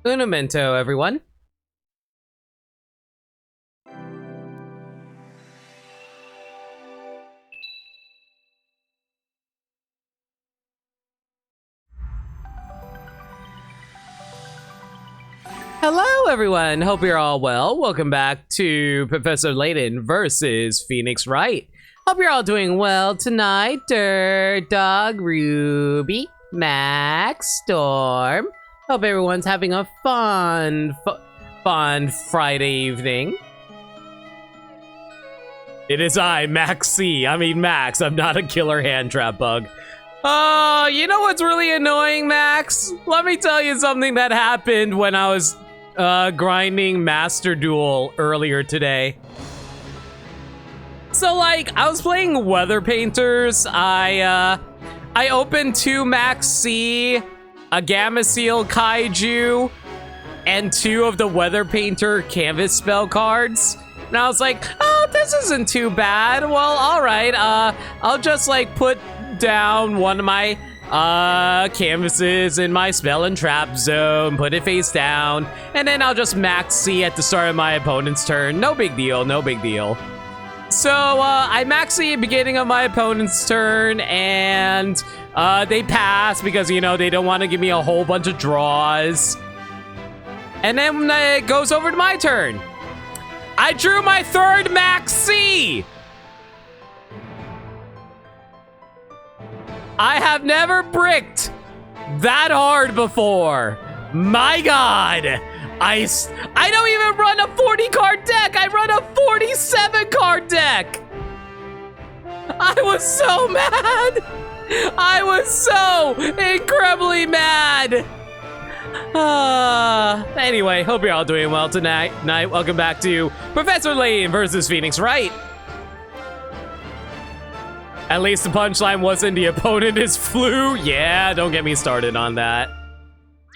Un momento, everyone. Hello, everyone. Hope you're all well. Welcome back to Professor Layton versus Phoenix Wright. Hope you're all doing well tonight. Dirt Dog, Ruby, Max, Storm. Hope everyone's having a fun Friday evening. It is I, Max C. I mean Max. I'm not a killer hand trap bug. Oh, you know what's really annoying, Max? Let me tell you something that happened when I was grinding Master Duel earlier today. So, like, I was playing Weather Painters. I opened 2 Max C, a Gamma Seal Kaiju, and 2 of the Weather Painter canvas spell cards. And I was like, oh, this isn't too bad. Well, all right. I'll just, like, put down one of my canvases in my spell and trap zone, put it face down, and then I'll just Max C at the start of my opponent's turn. No big deal, no big deal. So, I Max C at the beginning of my opponent's turn, and they pass because, you know, they don't want to give me a whole bunch of draws. And then it goes over to my turn. I drew my 3rd Max C! I have never bricked that hard before. My God. I don't even run a 40 card deck. I run a 47 card deck. I was so mad. I was so incredibly mad. Anyway, hope you're all doing well tonight. Welcome back to Professor Layton versus Phoenix Wright. At least the punchline wasn't the opponent is flu. Yeah, don't get me started on that.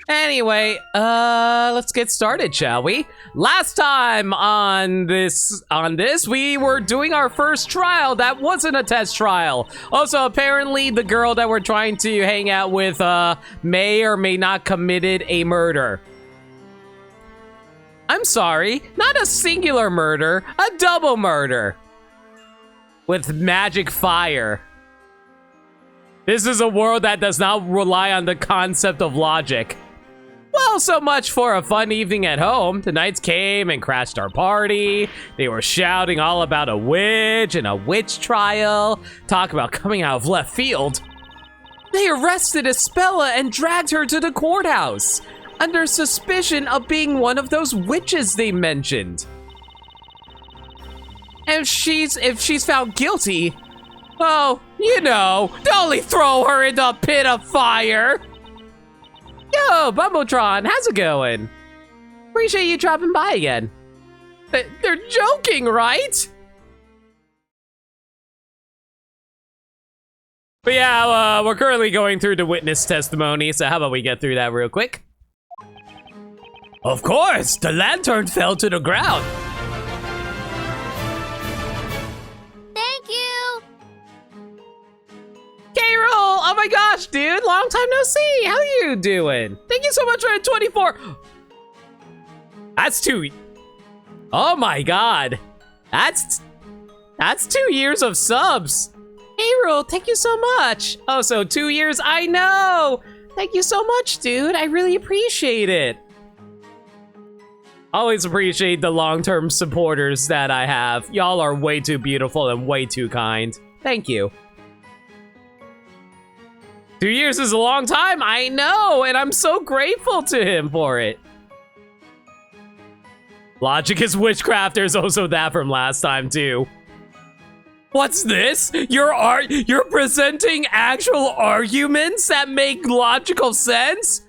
Anyway, let's get started, shall we? Last time on this, we were doing our first trial that wasn't a test trial. Also, apparently, the girl that we're trying to hang out with, may or may not committed a murder. I'm sorry, not a singular murder, a double murder. With magic fire. This is a world that does not rely on the concept of logic. Well, so much for a fun evening at home. The knights came and crashed our party. They were shouting all about a witch and a witch trial. Talk about coming out of left field. They arrested Espella and dragged her to the courthouse under suspicion of being one of those witches they mentioned. If she's found guilty, oh, you know, only throw her into a pit of fire. Yo, Bumbletron, how's it going? Appreciate you dropping by again. They're joking, right? But yeah, we're currently going through the witness testimony, so how about we get through that real quick? Of course, the lantern fell to the ground. Thank you. K-Roll, oh my gosh, dude, long time no see. How you doing? Thank you so much for the 24. That's 2. Oh my god. That's 2 years of subs. K-Roll, thank you so much. Oh, so 2 years, I know. Thank you so much, dude. I really appreciate it. Always appreciate the long-term supporters that I have. Y'all are way too beautiful and way too kind. Thank you. 2 years is a long time, I know, and I'm so grateful to him for it. Logic is witchcraft, there's also that from last time too. What's this? You're presenting actual arguments that make logical sense?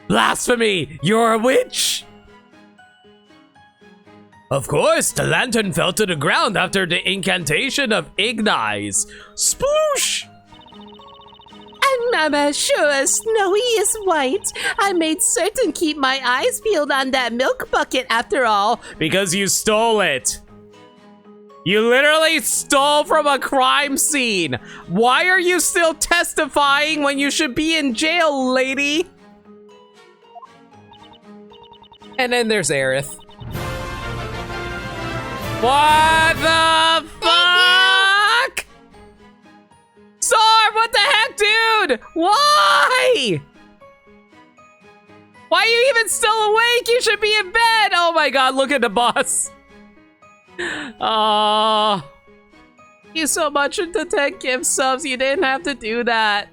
Blasphemy, you're a witch. Of course, the lantern fell to the ground after the incantation of Ignize. Sploosh! I'm as sure as Snowy is white. I made certain keep my eyes peeled on that milk bucket after all. Because you stole it. You literally stole from a crime scene. Why are you still testifying when you should be in jail, lady? And then there's Aerith. What the fuck? Sorb, what the heck, dude? Why? Why are you even still awake? You should be in bed. Oh my god, look at the boss. Oh, you so much into 10 gift subs. You didn't have to do that.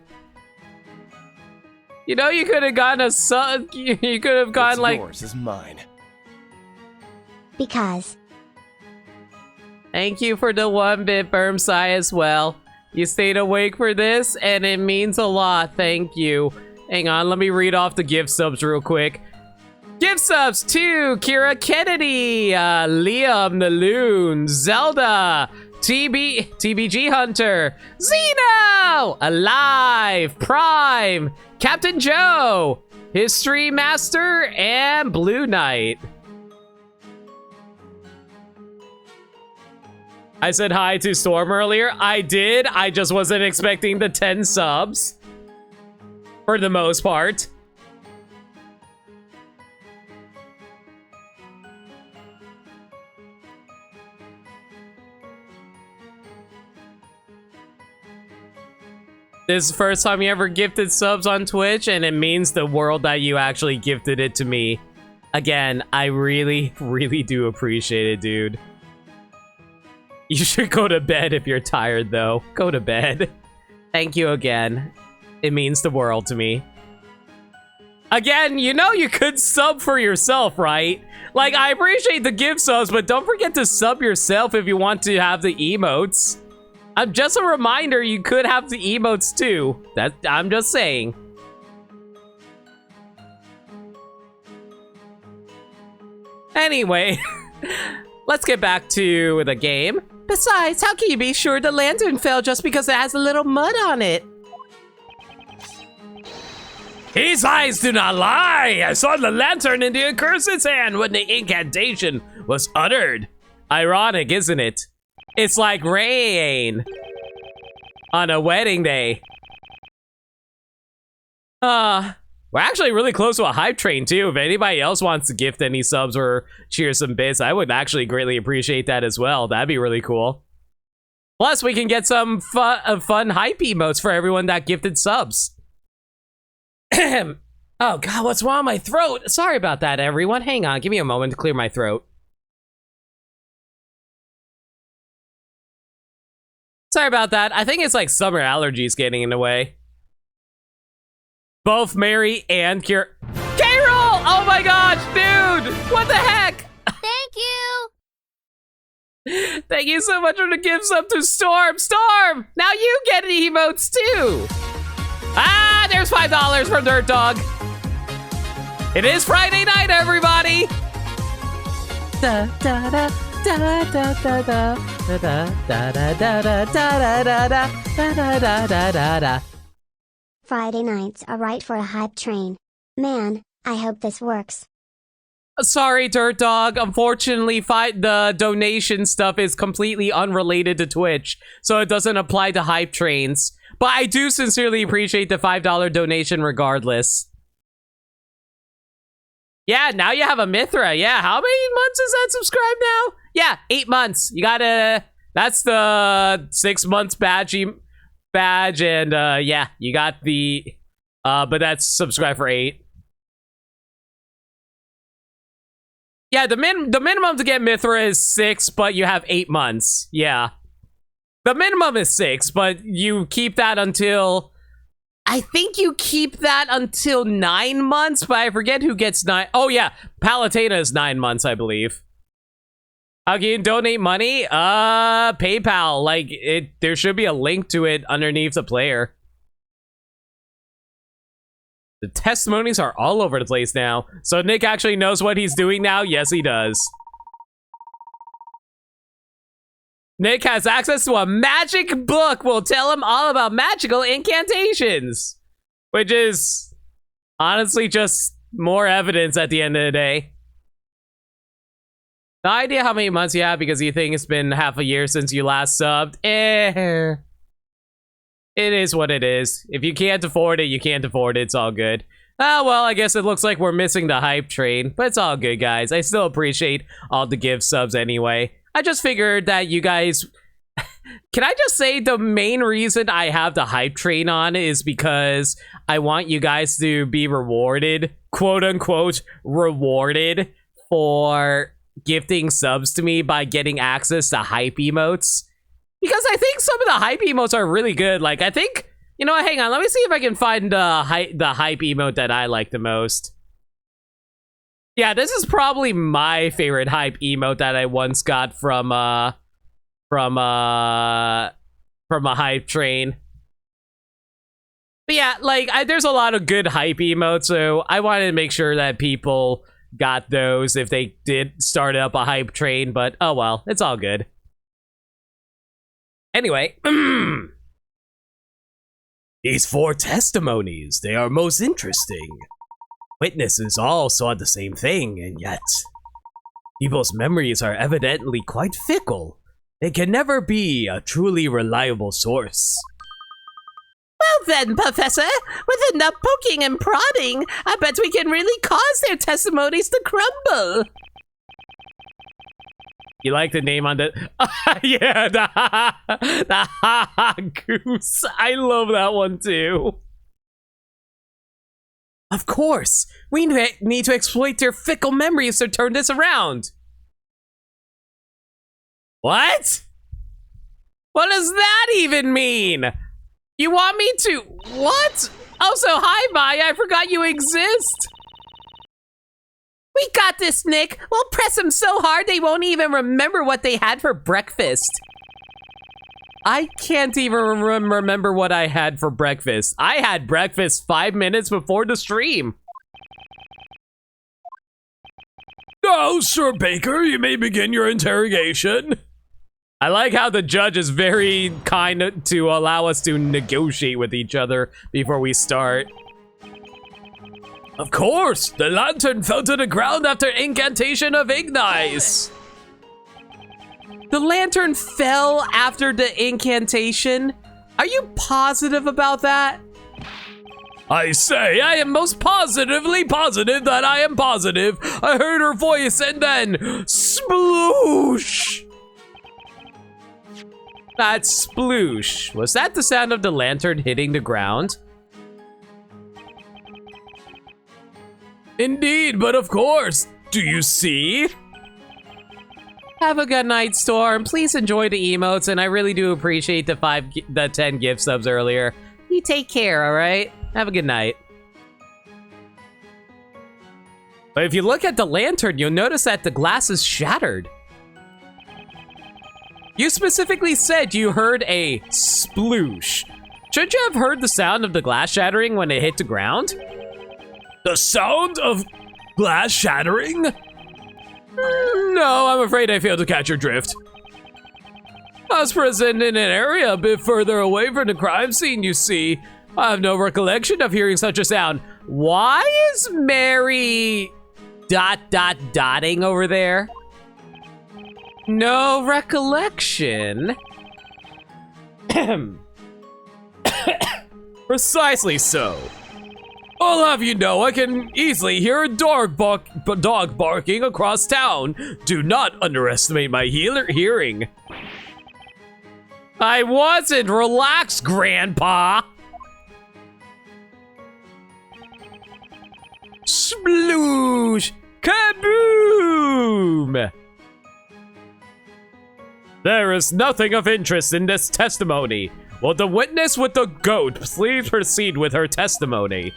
You know, you could have gotten a sub. You could have gotten like. Yours is mine. Because. Thank you for the 1-bit Bermsai as well. You stayed awake for this, and it means a lot. Thank you. Hang on, let me read off the gift subs real quick. Gift subs to Kira Kennedy, Liam Naloon, Zelda, TBG Hunter, Zeno, Alive, Prime, Captain Joe, History Master, and Blue Knight. I said hi to Storm earlier. I did. I just wasn't expecting the 10 subs. For the most part. This is the first time you ever gifted subs on Twitch, and it means the world that you actually gifted it to me. Again, I really, really do appreciate it, dude. You should go to bed if you're tired, though. Go to bed. Thank you again. It means the world to me. Again, you know you could sub for yourself, right? Like, I appreciate the gift subs, but don't forget to sub yourself if you want to have the emotes. Just a reminder, you could have the emotes too. I'm just saying. Anyway, let's get back to the game. Besides, how can you be sure the lantern fell just because it has a little mud on it? His eyes do not lie! I saw the lantern in the accursed's hand when the incantation was uttered. Ironic, isn't it? It's like rain on a wedding day. We're actually really close to a hype train too. If anybody else wants to gift any subs or cheer some bits, I would actually greatly appreciate that as well. That'd be really cool. Plus, we can get some fun hype emotes for everyone that gifted subs. Oh god, what's wrong with my throat? Sorry about that, everyone. Hang on, give me a moment to clear my throat. Sorry about that. I think it's like summer allergies getting in the way. Both Mary and Carol. Oh my gosh, dude! What the heck? Thank you. Thank you so much for the gifts up to Storm. Storm! Now you get emotes too. Ah, there's $5 from Dirt Dog. It is Friday night, everybody. Da da da da da da da da da da da da da da da da da da. Friday nights are right for a hype train. Man, I hope this works. Sorry, Dirt Dog. Unfortunately, the donation stuff is completely unrelated to Twitch, so it doesn't apply to hype trains. But I do sincerely appreciate the $5 donation regardless. Yeah, now you have a Mithra. Yeah, how many months is that subscribed now? Yeah, 8 months. You gotta... That's the 6 months badge, and yeah, you got the... but that's subscribed for 8. Yeah, the minimum to get Mithra is 6, but you have 8 months. Yeah. The minimum is 6, but you keep that until... I think you keep that until 9 months, but I forget who gets 9... Oh yeah, Palutena is 9 months, I believe. How can you donate money? PayPal. Like, there should be a link to it underneath the player. The testimonies are all over the place now. So Nick actually knows what he's doing now? Yes, he does. Nick has access to a magic book. We'll tell him all about magical incantations. Which is honestly just more evidence at the end of the day. No idea how many months you have because you think it's been half a year since you last subbed. It is what it is. If you can't afford it, you can't afford it. It's all good. Ah, well, I guess it looks like we're missing the hype train. But it's all good, guys. I still appreciate all the gift subs anyway. I just figured that you guys... Can I just say the main reason I have the hype train on is because I want you guys to be rewarded, quote unquote, rewarded for gifting subs to me by getting access to hype emotes. Because I think some of the hype emotes are really good. Like, I think... You know what, hang on. Let me see if I can find the hype emote that I like the most. Yeah, this is probably my favorite hype emote that I once got from a hype train. But yeah, like, there's a lot of good hype emotes, so I wanted to make sure that people got those if they did start up a hype train, but oh well, it's all good. Anyway, these 4 testimonies, they are most interesting. Witnesses all saw the same thing, and yet people's memories are evidently quite fickle. They can never be a truly reliable source. Well then, Professor, with enough poking and prodding, I bet we can really cause their testimonies to crumble. You like the name on the... yeah, the ha-ha goose. I love that one too. Of course, we need to exploit their fickle memories to turn this around. What? What does that even mean? You want me to... What? Oh, so hi, Maya. I forgot you exist. We got this, Nick. We'll press them so hard they won't even remember what they had for breakfast. I can't even remember what I had for breakfast. I had breakfast 5 minutes before the stream. Oh, Sir Baker, you may begin your interrogation. I like how the judge is very kind to allow us to negotiate with each other before we start. Of course, the lantern fell to the ground after incantation of Ignice. The lantern fell after the incantation? Are you positive about that? I say, I am most positively positive that I am positive. I heard her voice and then sploosh. That sploosh. Was that the sound of the lantern hitting the ground? Indeed, but of course. Do you see? Have a good night, Storm. Please enjoy the emotes, and I really do appreciate the 10 gift subs earlier. You take care, all right? Have a good night. But if you look at the lantern, you'll notice that the glass is shattered. You specifically said you heard a sploosh. Shouldn't you have heard the sound of the glass shattering when it hit the ground? The sound of glass shattering? No, I'm afraid I failed to catch your drift. I was present in an area a bit further away from the crime scene, you see. I have no recollection of hearing such a sound. Why is Mary... dotting over there? No recollection. Precisely so. I'll have you know, I can easily hear a dog barking across town. Do not underestimate my hearing. I wasn't. Relax, Grandpa. Sploosh! Kaboom! There is nothing of interest in this testimony. Will the witness with the goat please proceed with her testimony?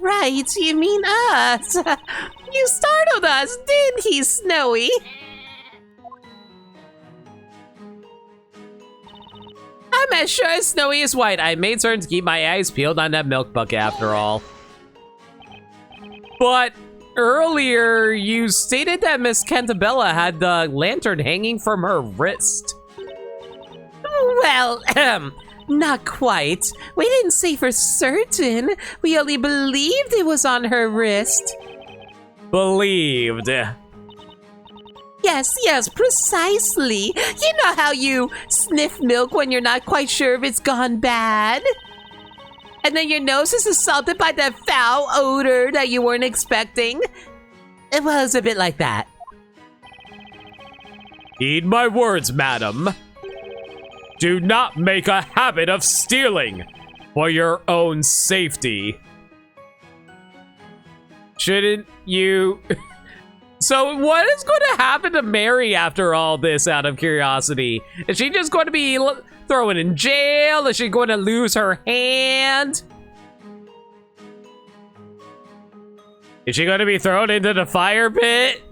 Right, you mean us. You startled us, didn't he, Snowy? I'm as sure as Snowy is white. I made certain to keep my eyes peeled on that milk bucket after all. But earlier, you stated that Miss Cantabella had the lantern hanging from her wrist. Well, not quite. We didn't say for certain. We only believed it was on her wrist. Believed. Yes, precisely. You know how you sniff milk when you're not quite sure if it's gone bad? And then your nose is assaulted by that foul odor that you weren't expecting? It was a bit like that. Heed my words, madam. Do not make a habit of stealing for your own safety. Shouldn't you... So what is going to happen to Mary after all this, out of curiosity? Is she just going to be thrown in jail? Is she going to lose her hand? Is she going to be thrown into the fire pit?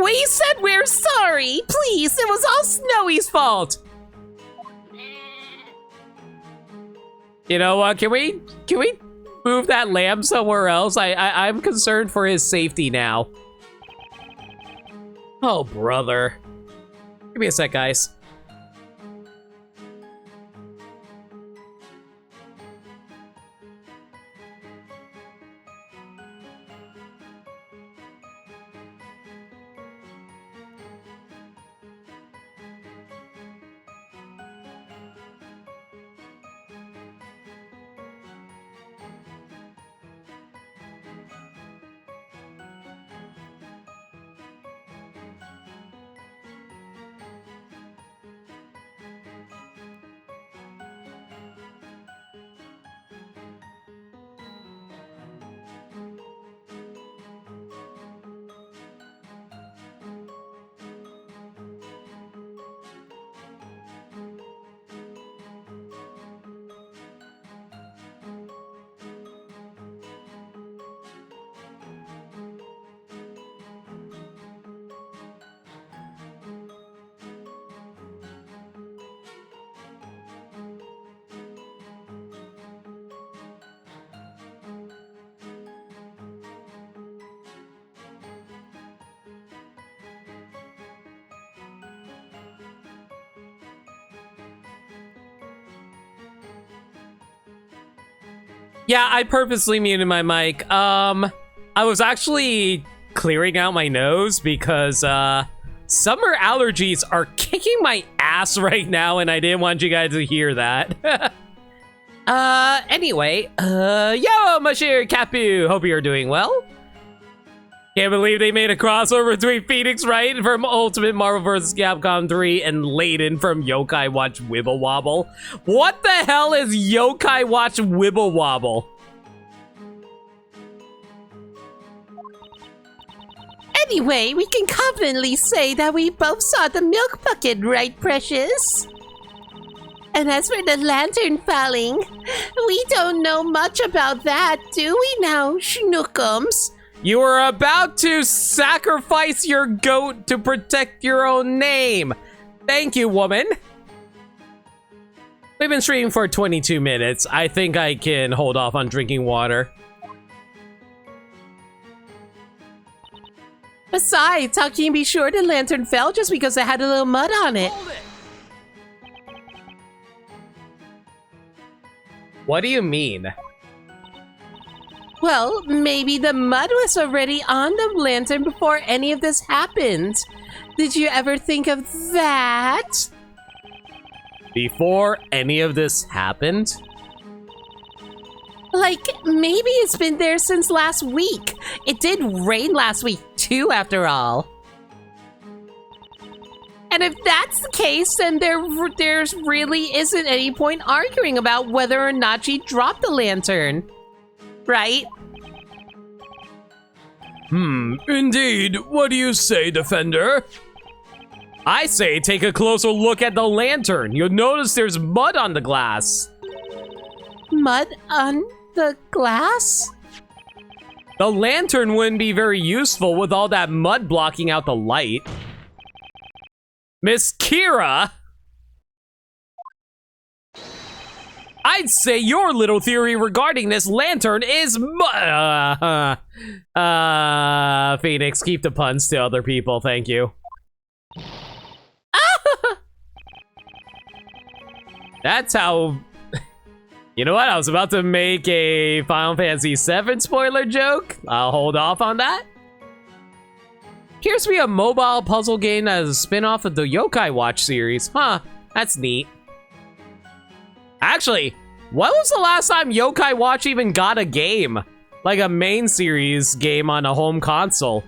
We said we're sorry. Please, it was all Snowy's fault. You know what? Can we move that lamb somewhere else? I'm concerned for his safety now. Oh, brother. Give me a sec, guys. Yeah, I purposely muted my mic. I was actually clearing out my nose because summer allergies are kicking my ass right now, and I didn't want you guys to hear that. Anyway, yo, Mashir Kapu, hope you're doing well. Can't believe they made a crossover between Phoenix Wright from Ultimate Marvel vs. Capcom 3 and Layton from Yokai Watch Wibble Wobble. What the hell is Yokai Watch Wibble Wobble? Anyway, we can confidently say that we both saw the milk bucket, right, Precious? And as for the lantern falling, we don't know much about that, do we now, Schnookums? You were about to sacrifice your goat to protect your own name. Thank you, woman. We've been streaming for 22 minutes. I think I can hold off on drinking water. Besides, how can you be sure the lantern fell just because it had a little mud on it? What do you mean? Well, maybe the mud was already on the lantern before any of this happened. Did you ever think of that? Before any of this happened? Like, maybe it's been there since last week. It did rain last week, too, after all. And if that's the case, then there's really isn't any point arguing about whether or not she dropped the lantern. Right? Indeed. What do you say, Defender? I say take a closer look at the lantern. You'll notice there's mud on the glass. Mud on the glass? The lantern wouldn't be very useful with all that mud blocking out the light. Miss Kira? I'd say your little theory regarding this lantern is Phoenix, keep the puns to other people, thank you. That's how... You know what? I was about to make a Final Fantasy VII spoiler joke. I'll hold off on that. Appears to be a mobile puzzle game that is a spin-off of the Yokai Watch series. Huh, that's neat. Actually, when was the last time Yokai Watch even got a game? Like a main series game on a home console?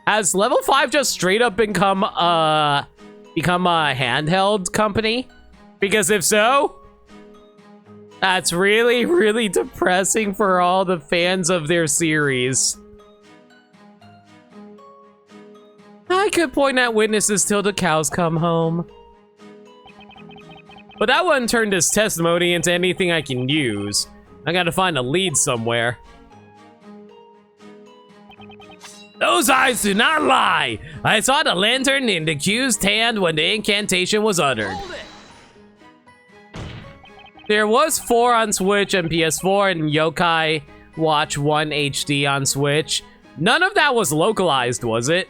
Has Level 5 just straight up become a handheld company? Because if so, that's really, really depressing for all the fans of their series. I could point at witnesses till the cows come home. But that wouldn't turn this testimony into anything I can use. I gotta find a lead somewhere. Those eyes do not lie! I saw the lantern in the accused's hand when the incantation was uttered. There was 4 on Switch and PS4 and Yokai Watch 1 HD on Switch. None of that was localized, was it?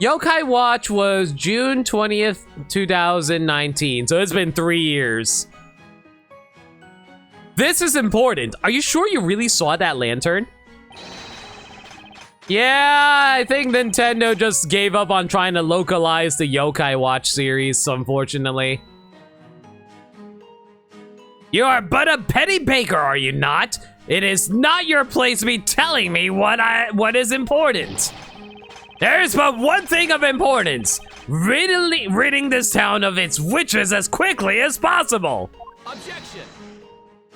Yokai Watch was June 20th, 2019, so it's been 3 years. This is important. Are you sure you really saw that lantern? Yeah, I think Nintendo just gave up on trying to localize the Yokai Watch series, unfortunately. You are but a petty baker, are you not? It is not your place to be telling me what is important. There is but one thing of importance. Ridding this town of its witches as quickly as possible. Objection.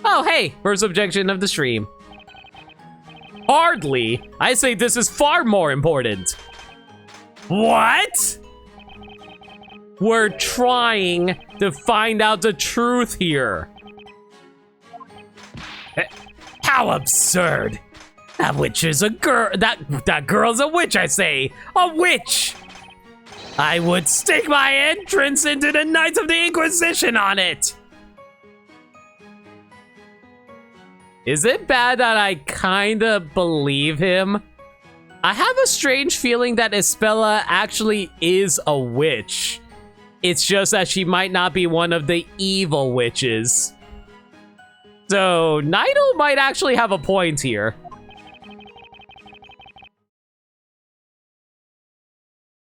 Oh, hey, first objection of the stream. Hardly. I say this is far more important. What? We're trying to find out the truth here. How absurd. That witch is a girl. That girl's a witch, I say. A witch. I would stake my entrance into the Knights of the Inquisition on it. Is it bad that I kinda believe him? I have a strange feeling that Espella actually is a witch. It's just that she might not be one of the evil witches. So, Nidal might actually have a point here.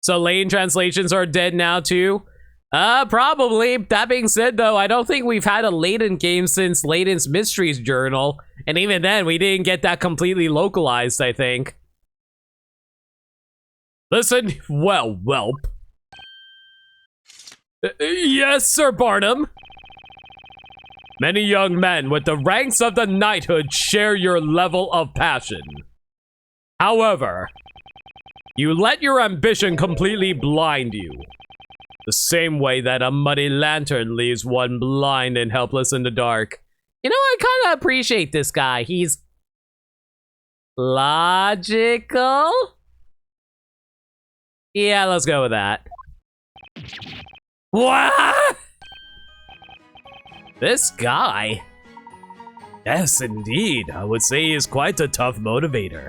So, Layton translations are dead now, too? Probably. That being said, though, I don't think we've had a Layton game since Layton's Mysteries Journal. And even then, we didn't get that completely localized, I think. Listen, well, whelp. Yes, Sir Barnum. Many young men with the ranks of the knighthood share your level of passion. However, you let your ambition completely blind you. The same way that a muddy lantern leaves one blind and helpless in the dark. You know, I kind of appreciate this guy. He's logical. Yeah, let's go with that. What? This guy? Yes, indeed. I would say he is quite a tough motivator.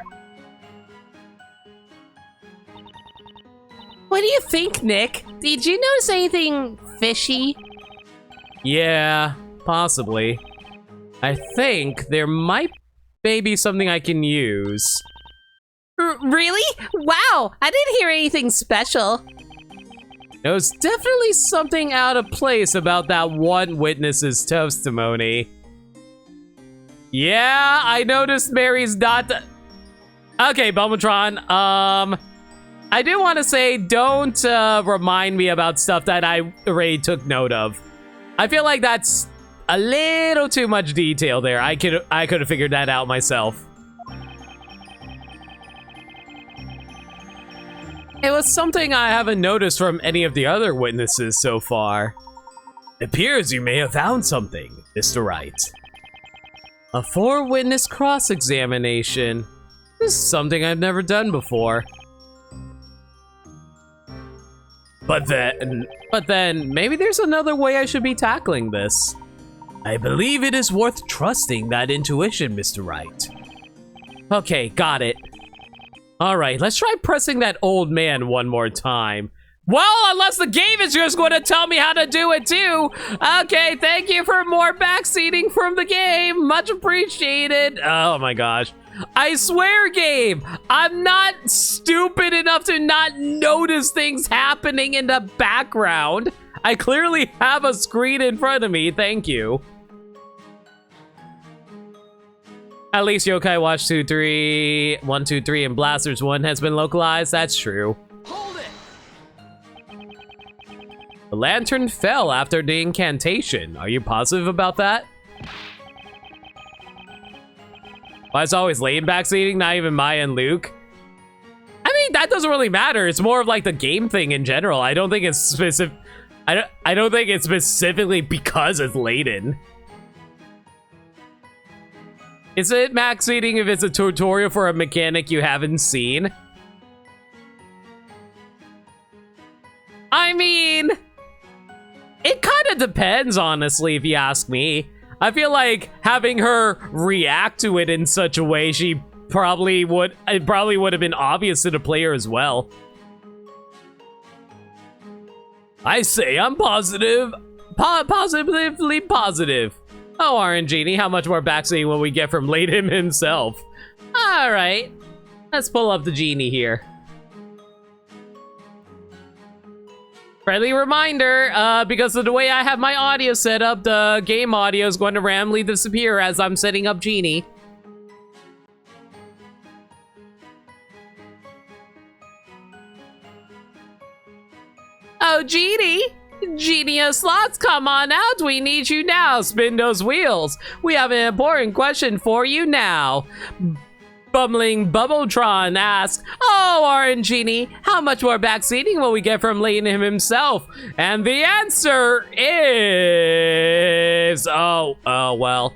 What do you think, Nick? Did you notice anything fishy? Yeah, possibly. I think there might maybe something I can use. Really? Wow, I didn't hear anything special. There was definitely something out of place about that one witness's testimony. Yeah, I noticed Mary's not... Okay, Belmatron, I do want to say, don't remind me about stuff that I already took note of. I feel like that's a little too much detail there. I could have figured that out myself. It was something I haven't noticed from any of the other witnesses so far. It appears you may have found something, Mr. Wright. A 4-witness cross-examination. This is something I've never done before. But then, maybe there's another way I should be tackling this. I believe it is worth trusting that intuition, Mr. Wright. Okay, got it. Alright, let's try pressing that old man one more time. Well, unless the game is just going to tell me how to do it too. Okay, thank you for more backseating from the game. Much appreciated. Oh my gosh. I swear, game, I'm not stupid enough to not notice things happening in the background. I clearly have a screen in front of me. Thank you. At least Yokai Watch 2-3, 1-2-3, and Blasters 1 has been localized. That's true. Hold it! The lantern fell after the incantation. Are you positive about that? Why is always Layton backseating, not even Maya and Luke? I mean, that doesn't really matter. It's more of like the game thing in general. I don't think it's specific. I don't think it's specifically because it's Layton. Is it backseating if it's a tutorial for a mechanic you haven't seen? I mean, it kind of depends, honestly, if you ask me. I feel like having her react to it in such a way, it probably would have been obvious to the player as well. I say I'm positive. Positively positive. Oh, RNGenie, how much more backseating will we get from Layton himself? Alright, let's pull up the genie here. Friendly reminder, because of the way I have my audio set up, the game audio is going to randomly disappear as I'm setting up Genie. Oh, Genie! Genius slots, come on out. We need you now. Spin those wheels. We have an important question for you now. Bumbling Bubbletron asks, oh, RNGenie, how much more backseating will we get from Layton himself? And the answer is... Oh, well.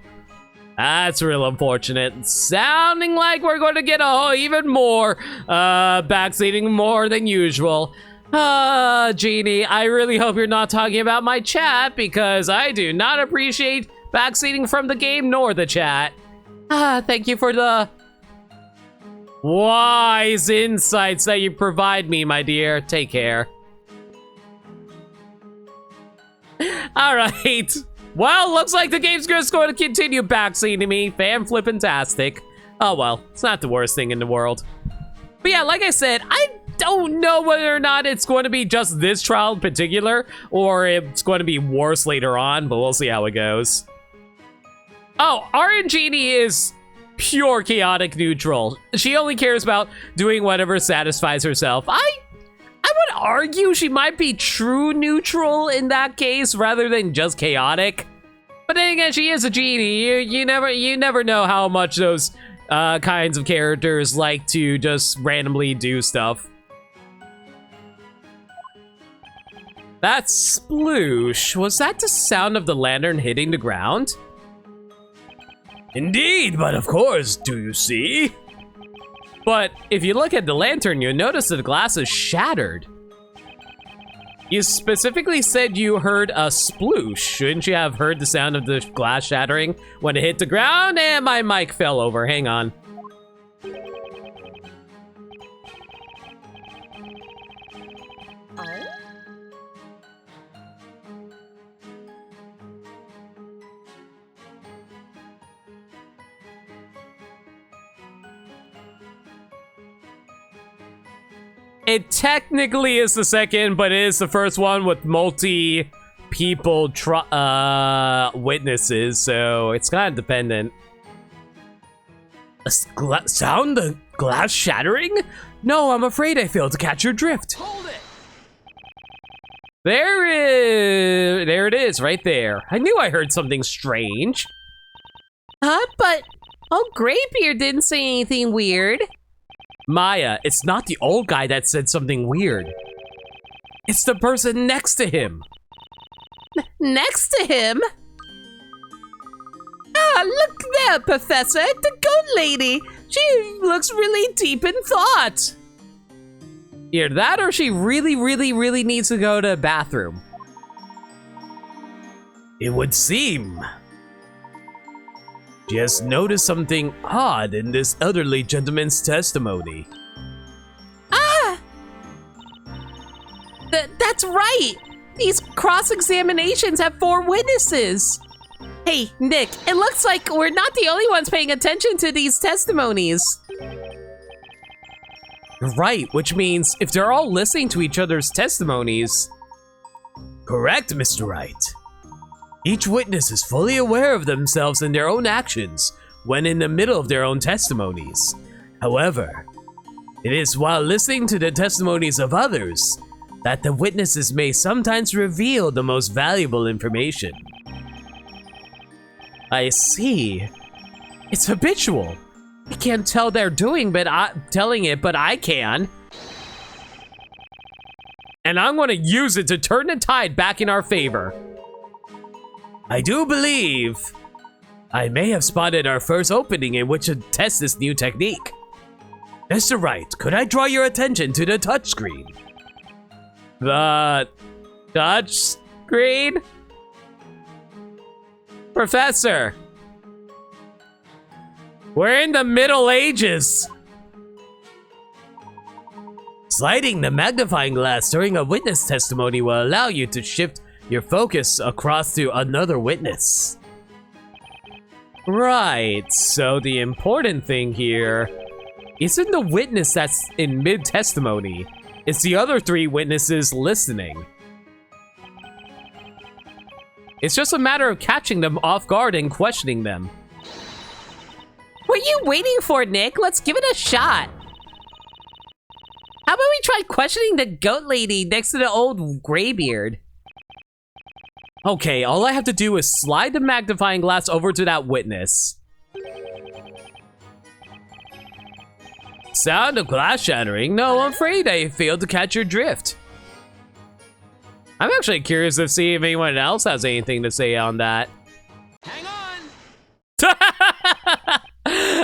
That's real unfortunate. Sounding like we're going to get even more backseating more than usual. Genie, I really hope you're not talking about my chat because I do not appreciate backseating from the game nor the chat. Thank you for the wise insights that you provide me, my dear. Take care. All right. Well, looks like the game's just going to continue backseating me. Fan-flippin-tastic. Oh well, it's not the worst thing in the world. But yeah, like I said, I don't know whether or not it's going to be just this trial in particular, or it's going to be worse later on, but we'll see how it goes. Oh, RNGenie is pure chaotic neutral. She only cares about doing whatever satisfies herself. I would argue she might be true neutral in that case, rather than just chaotic. But then again, she is a genie. You never know how much those kinds of characters like to just randomly do stuff. That's sploosh. Was that the sound of the lantern hitting the ground? Indeed, but of course, do you see? But if you look at the lantern, you'll notice that the glass is shattered. You specifically said you heard a sploosh. Shouldn't you have heard the sound of the glass shattering when it hit the ground? And my mic fell over. Hang on. It technically is the second, but it is the first one with multi-people witnesses, so it's kind of dependent. Sound the glass shattering? No, I'm afraid I failed to catch your drift. Hold it! There it is, right there. I knew I heard something strange. But Graybeard didn't say anything weird. Maya, it's not the old guy that said something weird. It's the person next to him. Next to him? Ah, look there, Professor, the goat lady. She looks really deep in thought. Either that or she really needs to go to the bathroom. It would seem. She has noticed something odd in this elderly gentleman's testimony. Ah! That's right! These cross-examinations have 4 witnesses. Hey, Nick, it looks like we're not the only ones paying attention to these testimonies. You're right, which means if they're all listening to each other's testimonies... Correct, Mr. Wright. Each witness is fully aware of themselves and their own actions when in the middle of their own testimonies. However, it is while listening to the testimonies of others that the witnesses may sometimes reveal the most valuable information. I see. It's habitual. I can't tell they're telling it, but I can. And I'm gonna use it to turn the tide back in our favor. I do believe I may have spotted our first opening in which to test this new technique. Mr. Wright, could I draw your attention to the touchscreen? The touchscreen? Professor, we're in the Middle Ages. Sliding the magnifying glass during a witness testimony will allow you to shift your focus across to another witness. Right, so the important thing here isn't the witness that's in mid-testimony. It's the other 3 witnesses listening. It's just a matter of catching them off guard and questioning them. What are you waiting for, Nick? Let's give it a shot. How about we try questioning the goat lady next to the old Graybeard? Okay, all I have to do is slide the magnifying glass over to that witness. Sound of glass shattering? No, I'm afraid I failed to catch your drift. I'm actually curious to see if anyone else has anything to say on that. Hang on!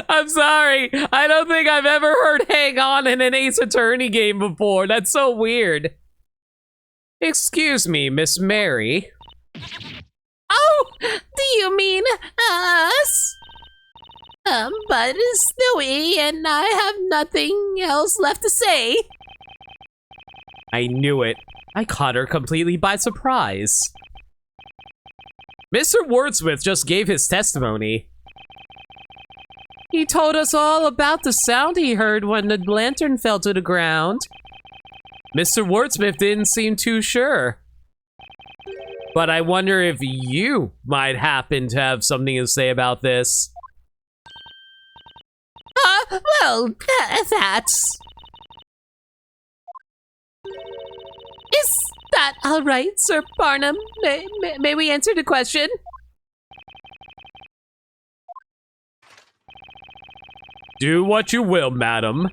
I'm sorry, I don't think I've ever heard hang on in an Ace Attorney game before. That's so weird. Excuse me, Miss Mary. Oh, do you mean us? But it's snowy and I have nothing else left to say. I knew it. I caught her completely by surprise. Mr. Wordsmith just gave his testimony. He told us all about the sound he heard when the lantern fell to the ground. Mr. Wordsmith didn't seem too sure. But I wonder if you might happen to have something to say about this. Well, that's... Is that all right, Sir Barnum? May we answer the question? Do what you will, madam.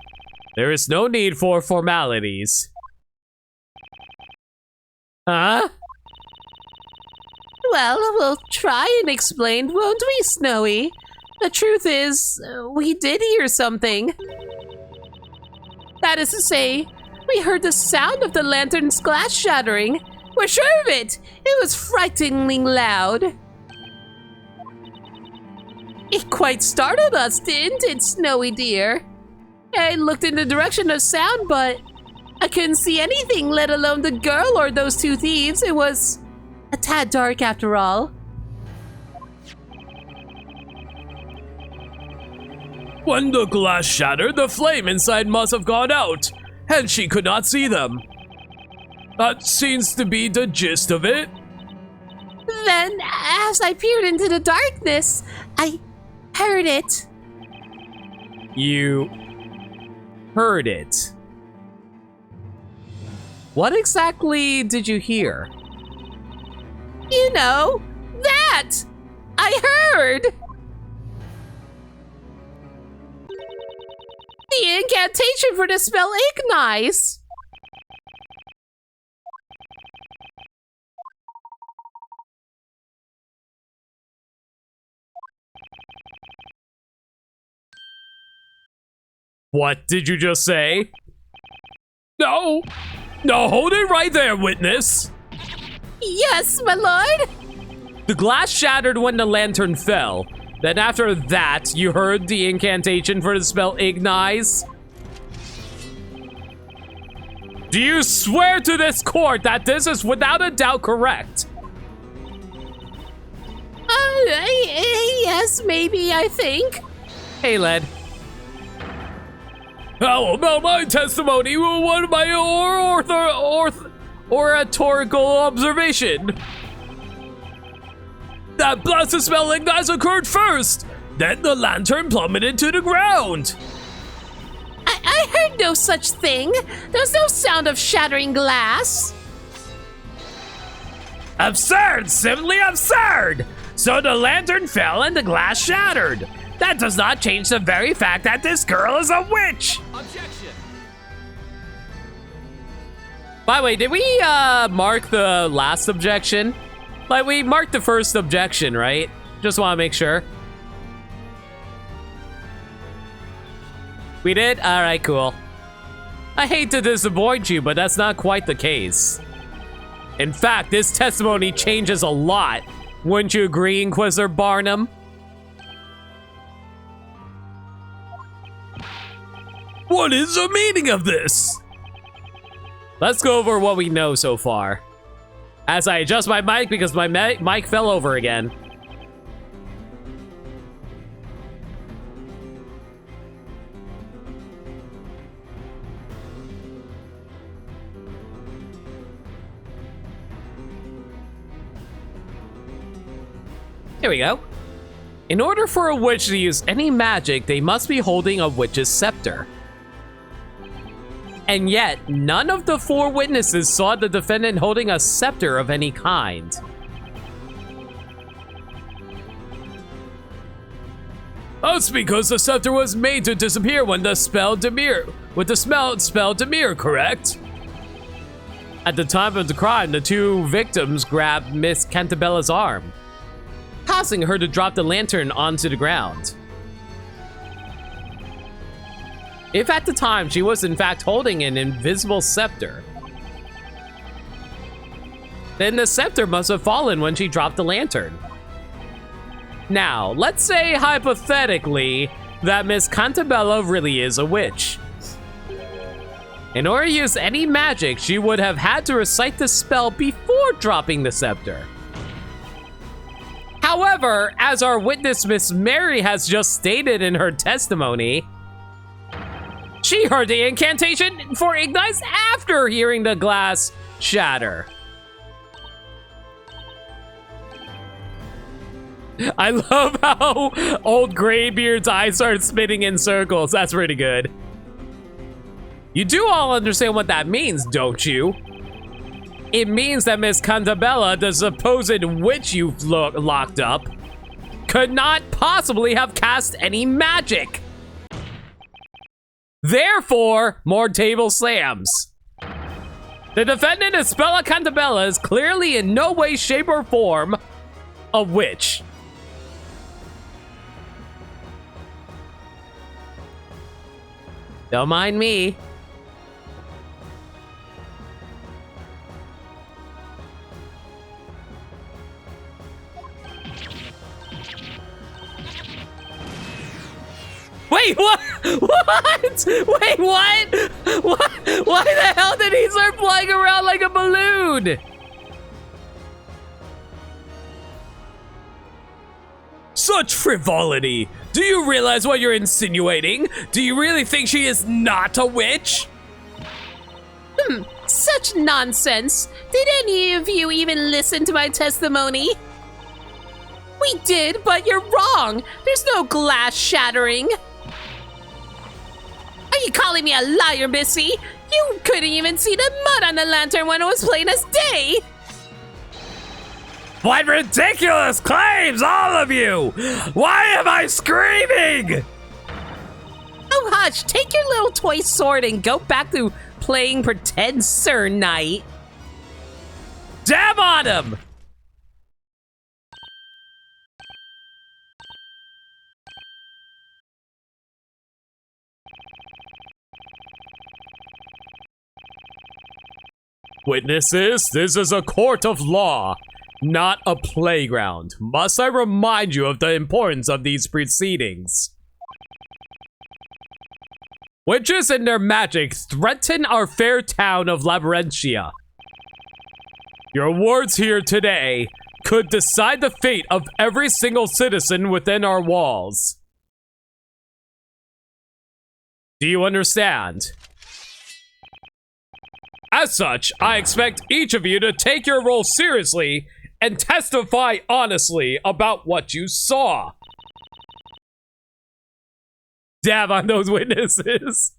There is no need for formalities. Huh? Well, we'll try and explain, won't we, Snowy? The truth is, we did hear something. That is to say, we heard the sound of the lantern's glass shattering. We're sure of it! It was frighteningly loud. It quite startled us, didn't it, Snowy dear? I looked in the direction of sound, but I couldn't see anything, let alone the girl or those two thieves. It was a tad dark after all. When the glass shattered, the flame inside must have gone out, and she could not see them. That seems to be the gist of it. Then, as I peered into the darkness, I heard it. You heard it. What exactly did you hear? You know, that! I heard! The incantation for the spell Ignize! What did you just say? No! No, hold it right there, witness! Yes, my lord! The glass shattered when the lantern fell. Then after that, you heard the incantation for the spell Ignize? Do you swear to this court that this is without a doubt correct? Yes, maybe, I think. Hey, Led. How about my testimony? What of my oratorical observation? That blasted spell Ignize occurred first. Then the lantern plummeted to the ground. I heard no such thing. There's no sound of shattering glass. Absurd! Simply absurd! So the lantern fell and the glass shattered. That does not change the very fact that this girl is a witch! Objection! By the way, did we mark the last objection? Like, we marked the first objection, right? Just want to make sure. We did? Alright, cool. I hate to disappoint you, but that's not quite the case. In fact, this testimony changes a lot. Wouldn't you agree, Inquisitor Barnum? What is the meaning of this? Let's go over what we know so far. As I adjust my mic because my mic fell over again. Here we go. In order for a witch to use any magic, they must be holding a witch's scepter. And yet, none of the four witnesses saw the defendant holding a scepter of any kind. That's because the scepter was made to disappear when the spell Demir, spell Demir, correct? At the time of the crime, the two victims grabbed Miss Cantabella's arm, causing her to drop the lantern onto the ground. If at the time she was in fact holding an invisible scepter, then the scepter must have fallen when she dropped the lantern. Now, let's say hypothetically that Miss Cantabella really is a witch. In order to use any magic, she would have had to recite the spell before dropping the scepter. However, as our witness Miss Mary has just stated in her testimony, she heard the incantation for Ignites after hearing the glass shatter. I love how old Graybeard's eyes start spinning in circles. That's pretty good. You do all understand what that means, don't you? It means that Miss Cantabella, the supposed witch you've locked up, could not possibly have cast any magic. Therefore, more table slams. The defendant, Isabella Cantabella, is clearly in no way, shape, or form a witch. Don't mind me. Wait, what? What? Wait, what? What? Why the hell did he start flying around like a balloon? Such frivolity. Do you realize what you're insinuating? Do you really think she is not a witch? Such nonsense. Did any of you even listen to my testimony? We did, but you're wrong. There's no glass shattering. Are you calling me a liar, Missy? You couldn't even see the mud on the lantern when it was plain as day. What ridiculous claims, all of you! Why am I screaming? Oh, hush. Take your little toy sword and go back to playing pretend, Sir Knight. Dab on him! Witnesses, this is a court of law, not a playground. Must I remind you of the importance of these proceedings? Witches and their magic threaten our fair town of Labyrinthia. Your words here today could decide the fate of every single citizen within our walls. Do you understand? As such, I expect each of you to take your role seriously and testify honestly about what you saw. Dab on those witnesses.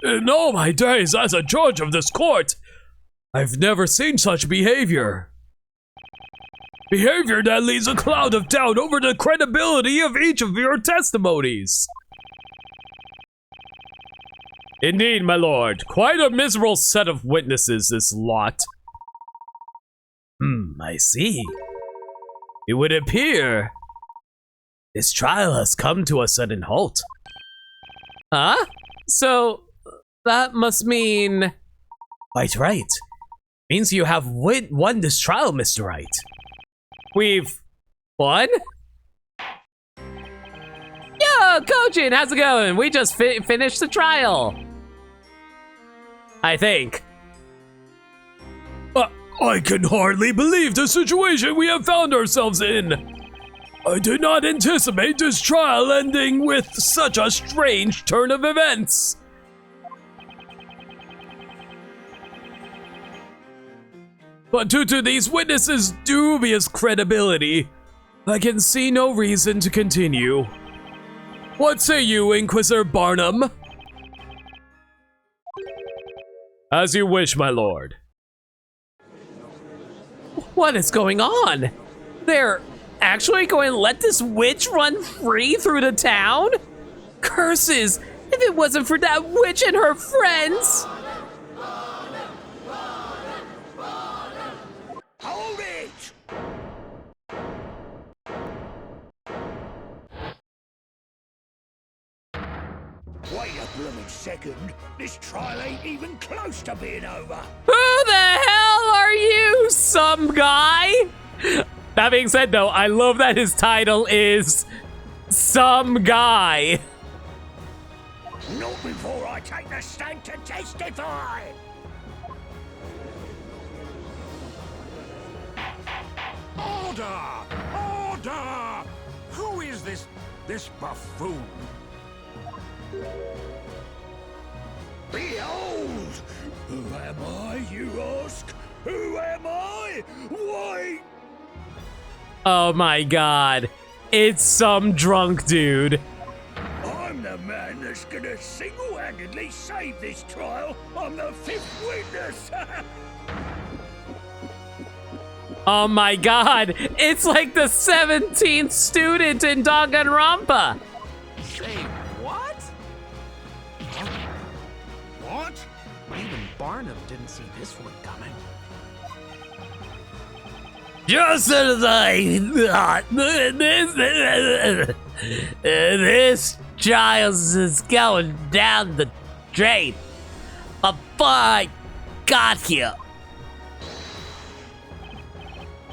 In all my days as a judge of this court, I've never seen such behavior. Behavior that leaves a cloud of doubt over the credibility of each of your testimonies. Indeed, my lord, quite a miserable set of witnesses, this lot. I see. It would appear this trial has come to a sudden halt. Huh? So, that must mean... Quite right. Means you have won this trial, Mr. Wright. We've won? Yo, Kojin, how's it going? We just finished the trial. I think. I can hardly believe the situation we have found ourselves in. I did not anticipate this trial ending with such a strange turn of events. But due to these witnesses' dubious credibility, I can see no reason to continue. What say you, Inquisitor Barnum? As you wish, my lord. What is going on? They're actually going to let this witch run free through the town? Curses! If it wasn't for that witch and her friends! Hold it! Wait a blooming second. This trial ain't even close to being over. Who the hell are you, some guy? That being said, though, I love that his title is some guy. Not before I take the stand to testify! Order! Order! Who is this buffoon? Behold! Who am I, you ask? Who am I? Why? Oh my god. It's some drunk dude. I'm the man that's gonna single-handedly save this trial. I'm the 5th witness. Oh my god. It's like the 17th student in Danganronpa. Say what? Huh? What? Even Barnum didn't see this one coming. Just as I thought, this Giles is going down the drain before I got here.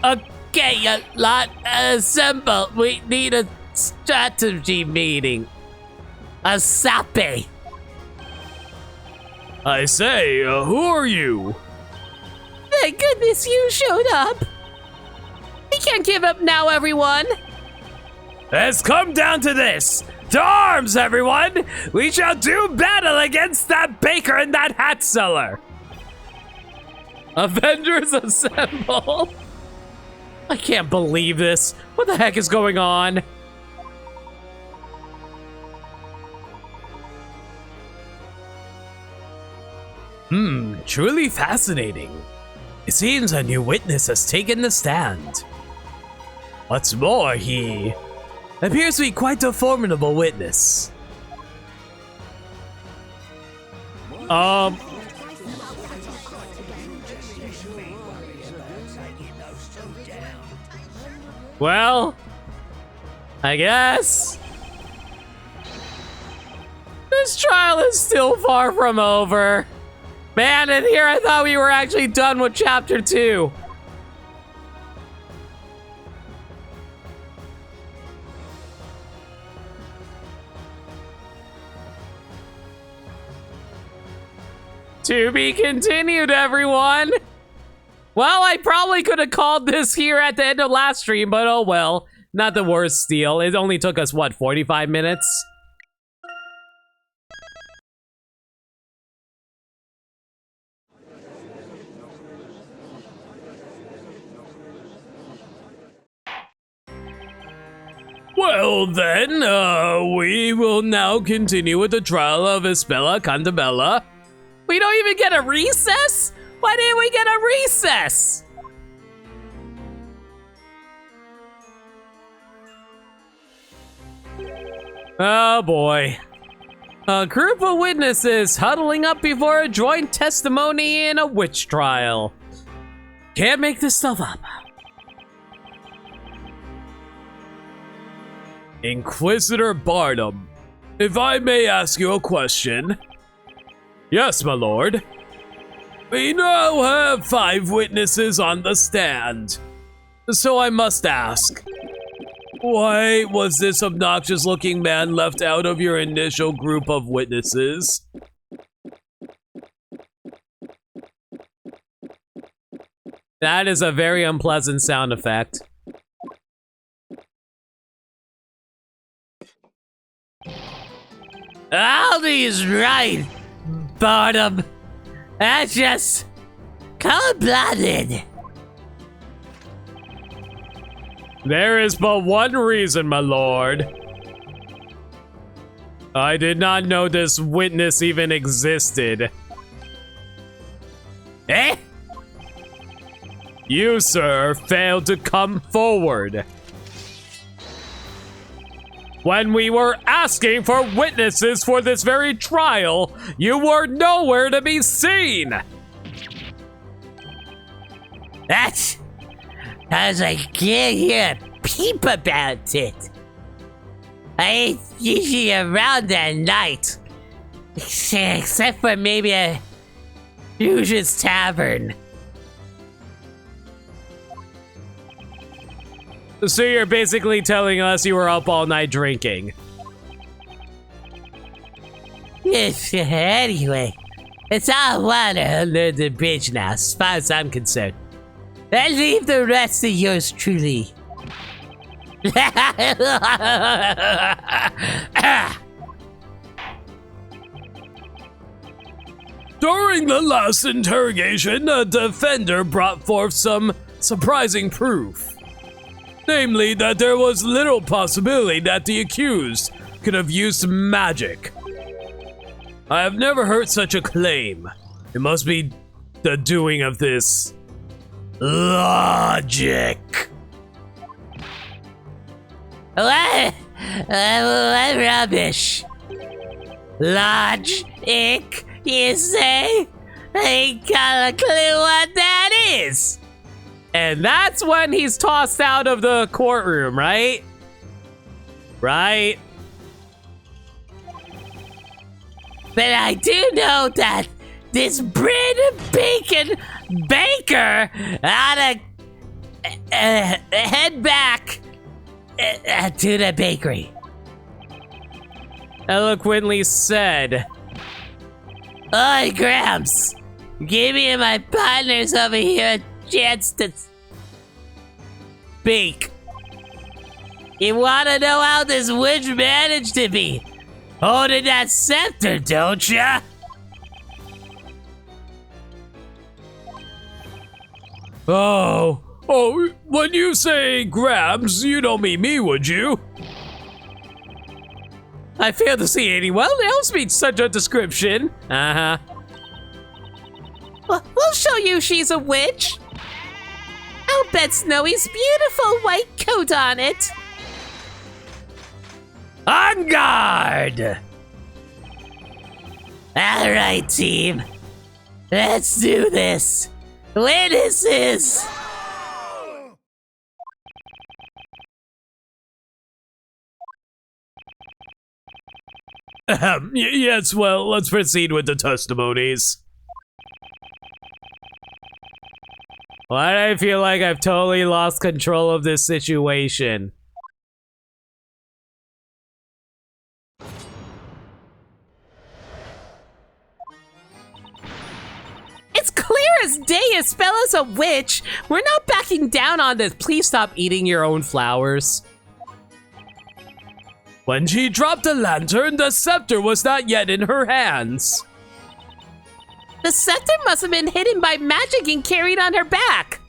Okay, lot assemble. We need a strategy meeting. A sape. I say, who are you? Thank goodness you showed up. We can't give up now, everyone. Let's come down to this. To arms, everyone! We shall do battle against that baker and that hat seller. Avengers assemble. I can't believe this. What the heck is going on? Truly fascinating. It seems a new witness has taken the stand. What's more, he appears to be quite a formidable witness. Well, I guess this trial is still far from over. Man, and here I thought we were actually done with chapter 2. To be continued, everyone. Well, I probably could have called this here at the end of last stream, but oh well. Not the worst deal. It only took us, what, 45 minutes? Well then, we will now continue with the trial of Isabella Cantabella. We don't even get a recess? Why didn't we get a recess? Oh boy. A group of witnesses huddling up before a joint testimony in a witch trial. Can't make this stuff up. Inquisitor Barnum, if I may ask you a question. Yes, my lord. We now have 5 witnesses on the stand. So I must ask, why was this obnoxious-looking man left out of your initial group of witnesses? That is a very unpleasant sound effect. Aldi's right, Barnum. That's just cold-blooded. There is but one reason, my lord. I did not know this witness even existed. Eh? You, sir, failed to come forward. When we were asking for witnesses for this very trial, you were nowhere to be seen. That's because I can't hear a peep about it. I ain't usually around at night. Except for maybe a Fuchsia's Tavern. So you're basically telling us you were up all night drinking. Yes, anyway, it's all water under the bridge now, as far as I'm concerned. And leave the rest to yours truly. During the last interrogation, a defender brought forth some surprising proof. Namely, that there was little possibility that the accused could have used magic. I have never heard such a claim. It must be the doing of this logic. What rubbish? Logic, you say? I ain't got a clue what that is. And that's when he's tossed out of the courtroom, right? Right? But I do know that this bread and bacon baker ought to head back to the bakery. Eloquently said. Oi, Gramps, give me and my partners over here a chance to speak. You want to know how this witch managed to be holding that scepter, don't ya? Oh, when you say Grabs, you don't mean me, would you? I fail to see anyone else meet such a description. Uh-huh. We'll show you she's a witch. I'll bet Snowy's beautiful white coat on it. On guard! All right, team. Let's do this. Witnesses! Yes, well, let's proceed with the testimonies. Why do I feel like I've totally lost control of this situation? It's clear as day Isbella's a witch. We're not backing down on this. Please stop eating your own flowers. When she dropped the lantern, the scepter was not yet in her hands. The scepter must have been hidden by magic and carried on her back.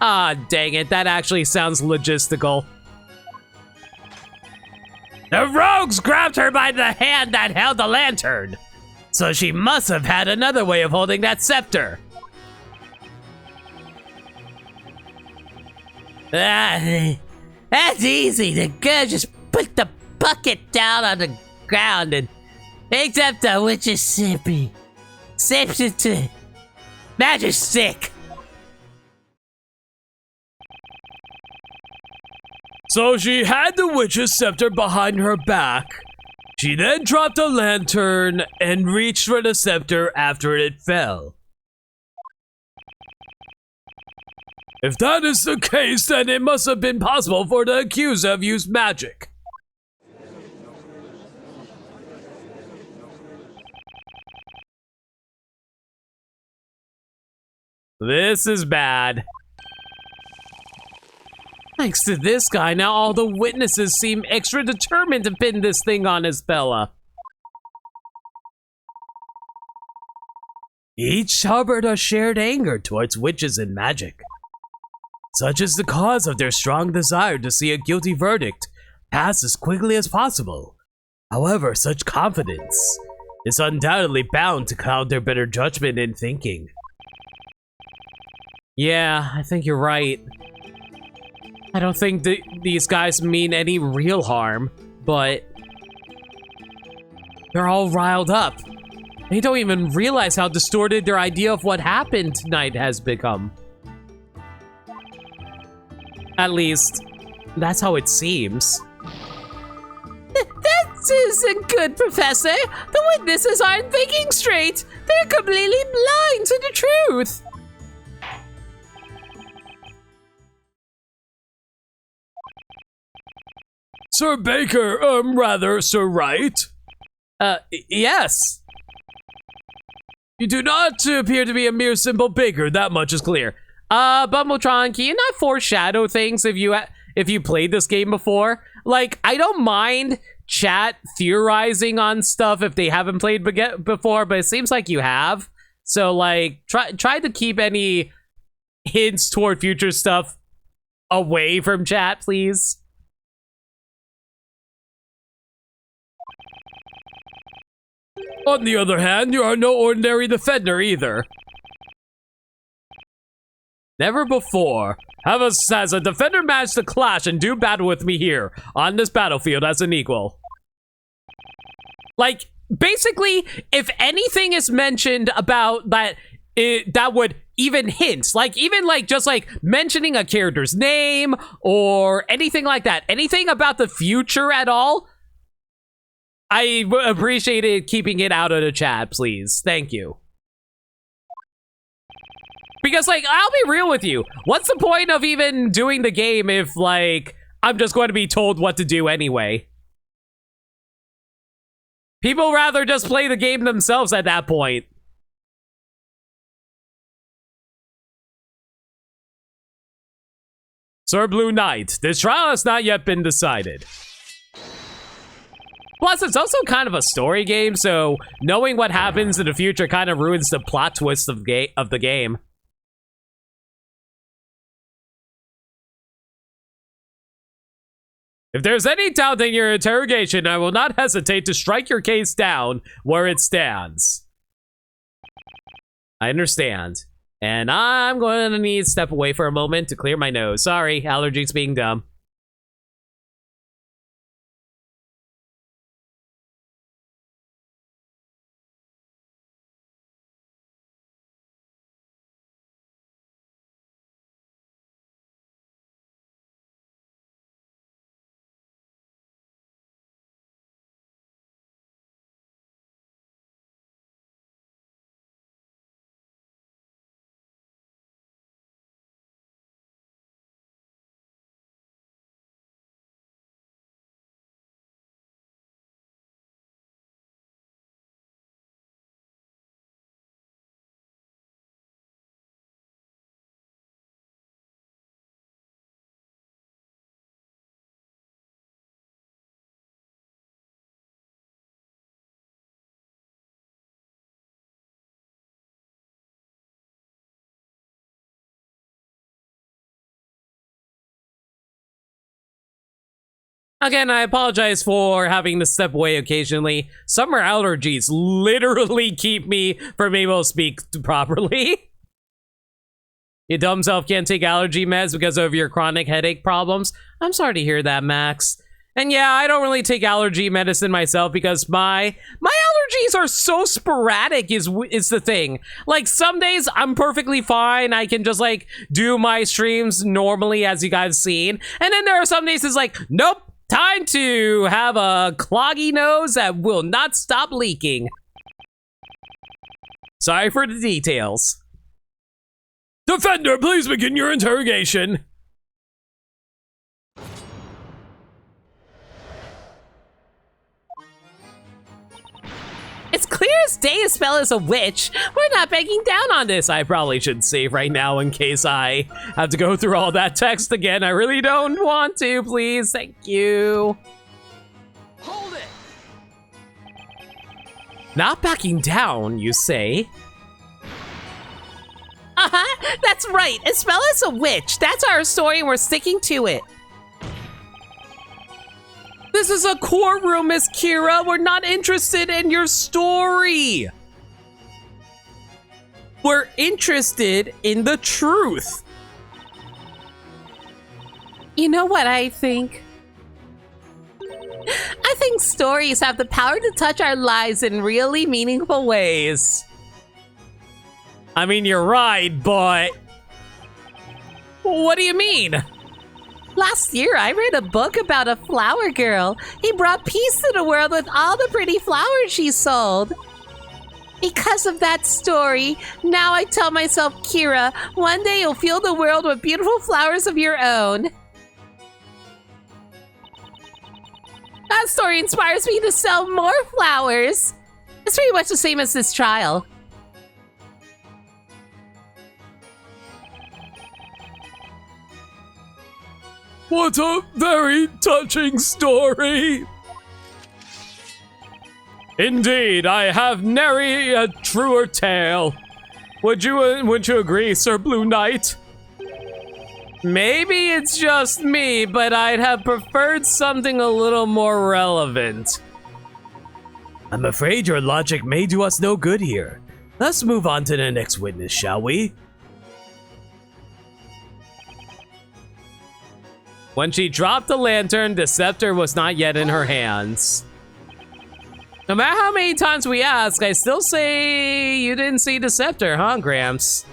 Ah, dang it, that actually sounds logistical. The rogues grabbed her by the hand that held the lantern. So she must have had another way of holding that scepter. That's easy. The girl just put the bucket down on the ground and picked up the witch's sippy. Sips it to magic stick. So she had the witch's scepter behind her back. She then dropped the lantern and reached for the scepter after it fell. If that is the case, then it must have been possible for the accused to have used magic. This is bad. Thanks to this guy, now all the witnesses seem extra determined to pin this thing on Isabella. Each harbored a shared anger towards witches and magic. Such is the cause of their strong desire to see a guilty verdict pass as quickly as possible. However, such confidence is undoubtedly bound to cloud their better judgment and thinking. Yeah, I think you're right. I don't think these guys mean any real harm, but they're all riled up. They don't even realize how distorted their idea of what happened tonight has become. At least, that's how it seems. That isn't good, Professor. The witnesses aren't thinking straight. They're completely blind to the truth. Sir Baker, rather, Sir Wright? Yes. You do not appear to be a mere simple baker, that much is clear. Bumbletron, can you not foreshadow things if you played this game before? Like, I don't mind chat theorizing on stuff if they haven't played before, but it seems like you have. So, like, try to keep any hints toward future stuff away from chat, please. On the other hand, you are no ordinary defender either. Never before has a defender managed to clash and do battle with me here on this battlefield as an equal. Like, basically, if anything is mentioned about that, that would even hint, like, even like just like mentioning a character's name or anything like that, anything about the future at all, I appreciate it keeping it out of the chat, please. Thank you. Because, like, I'll be real with you. What's the point of even doing the game if, like, I'm just going to be told what to do anyway? People rather just play the game themselves at that point. Sir Blue Knight, this trial has not yet been decided. Plus, it's also kind of a story game, so knowing what happens in the future kind of ruins the plot twist of the game. If there's any doubt in your interrogation, I will not hesitate to strike your case down where it stands. I understand. And I'm going to need to step away for a moment to clear my nose. Sorry, allergies being dumb. Again, I apologize for having to step away occasionally. Summer allergies literally keep me from able to speak properly. Your dumb self can't take allergy meds because of your chronic headache problems. I'm sorry to hear that, Max. And yeah, I don't really take allergy medicine myself because my allergies are so sporadic is the thing. Like, some days I'm perfectly fine. I can just like do my streams normally, as you guys seen. And then there are some days it's like, nope. Time to have a cloggy nose that will not stop leaking. Sorry for the details. Defender, please begin your interrogation. It's clear as day Espella is a witch. We're not backing down on this. I probably should save right now in case I have to go through all that text again. I really don't want to, please. Thank you. Hold it! Not backing down, you say? Uh-huh, that's right. Espella's a witch. That's our story and we're sticking to it. This is a courtroom, Miss Kira. We're not interested in your story. We're interested in the truth. You know what I think? I think stories have the power to touch our lives in really meaningful ways. I mean, you're right, but... What do you mean? Last year, I read a book about a flower girl. He brought peace to the world with all the pretty flowers she sold. Because of that story, now I tell myself, Kira, one day you'll fill the world with beautiful flowers of your own. that story inspires me to sell more flowers. It's pretty much the same as this trial. What a very touching story. Indeed, I have nary a truer tale. Would you agree, Sir Blue Knight? Maybe it's just me, but I'd have preferred something a little more relevant. I'm afraid your logic may do us no good here. Let's move on to the next witness, shall we? When she dropped the lantern, the scepter was not yet in her hands. No matter how many times we ask, I still say you didn't see the scepter, huh, Gramps?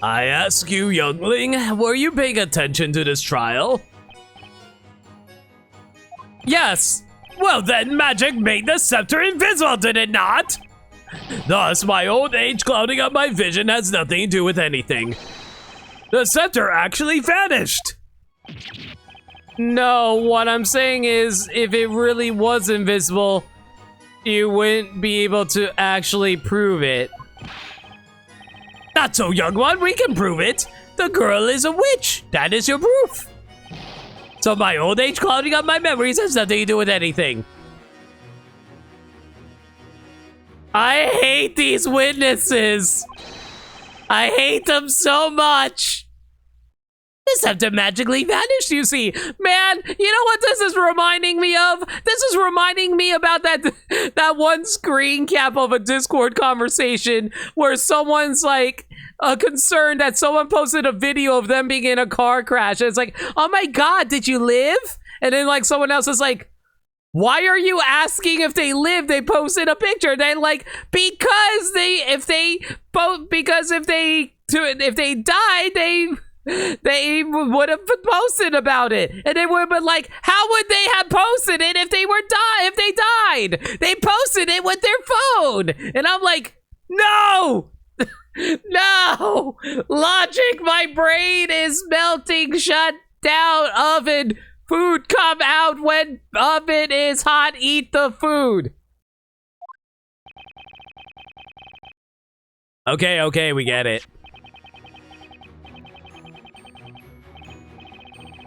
I ask you, youngling, were you paying attention to this trial? Yes! Well then, magic made the scepter invisible, did it not? Thus, my old age clouding up my vision has nothing to do with anything. The scepter actually vanished! No, what I'm saying is, if it really was invisible, you wouldn't be able to actually prove it. Not so, young one, we can prove it. The girl is a witch. That is your proof. So my old age clouding up my memories has nothing to do with anything. I hate these witnesses. I hate them so much. The scepter magically vanished, you see. Man, you know what this is reminding me of? This is reminding me about that one screen cap of a Discord conversation where someone's like concerned that someone posted a video of them being in a car crash. And it's like, oh my god, did you live? And then like someone else is like, why are you asking if they live? They posted a picture. They like because if they died, they would have posted about it, and they would have been like, how would they have posted it if they died? They posted it with their phone, and I'm like, no, no, logic, my brain is melting. Shut down, oven. Food come out when oven is hot. Eat the food. Okay, we get it.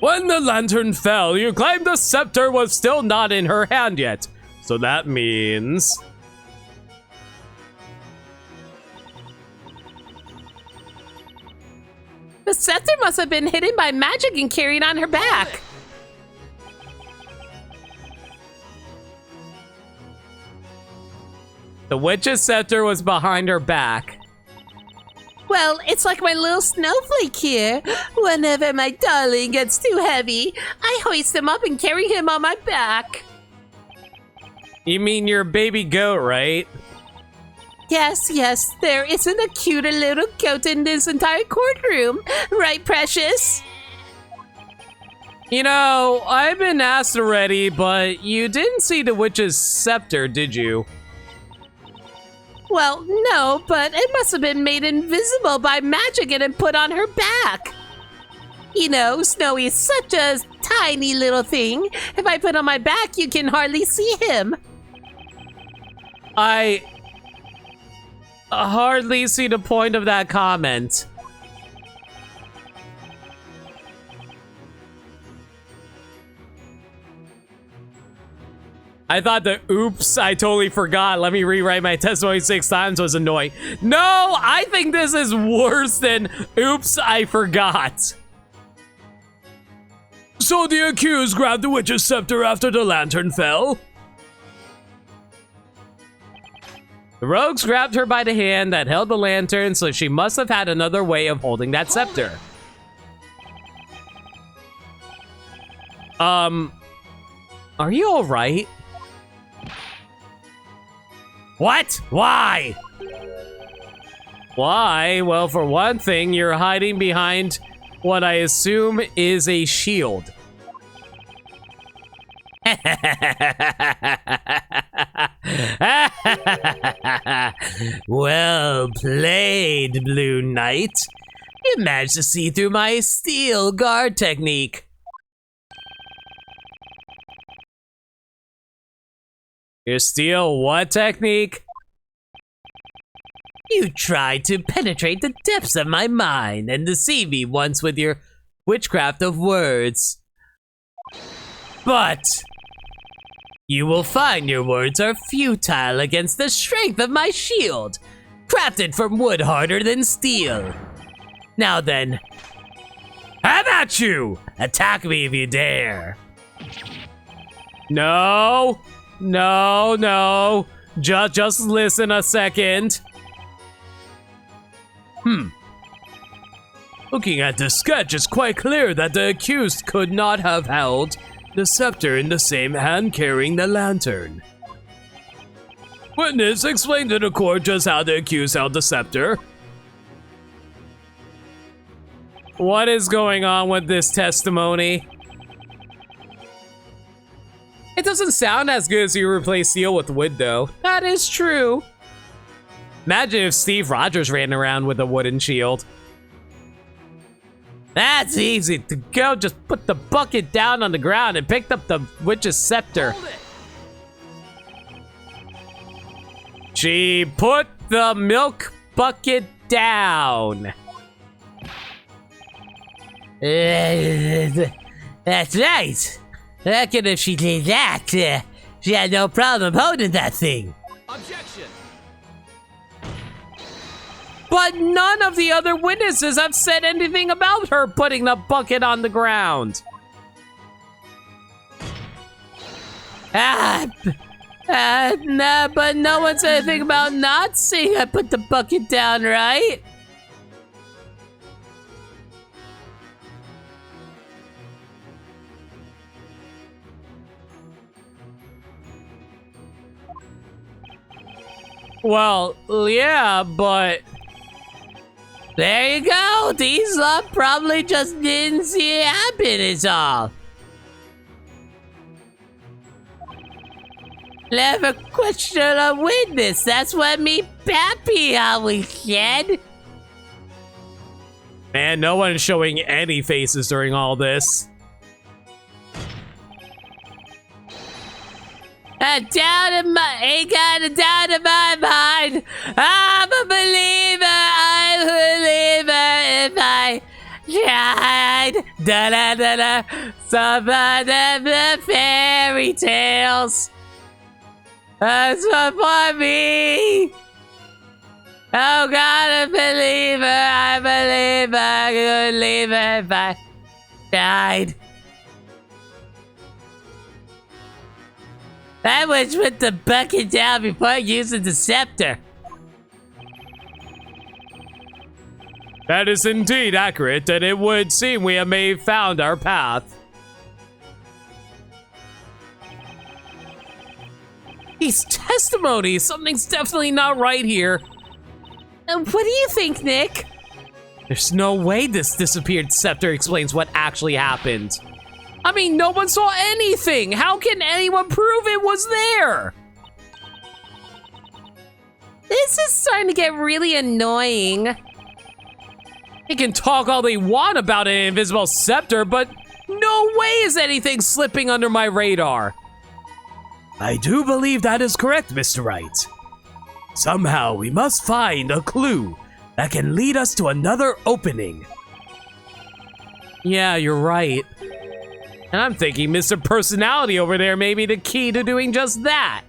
When the lantern fell, you claimed the scepter was still not in her hand yet. So that means... the scepter must have been hidden by magic and carried on her back. The witch's scepter was behind her back. Well, it's like my little snowflake here. Whenever my darling gets too heavy, I hoist him up and carry him on my back. You mean your baby goat, right? Yes, there isn't a cuter little goat in this entire courtroom. Right, Precious? You know, I've been asked already, but you didn't see the witch's scepter, did you? Well, no, but it must have been made invisible by magic and then put on her back. You know, Snowy is such a tiny little thing. If I put on my back, you can hardly see him. I hardly see the point of that comment. I thought the oops, I totally forgot. Let me rewrite my testimony 6 times was annoying. No, I think this is worse than oops, I forgot. So the accused grabbed the witch's scepter after the lantern fell? The rogues grabbed her by the hand that held the lantern, so she must have had another way of holding that scepter. Are you alright? What? Why? Why? Well, for one thing, you're hiding behind what I assume is a shield. Well played, Blue Knight. You managed to see through my steel guard technique. Your steel what technique? You tried to penetrate the depths of my mind and deceive me once with your witchcraft of words. But you will find your words are futile against the strength of my shield, crafted from wood harder than steel. Now then, how about you? Attack me if you dare. No. Just listen a second. Looking at the sketch, it's quite clear that the accused could not have held the scepter in the same hand carrying the lantern. Witness, explain to the court just how the accused held the scepter. What is going on with this testimony? It doesn't sound as good as you replace steel with wood, though. That is true. Imagine if Steve Rogers ran around with a wooden shield. That's easy to go. Just put the bucket down on the ground and picked up the witch's scepter. Hold it. She put the milk bucket down. That's right. I reckon if she did that, she had no problem holding that thing. Objection. But none of the other witnesses have said anything about her putting the bucket on the ground. Nah, but no one said anything about not seeing I put the bucket down, right? Well, yeah, but... There you go. These lot probably just didn't see it happen is all. Never question a witness. That's what me pappy always said. Man, no one is showing any faces during all this. Ain't got a doubt in my mind. I'm a believer. If I tried. Da da da da. Some of the fairy tales. That's what for me. Oh God, I believe I could leave her if I died. I was put the bucket down before using the scepter. That is indeed accurate, and it would seem we may have found our path. These testimonies, something's definitely not right here. What do you think, Nick? There's no way this disappeared scepter explains what actually happened. I mean, no one saw anything. How can anyone prove it was there? This is starting to get really annoying. They can talk all they want about an invisible scepter, but no way is anything slipping under my radar. I do believe that is correct, Mr. Wright. Somehow we must find a clue that can lead us to another opening. Yeah, you're right. And I'm thinking Mr. Personality over there may be the key to doing just that.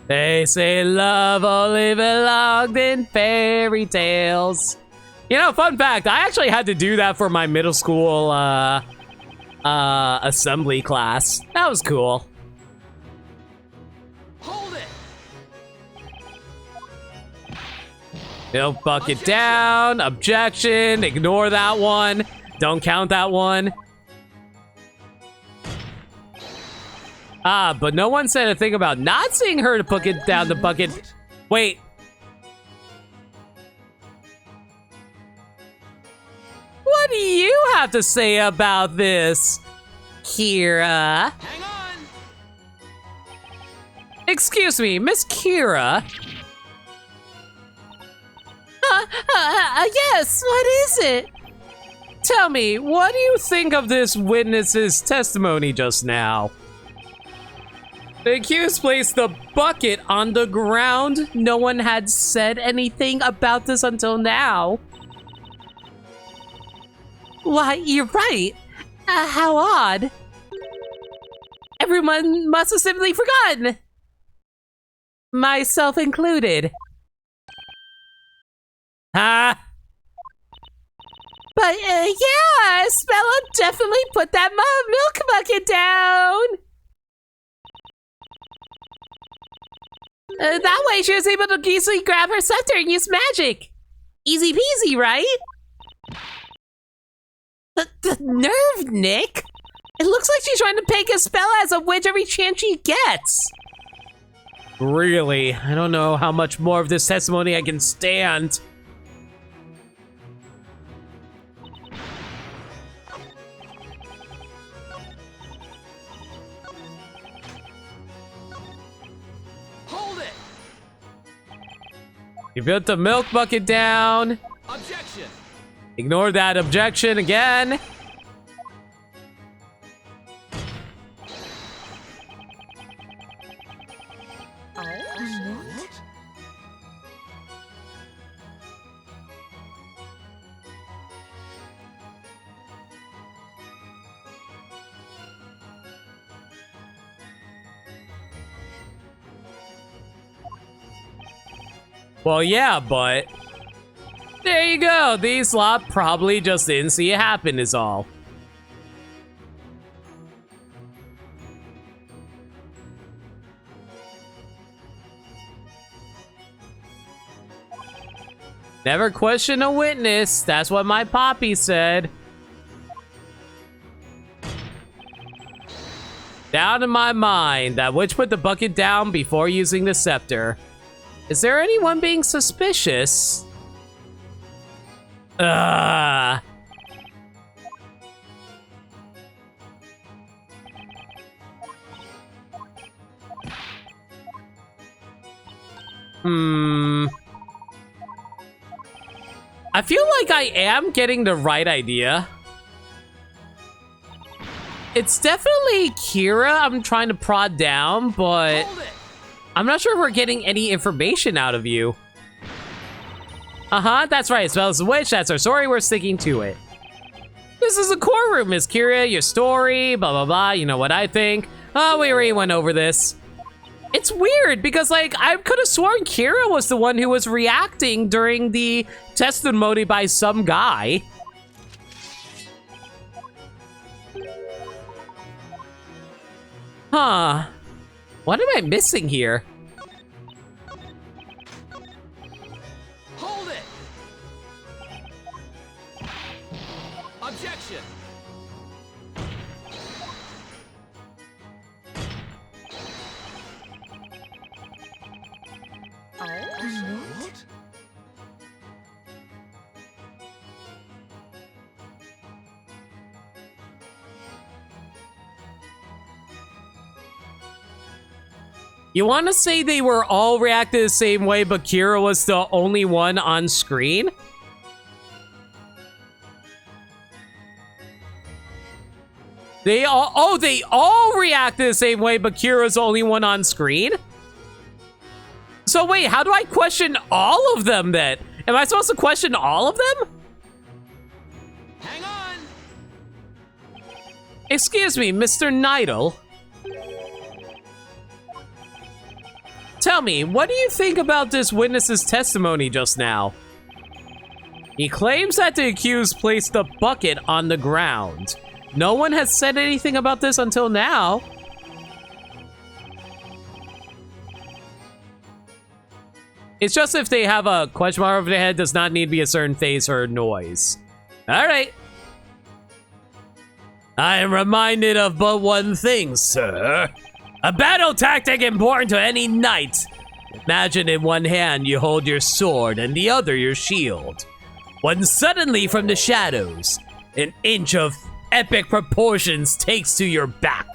They say love only belonged in fairy tales. You know, fun fact, I actually had to do that for my middle school assembly class. That was cool. Hold it. Milk bucket down, objection, ignore that one. Don't count that one. But no one said a thing about not seeing her to put it down the bucket. Wait. What do you have have to say about this, Kira? Hang on! Excuse me, Miss Kira? Yes, what is it? Tell me, what do you think of this witness's testimony just now? The accused placed the bucket on the ground. No one had said anything about this until now. Why, you're right. How odd. Everyone must have simply forgotten. Myself included. Ha! But, yeah, Spella definitely put that milk bucket down. That way she was able to easily grab her scepter and use magic. Easy peasy, right? The nerve, Nick. It looks like she's trying to peg Spella as a witch every chance she gets. Really? I don't know how much more of this testimony I can stand. Hold it! You put the milk bucket down. Objection! Ignore that objection again. What? Well, yeah, but... There you go. These lot probably just didn't see it happen is all. Never question a witness. That's what my poppy said. Down in my mind, that witch put the bucket down before using the scepter. Is there anyone being suspicious? Ugh. I feel like I am getting the right idea. It's definitely Kira I'm trying to prod down, but Hold it! I'm not sure if we're getting any information out of you. Uh-huh, that's right. Spells the witch. That's our story. We're sticking to it. This is a courtroom, Miss Kira. Your story, blah, blah, blah. You know what I think. Oh, we already went over this. It's weird because, like, I could have sworn Kira was the one who was reacting during the testimony by some guy. Huh. What am I missing here? Hold it! Objection! What? You want to say they were all reacted the same way, but Kira was the only one on screen? They all reacted the same way, but Kira's the only one on screen? So wait, how do I question all of them then? Am I supposed to question all of them? Hang on! Excuse me, Mr. Nidal. Tell me, what do you think about this witness's testimony just now? He claims that the accused placed the bucket on the ground. No one has said anything about this until now. It's just if they have a question mark over their head, does not need to be a certain face or noise. All right. I am reminded of but one thing, sir. A battle tactic important to any knight. Imagine in one hand you hold your sword and the other your shield. When suddenly from the shadows, an inch of epic proportions takes to your back.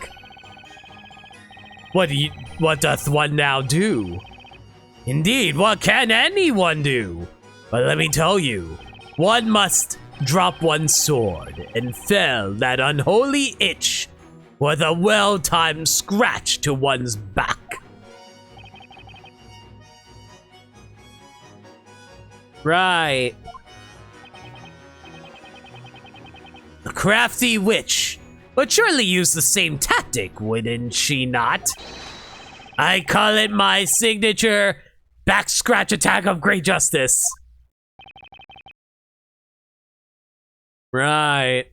What doth one now do? Indeed, what can anyone do? But let me tell you, one must drop one's sword and fell that unholy itch with a well-timed scratch to one's back. Right. The crafty witch would surely use the same tactic, wouldn't she not? I call it my signature back scratch attack of great justice. Right.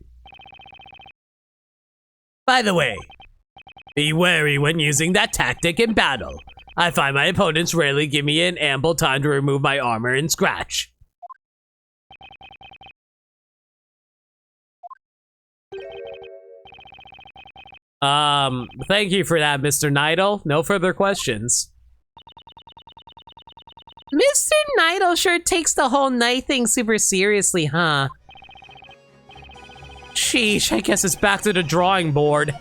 By the way, be wary when using that tactic in battle. I find my opponents rarely give me an ample time to remove my armor and scratch. Thank you for that, Mr. Nidal. No further questions. Mr. Nidal sure takes the whole night thing super seriously, huh? Sheesh, I guess it's back to the drawing board.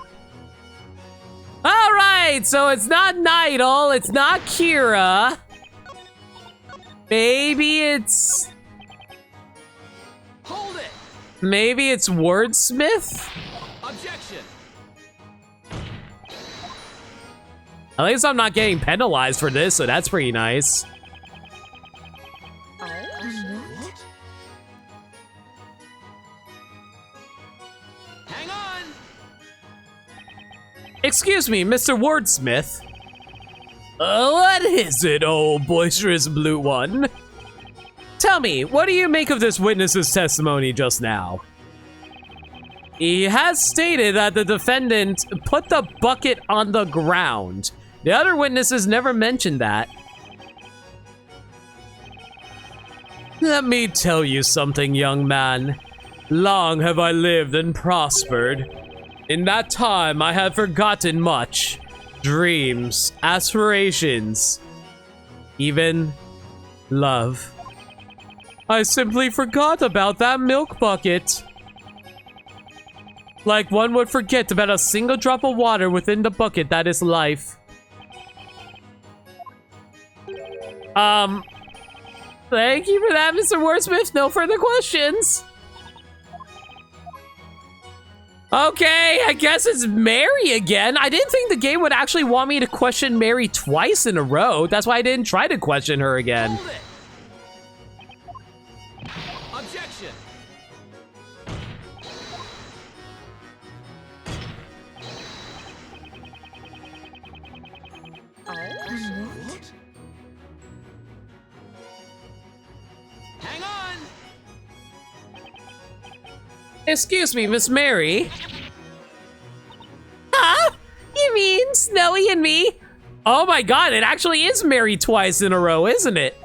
Alright, so it's not Nidal, it's not Kira. Maybe it's... Hold it! Maybe it's Wordsmith? Objection! At least I'm not getting penalized for this, so that's pretty nice. Hang on! Excuse me, Mr. Wordsmith. What is it, oh boisterous blue one? Tell me, what do you make of this witness's testimony just now? He has stated that the defendant put the bucket on the ground. The other witnesses never mentioned that. Let me tell you something, young man. Long have I lived and prospered. In that time, I have forgotten much. Dreams, aspirations, even love. I simply forgot about that milk bucket. Like one would forget about a single drop of water within the bucket that is life. Thank you for that, Mr. Wordsmith. No further questions. Okay, I guess it's Mary again. I didn't think the game would actually want me to question Mary twice in a row. That's why I didn't try to question her again. Hold it! Objection! What? Hang on! Excuse me, Miss Mary. Huh? You mean Snowy and me? Oh my god, it actually is Mary twice in a row, isn't it?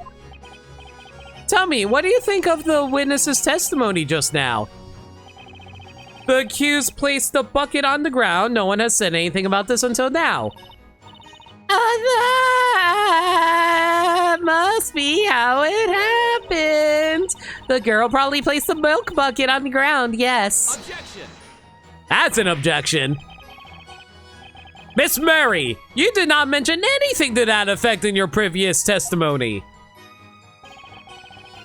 Tell me, what do you think of the witness's testimony just now? The accused placed the bucket on the ground. No one has said anything about this until now. That must be how it happened. The girl probably placed the milk bucket on the ground, yes. Objection! That's an objection. Miss Mary, you did not mention anything to that effect in your previous testimony.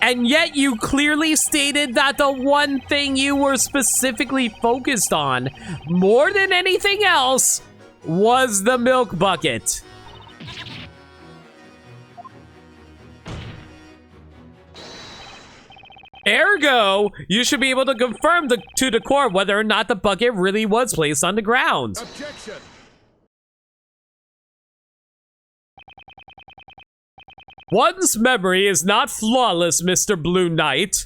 And yet you clearly stated that the one thing you were specifically focused on, more than anything else, was the milk bucket. Ergo, you should be able to confirm to the court whether or not the bucket really was placed on the ground. Objection! One's memory is not flawless, Mr. Blue Knight.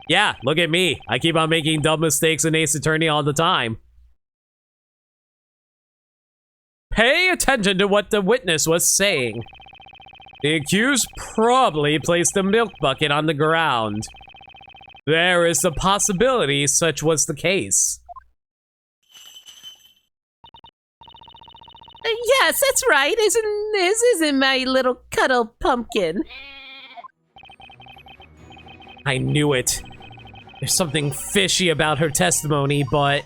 Yeah, look at me. I keep on making dumb mistakes in Ace Attorney all the time. Pay attention to what the witness was saying. The accused probably placed the milk bucket on the ground. There is a possibility such was the case. Yes, that's right. This isn't my little cuddle pumpkin. I knew it. There's something fishy about her testimony, but...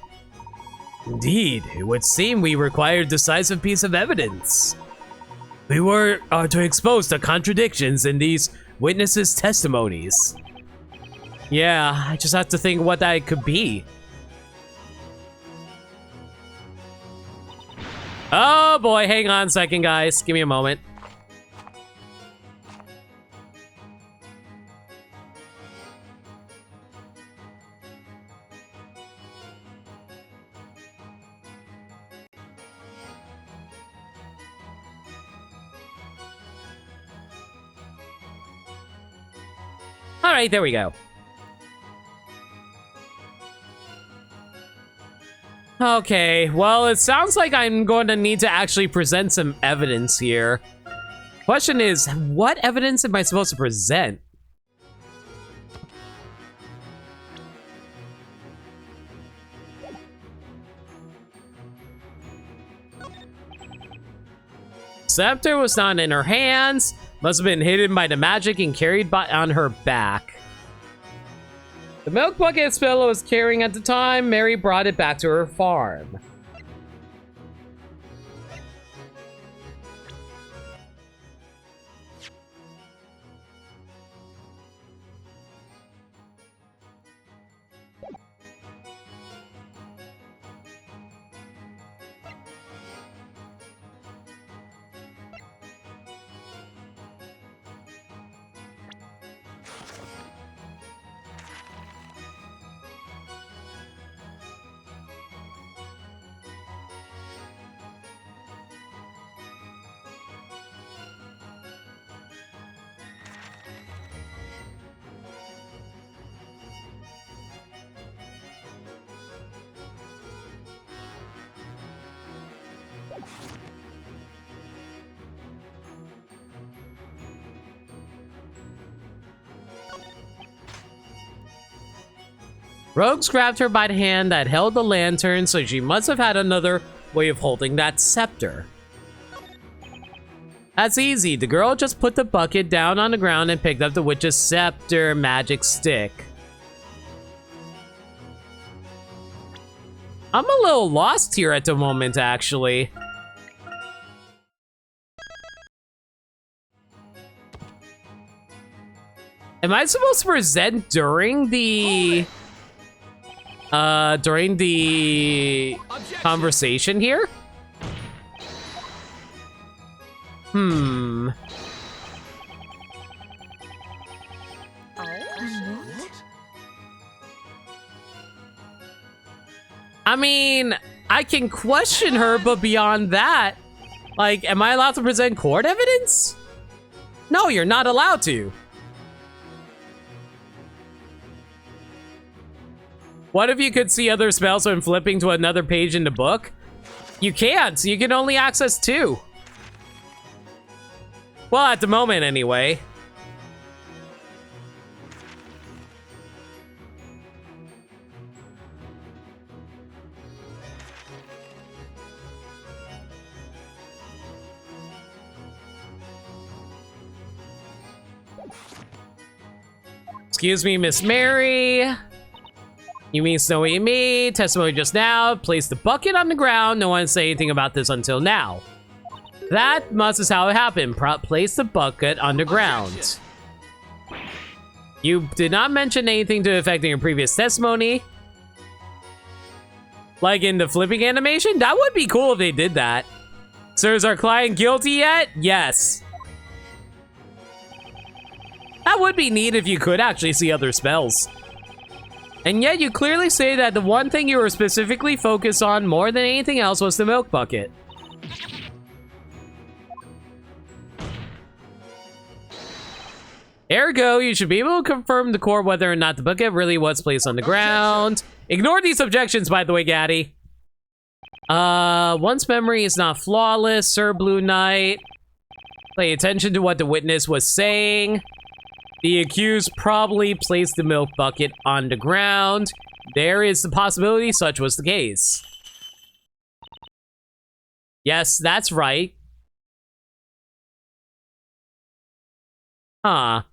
Indeed, it would seem we require a decisive piece of evidence. We were to expose the contradictions in these witnesses' testimonies. Yeah, I just have to think what that could be. Oh boy, hang on a second, guys. Give me a moment. All right, there we go. Okay, well, it sounds like I'm going to need to actually present some evidence here. Question is, what evidence am I supposed to present? Scepter was not in her hands. Must have been hidden by the magic and carried on her back. The milk bucket Spilla was carrying at the time, Mary brought it back to her farm. Rogues grabbed her by the hand that held the lantern, so she must have had another way of holding that scepter. That's easy. The girl just put the bucket down on the ground and picked up the witch's scepter magic stick. I'm a little lost here at the moment, actually. Am I supposed to present during the Objection. conversation here? I mean, I can question her, but beyond that, like, am I allowed to present court evidence? No, you're not allowed to. What if you could see other spells when flipping to another page in the book? You can't. You can only access 2. Well, at the moment, anyway. Excuse me, Miss Mary. You mean Snowy me? Testimony just now. Place the bucket on the ground. No one said anything about this until now. That must is how it happened. Place the bucket underground. You did not mention anything to affecting your previous testimony. Like in the flipping animation? That would be cool if they did that. Sir, is our client guilty yet? Yes. That would be neat if you could actually see other spells. And yet you clearly say that the one thing you were specifically focused on more than anything else was the milk bucket. Ergo, you should be able to confirm the court whether or not the bucket really was placed on the ground. Ignore these objections, by the way, Gaddy. One's memory is not flawless, Sir Blue Knight. Pay attention to what the witness was saying. The accused probably placed the milk bucket on the ground. There is the possibility such was the case. Yes, that's right. Huh.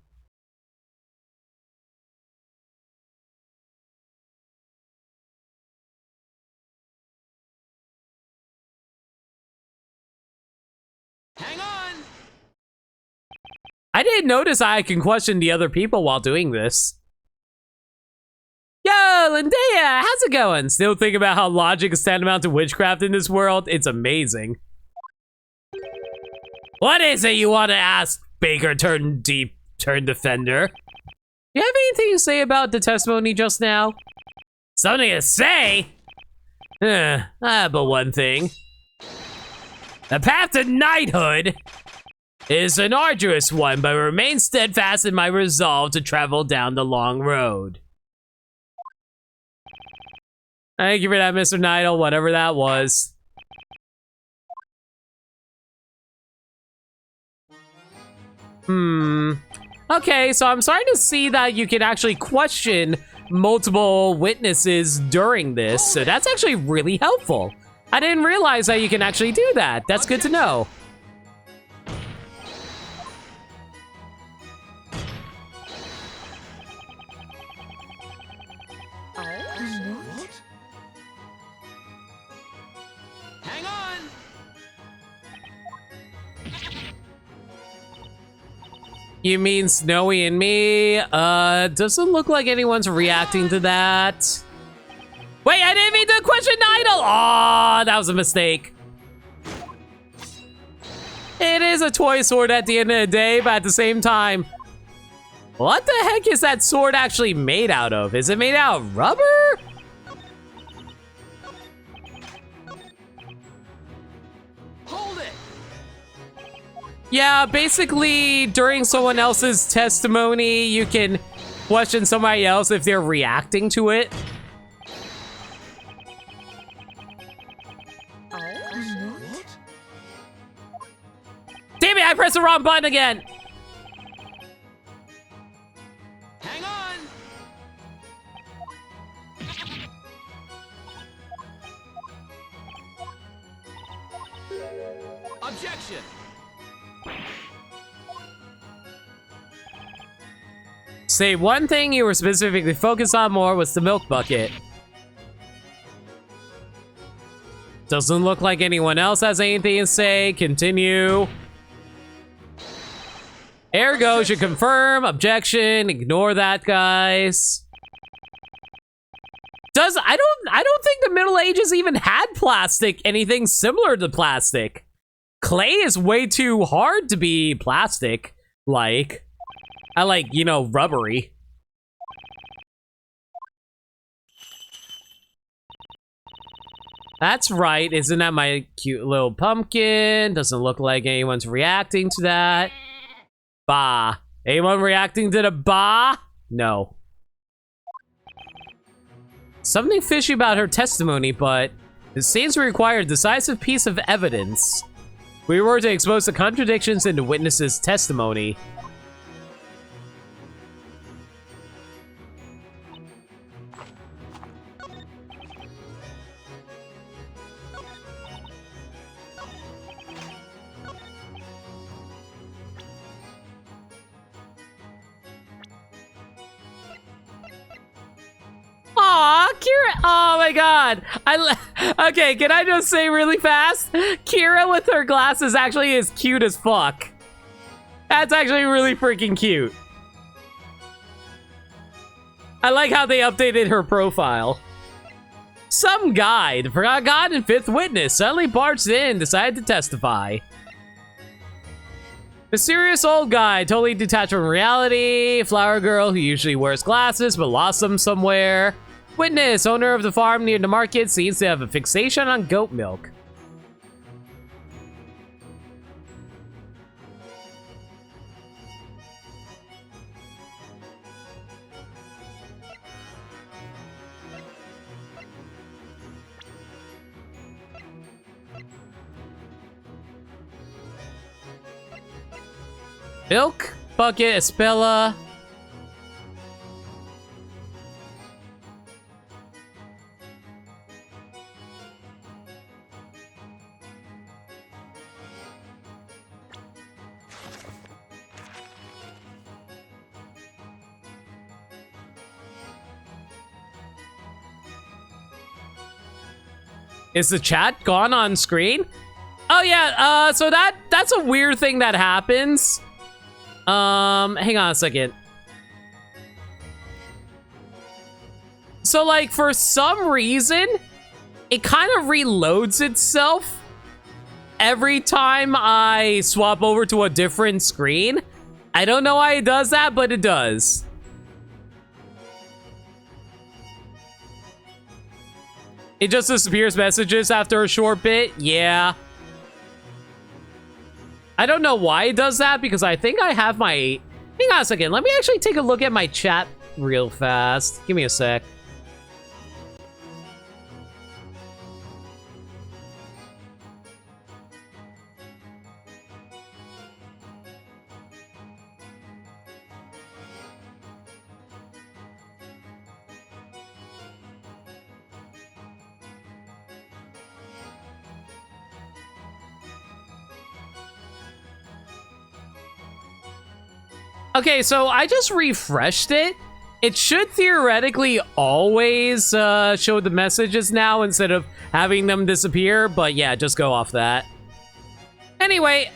I didn't notice I can question the other people while doing this. Yo, Lindea, how's it going? Still thinking about how logic is tantamount to witchcraft in this world? It's amazing. What is it you want to ask, Baker turned defender? You have anything to say about the testimony just now? Something to say? I have but one thing. The path to knighthood is an arduous one, but I remain steadfast in my resolve to travel down the long road. Thank you for that, Mr. Nidal, whatever that was. Okay, so I'm starting to see that you can actually question multiple witnesses during this, so that's actually really helpful. I didn't realize that you can actually do that. That's good to know. Hang on. You mean Snowy and me? Doesn't look like anyone's reacting to that. Wait, I didn't mean to question Idol! Aw, that was a mistake. It is a toy sword at the end of the day, but at the same time, what the heck is that sword actually made out of? Is it made out of rubber? Hold it. Yeah, basically, during someone else's testimony, you can question somebody else if they're reacting to it. Damn it, I pressed the wrong button again! Hang on. Objection. Say one thing you were specifically focused on more was the milk bucket. Doesn't look like anyone else has anything to say. Continue. Ergo should confirm. Objection. Ignore that, guys. I don't think the Middle Ages even had plastic, anything similar to plastic. Clay is way too hard to be plastic. Like, I like, you know, rubbery. That's right. Isn't that my cute little pumpkin? Doesn't look like anyone's reacting to that. Bah. Anyone reacting to the bah? No. Something fishy about her testimony, but it seems to require a decisive piece of evidence. If we were to expose the contradictions in the witness's testimony. Aw, Kira! Oh my god! Okay, can I just say really fast? Kira with her glasses actually is cute as fuck. That's actually really freaking cute. I like how they updated her profile. Some guy, the forgotten fifth witness, suddenly barged in and decided to testify. Mysterious old guy, totally detached from reality. Flower girl who usually wears glasses but lost them somewhere. Witness, owner of the farm near the market, seems to have a fixation on goat milk. Milk, bucket, Espella. Is the chat gone on screen? Oh yeah, so that's a weird thing that happens. Hang on a second. So, like, for some reason, it kind of reloads itself every time I swap over to a different screen. I don't know why it does that, but it does. It just disappears messages after a short bit. Yeah. I don't know why it does that, because I think I have my... Hang on a second. Let me actually take a look at my chat real fast. Give me a sec. Okay, so I just refreshed it. It should theoretically always show the messages now instead of having them disappear, but yeah, just go off that. Anyway,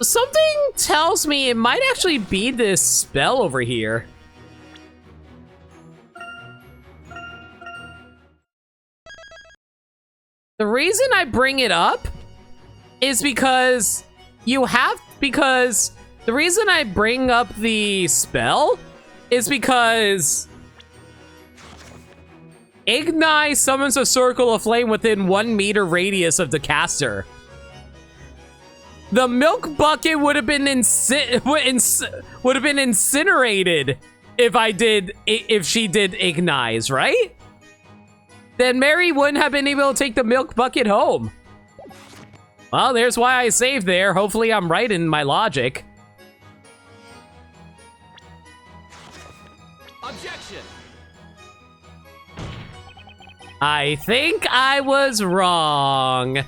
something tells me it might actually be this spell over here. The reason I bring it up is because the reason I bring up the spell is because Ignite summons a circle of flame within 1 meter radius of the caster. The milk bucket would have been incinerated if she did Ignite, right? Then Mary wouldn't have been able to take the milk bucket home. Well, there's why I saved there. Hopefully I'm right in my logic. Objection. I think I was wrong.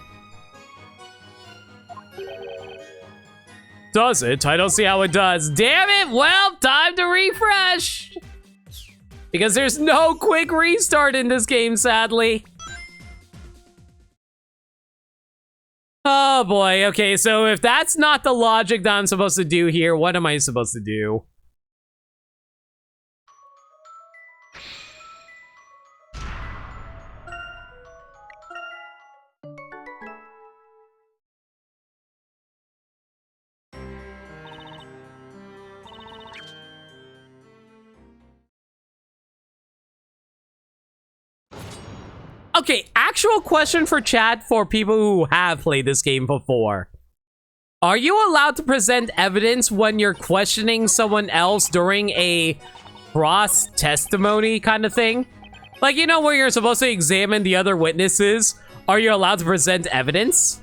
Does it? I don't see how it does. Damn it! Well, time to refresh. Because there's no quick restart in this game, sadly. Oh boy, okay, so if that's not the logic that I'm supposed to do here, what am I supposed to do? Okay, actual question for chat for people who have played this game before. Are you allowed to present evidence when you're questioning someone else during a cross testimony kind of thing? Like, you know, where you're supposed to examine the other witnesses? Are you allowed to present evidence?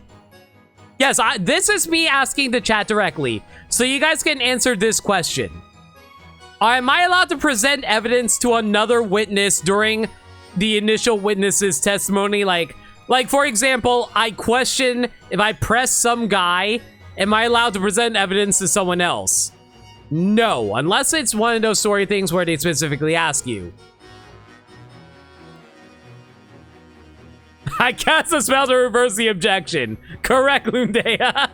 Yes, this is me asking the chat directly, so you guys can answer this question. Am I allowed to present evidence to another witness during the initial witness's testimony? Like for example, I question if I press some guy, am I allowed to present evidence to someone else? No, unless it's one of those story things where they specifically ask you. I cast a spell to reverse the objection. Correct, Lundea.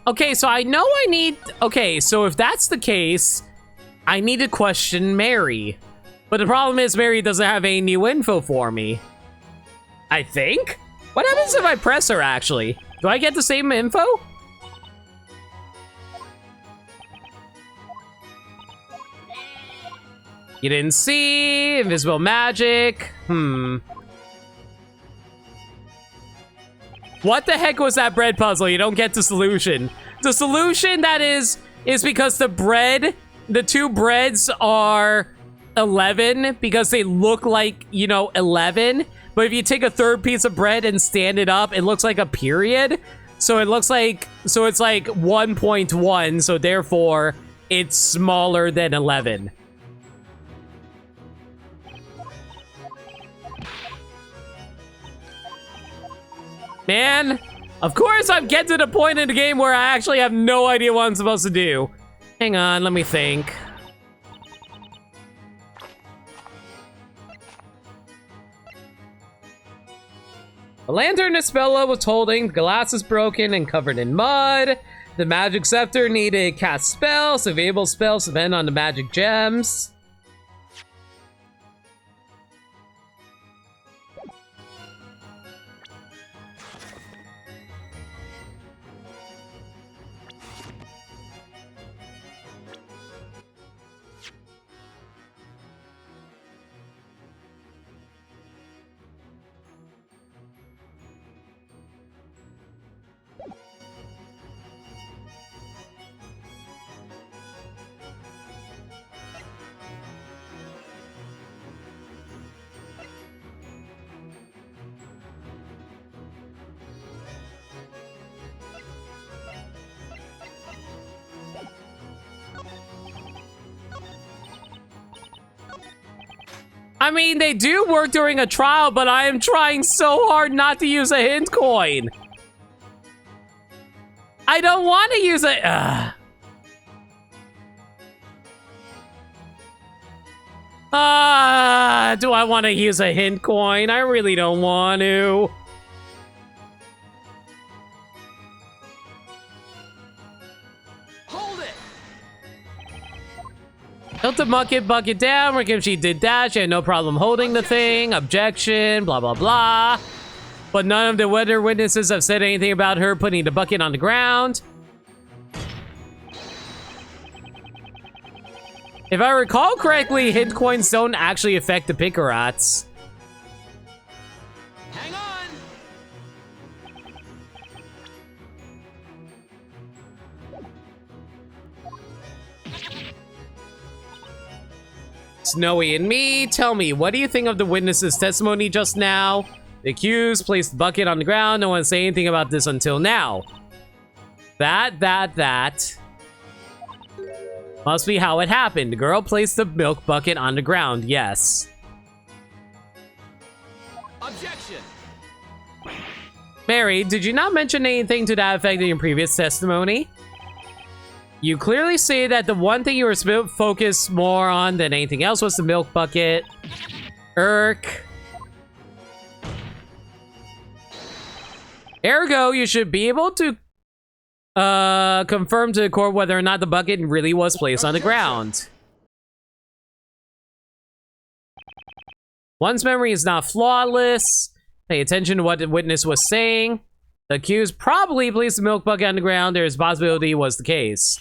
Okay, so I know I need... Okay, so if that's the case, I need to question Mary. But the problem is Mary doesn't have any new info for me. I think? What happens if I press her, actually? Do I get the same info? You didn't see... Invisible magic... What the heck was that bread puzzle? You don't get the solution. The solution that is because the two breads are 11 because they look like, you know, 11. But if you take a third piece of bread and stand it up, it looks like a period. So it's like 1.1. So therefore, it's smaller than 11. Man, of course I'm getting to the point in the game where I actually have no idea what I'm supposed to do. Hang on, let me think. The lantern Isabella was holding, the glass is broken and covered in mud. The magic scepter needed cast spells, available spells depend on the magic gems. I mean, they do work during a trial, but I am trying so hard not to use a hint coin. I don't want to use it. Do I want to use a hint coin? I really don't want to. Hold it. Tilt the bucket down. Where she did that. She had no problem holding the thing. Objection. Blah, blah, blah. But none of the weather witnesses have said anything about her putting the bucket on the ground. If I recall correctly, hint coins don't actually affect the Pickerats. Hang on. Snowy and me, tell me, what do you think of the witness's testimony just now? The accused placed the bucket on the ground. No one said anything about this until now. That must be how it happened. The girl placed the milk bucket on the ground, yes. Objection. Mary, did you not mention anything to that effect in your previous testimony? You clearly say that the one thing you were focused more on than anything else was the milk bucket. Irk. Ergo, you should be able to confirm to the court whether or not the bucket really was placed on the ground. One's memory is not flawless. Pay attention to what the witness was saying. The accused probably placed the milk bucket on the ground. There's a possibility it was the case.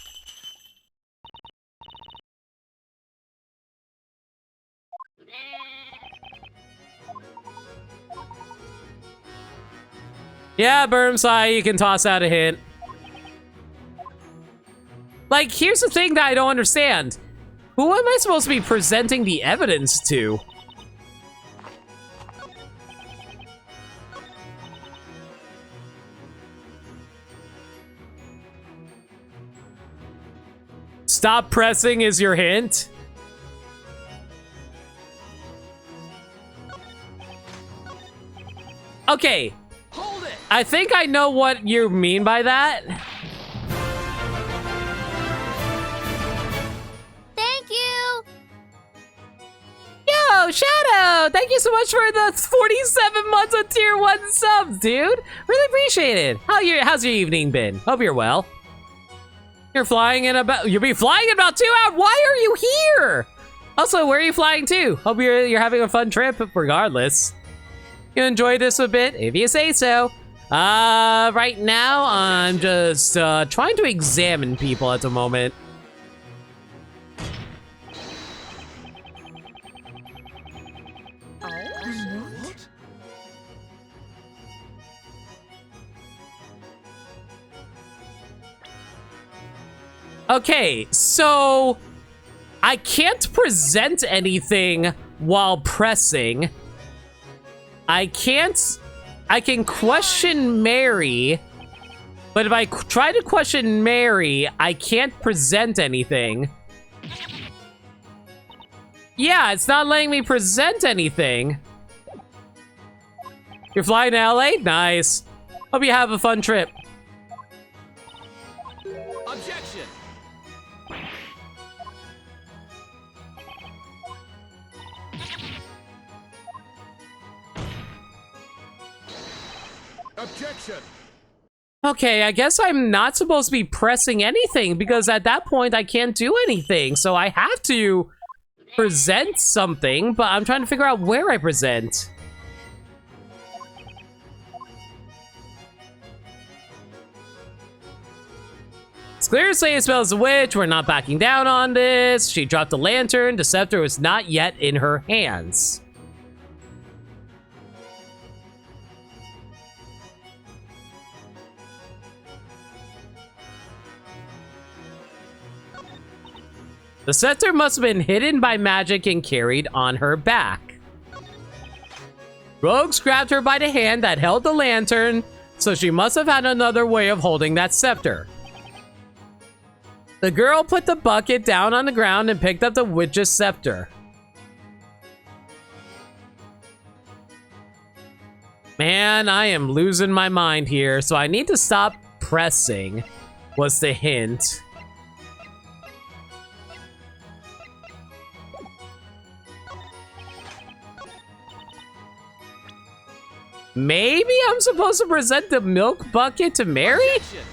Yeah, Burmside, you can toss out a hint. Like, here's the thing that I don't understand. Who am I supposed to be presenting the evidence to? Stop pressing is your hint? Okay. Hold it. I think I know what you mean by that. Thank you. Yo, Shadow! Thank you so much for the 47 months of tier 1 subs, dude. Really appreciate it. How's your evening been? Hope you're well. You'll be flying in about 2 hours. Why are you here? Also, where are you flying to? Hope you're having a fun trip, regardless. You enjoy this a bit, if you say so. Right now, I'm just trying to examine people at the moment. Okay, so I can't present anything while pressing. I can question Mary, but if I try to question Mary, I can't present anything. Yeah, it's not letting me present anything. You're flying to LA? Nice. Hope you have a fun trip. Objection. Objection! Okay, I guess I'm not supposed to be pressing anything because at that point I can't do anything. So I have to present something, but I'm trying to figure out where I present. It's clear to say it smells a witch. We're not backing down on this. She dropped the lantern. The scepter was not yet in her hands. The scepter must have been hidden by magic and carried on her back. Rogues grabbed her by the hand that held the lantern, so she must have had another way of holding that scepter. The girl put the bucket down on the ground and picked up the witch's scepter. Man, I am losing my mind here, so I need to stop pressing, was the hint. Maybe I'm supposed to present the milk bucket to Mary? Objection.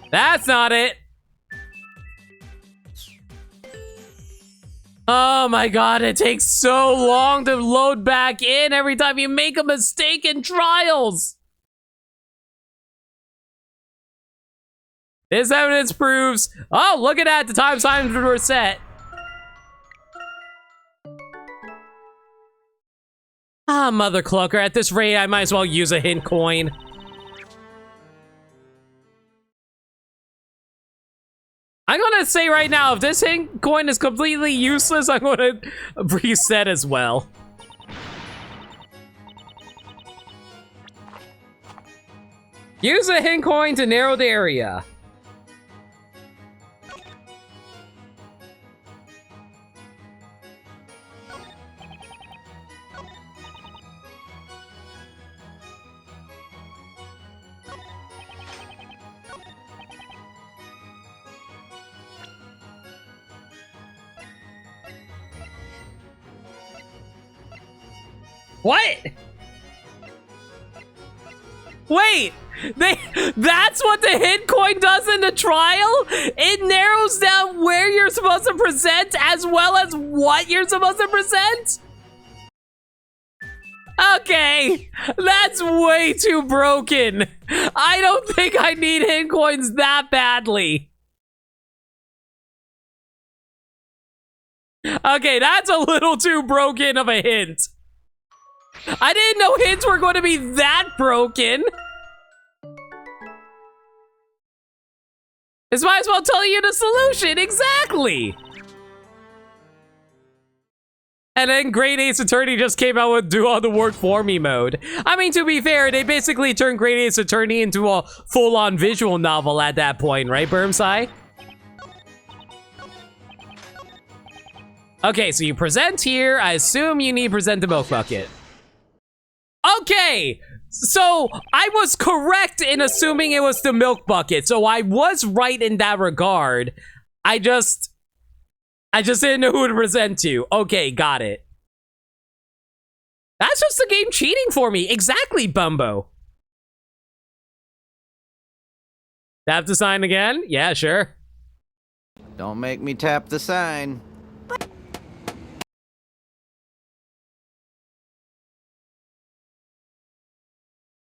That's not it. Oh my god, it takes so long to load back in every time you make a mistake in trials. This evidence proves... Oh, look at that, the time signs were set. Ah, Mother Clucker, at this rate, I might as well use a hint coin. I'm gonna say right now, if this hint coin is completely useless, I'm gonna reset as well. Use a hint coin to narrow the area. What? Wait, that's what the hint coin does in the trial? It narrows down where you're supposed to present as well as what you're supposed to present? Okay, that's way too broken. I don't think I need hint coins that badly. Okay, that's a little too broken of a hint. I didn't know hints were going to be that broken. This might as well tell you the solution, exactly. And then Great Ace Attorney just came out with do all the work for me mode. I mean, to be fair, they basically turned Great Ace Attorney into a full-on visual novel at that point, right, Bermsai? Okay, so you present here. I assume you need to present the milk bucket. Okay, so I was correct in assuming it was the milk bucket, so I was right in that regard. I just didn't know who to present to. Okay, got it. That's just the game cheating for me. Exactly, Bumbo. Tap the sign again? Yeah, sure. Don't make me tap the sign.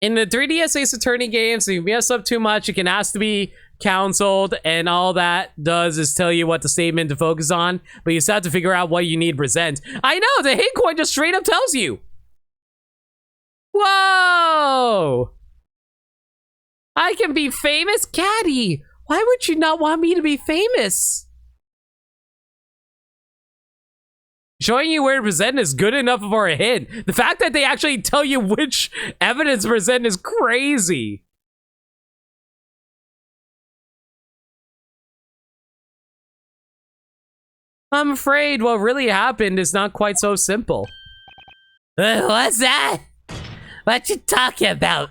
In the 3DS Ace Attorney games, if you mess up too much, you can ask to be counseled, and all that does is tell you what the statement to focus on, but you still have to figure out what you need to present. I know, the hint coin just straight up tells you. Whoa! I can be famous? Caddy, why would you not want me to be famous? Showing you where to present is good enough for a hint. The fact that they actually tell you which evidence to present is crazy. I'm afraid what really happened is not quite so simple. What's that? What you talking about?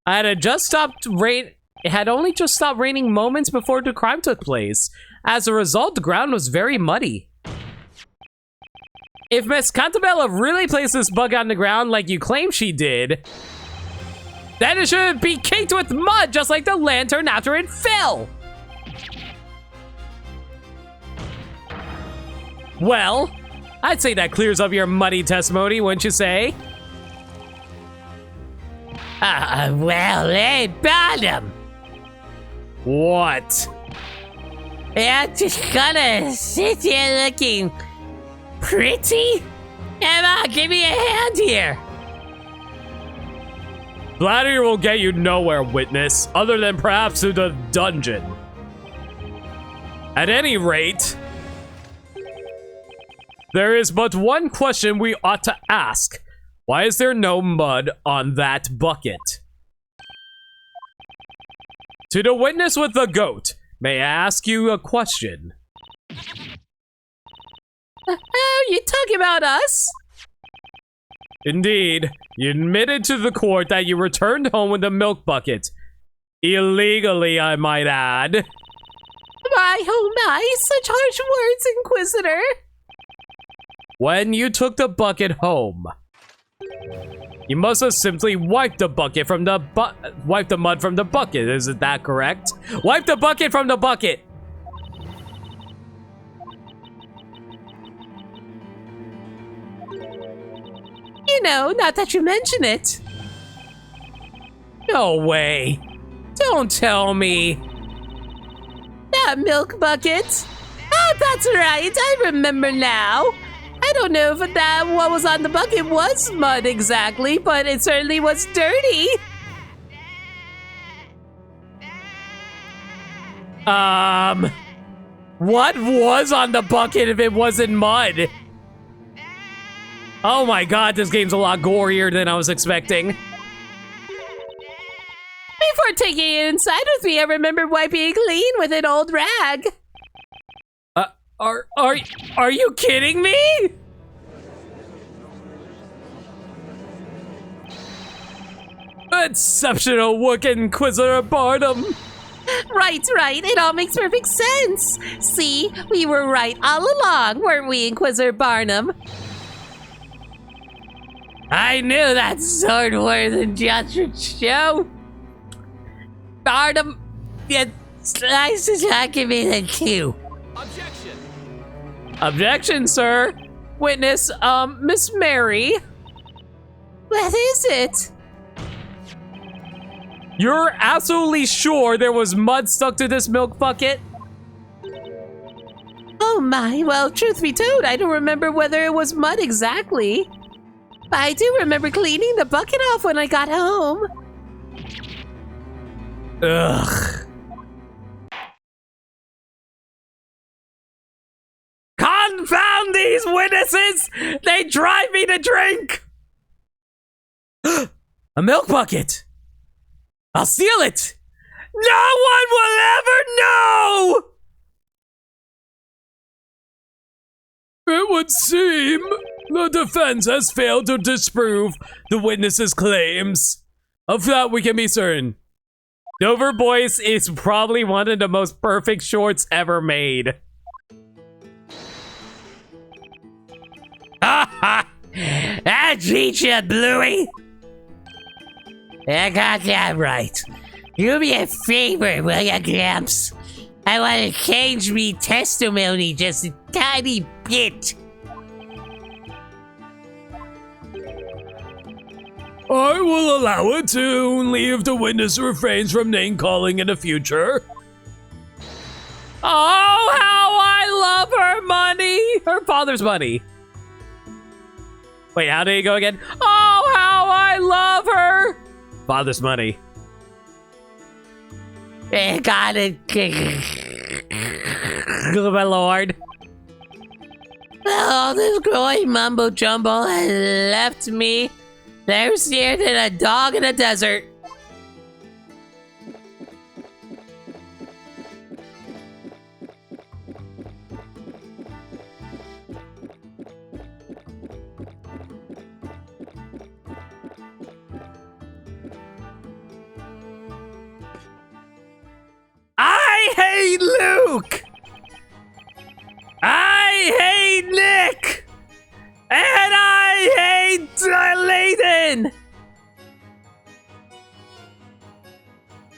It had only just stopped raining moments before the crime took place. As a result, the ground was very muddy. If Miss Cantabella really placed this bug on the ground like you claim she did, then it should be caked with mud just like the lantern after it fell. Well, I'd say that clears up your muddy testimony, wouldn't you say? Well, hey, bottom. What? Yeah, just gonna sit here looking pretty? Come on, give me a hand here. Flattery will get you nowhere, witness, other than perhaps to the dungeon. At any rate, there is but one question we ought to ask. Why is there no mud on that bucket? To the witness with the goat, may I ask you a question? Oh, you talking about us? Indeed, you admitted to the court that you returned home with the milk bucket. Illegally, I might add. My, oh my, such harsh words, Inquisitor. When you took the bucket home, you must have simply wiped the bucket from the wiped the mud from the bucket. Isn't that correct? Wipe the bucket from the bucket. You know, not that you mention it. No way. Don't tell me. That milk bucket. Oh, that's right. I remember now. I don't know if that what was on the bucket was mud exactly, but it certainly was dirty. What was on the bucket if it wasn't mud? Oh my god, this game's a lot gorier than I was expecting. Before taking it inside with me, I remember wiping it clean with an old rag. Are you kidding me? Exceptional work, Inquisitor Barnum. Right. It all makes perfect sense. See, we were right all along, weren't we, Inquisitor Barnum? I knew that sword-worthy judge would show. Barnum, you slices not give me the cue. Objection! Objection, sir. Witness, Miss Mary. What is it? You're absolutely sure there was mud stuck to this milk bucket? Oh my, well, truth be told, I don't remember whether it was mud exactly. But I do remember cleaning the bucket off when I got home. Ugh. Confound these witnesses! They drive me to drink! A milk bucket! I'll steal it! No one will ever know! It would seem the defense has failed to disprove the witness's claims. Of that we can be certain. Dover Boys is probably one of the most perfect shorts ever made. I beat you, Bluey. I got that right. Do me a favor, will ya, Gramps? I want to change me testimony just a tiny bit. I will allow it to only if the witness refrains from name calling in the future. Oh, how I love her money! Her father's money. Wait, how did it go again? Oh, how I love her! Father's money. I got it. Good my lord. All this growing mumbo jumbo has left me thirstier than a dog in a desert. hate Luke! I hate Nick! And I hate Layton!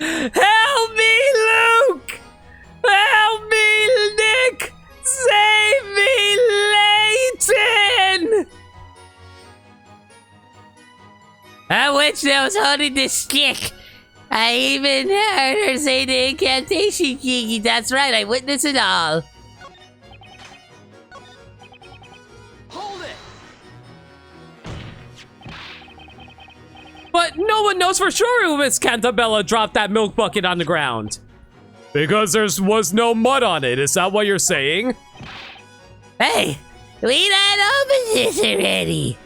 Help me, Luke! Help me, Nick! Save me, Layton! That witch that was holding the stick. I even heard her say the incantation, Kiki. That's right, I witnessed it all. Hold it! But no one knows for sure who Miss Cantabella dropped that milk bucket on the ground. Because there was no mud on it, is that what you're saying? Hey, we done opened this already.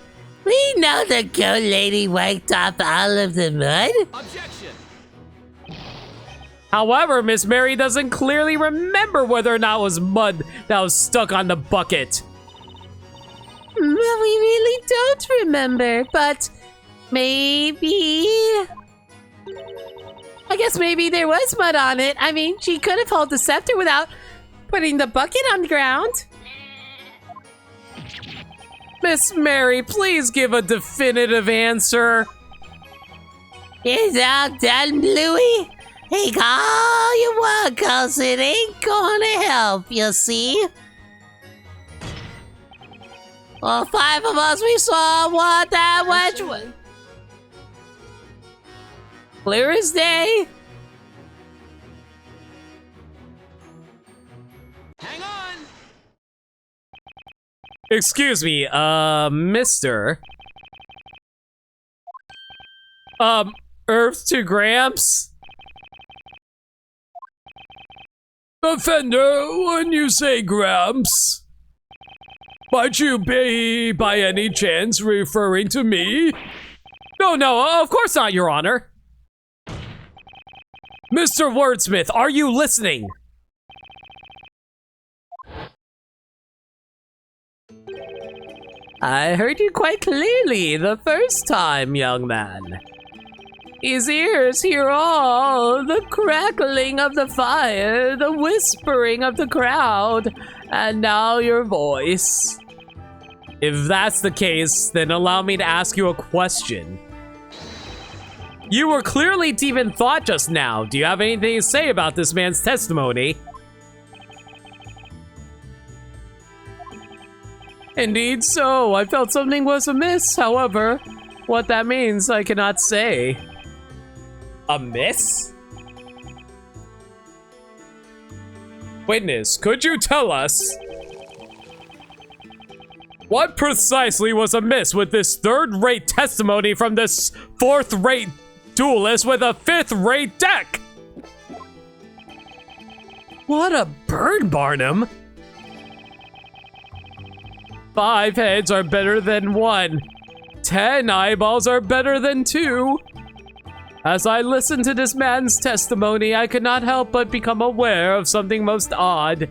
We know the goat lady wiped off all of the mud. Objection! However, Miss Mary doesn't clearly remember whether or not it was mud that was stuck on the bucket. Well, we really don't remember, but maybe... I guess maybe there was mud on it. I mean, she could have held the scepter without putting the bucket on the ground. Miss Mary, please give a definitive answer. It's all done, Bluey. Take all you want, cause it ain't gonna help, you see? Well, 5 of us, we saw what that witch was. Clear as day. Hang on! Excuse me, mister. Earth to Gramps? Offender, when you say Gramps, might you be by any chance referring to me? No, of course not, Your Honor. Mr. Wordsmith, are you listening? I heard you quite clearly the first time, young man. His ears hear all the crackling of the fire, the whispering of the crowd, and now your voice. If that's the case, then allow me to ask you a question. You were clearly deep in thought just now. Do you have anything to say about this man's testimony? Indeed so. I felt something was amiss. However, what that means, I cannot say. Amiss? Witness, could you tell us what precisely was amiss with this third-rate testimony from this fourth-rate duelist with a fifth-rate deck? What a burn, Barnum! 5 heads are better than 1. 10 eyeballs are better than 2. As I listened to this man's testimony, I could not help but become aware of something most odd.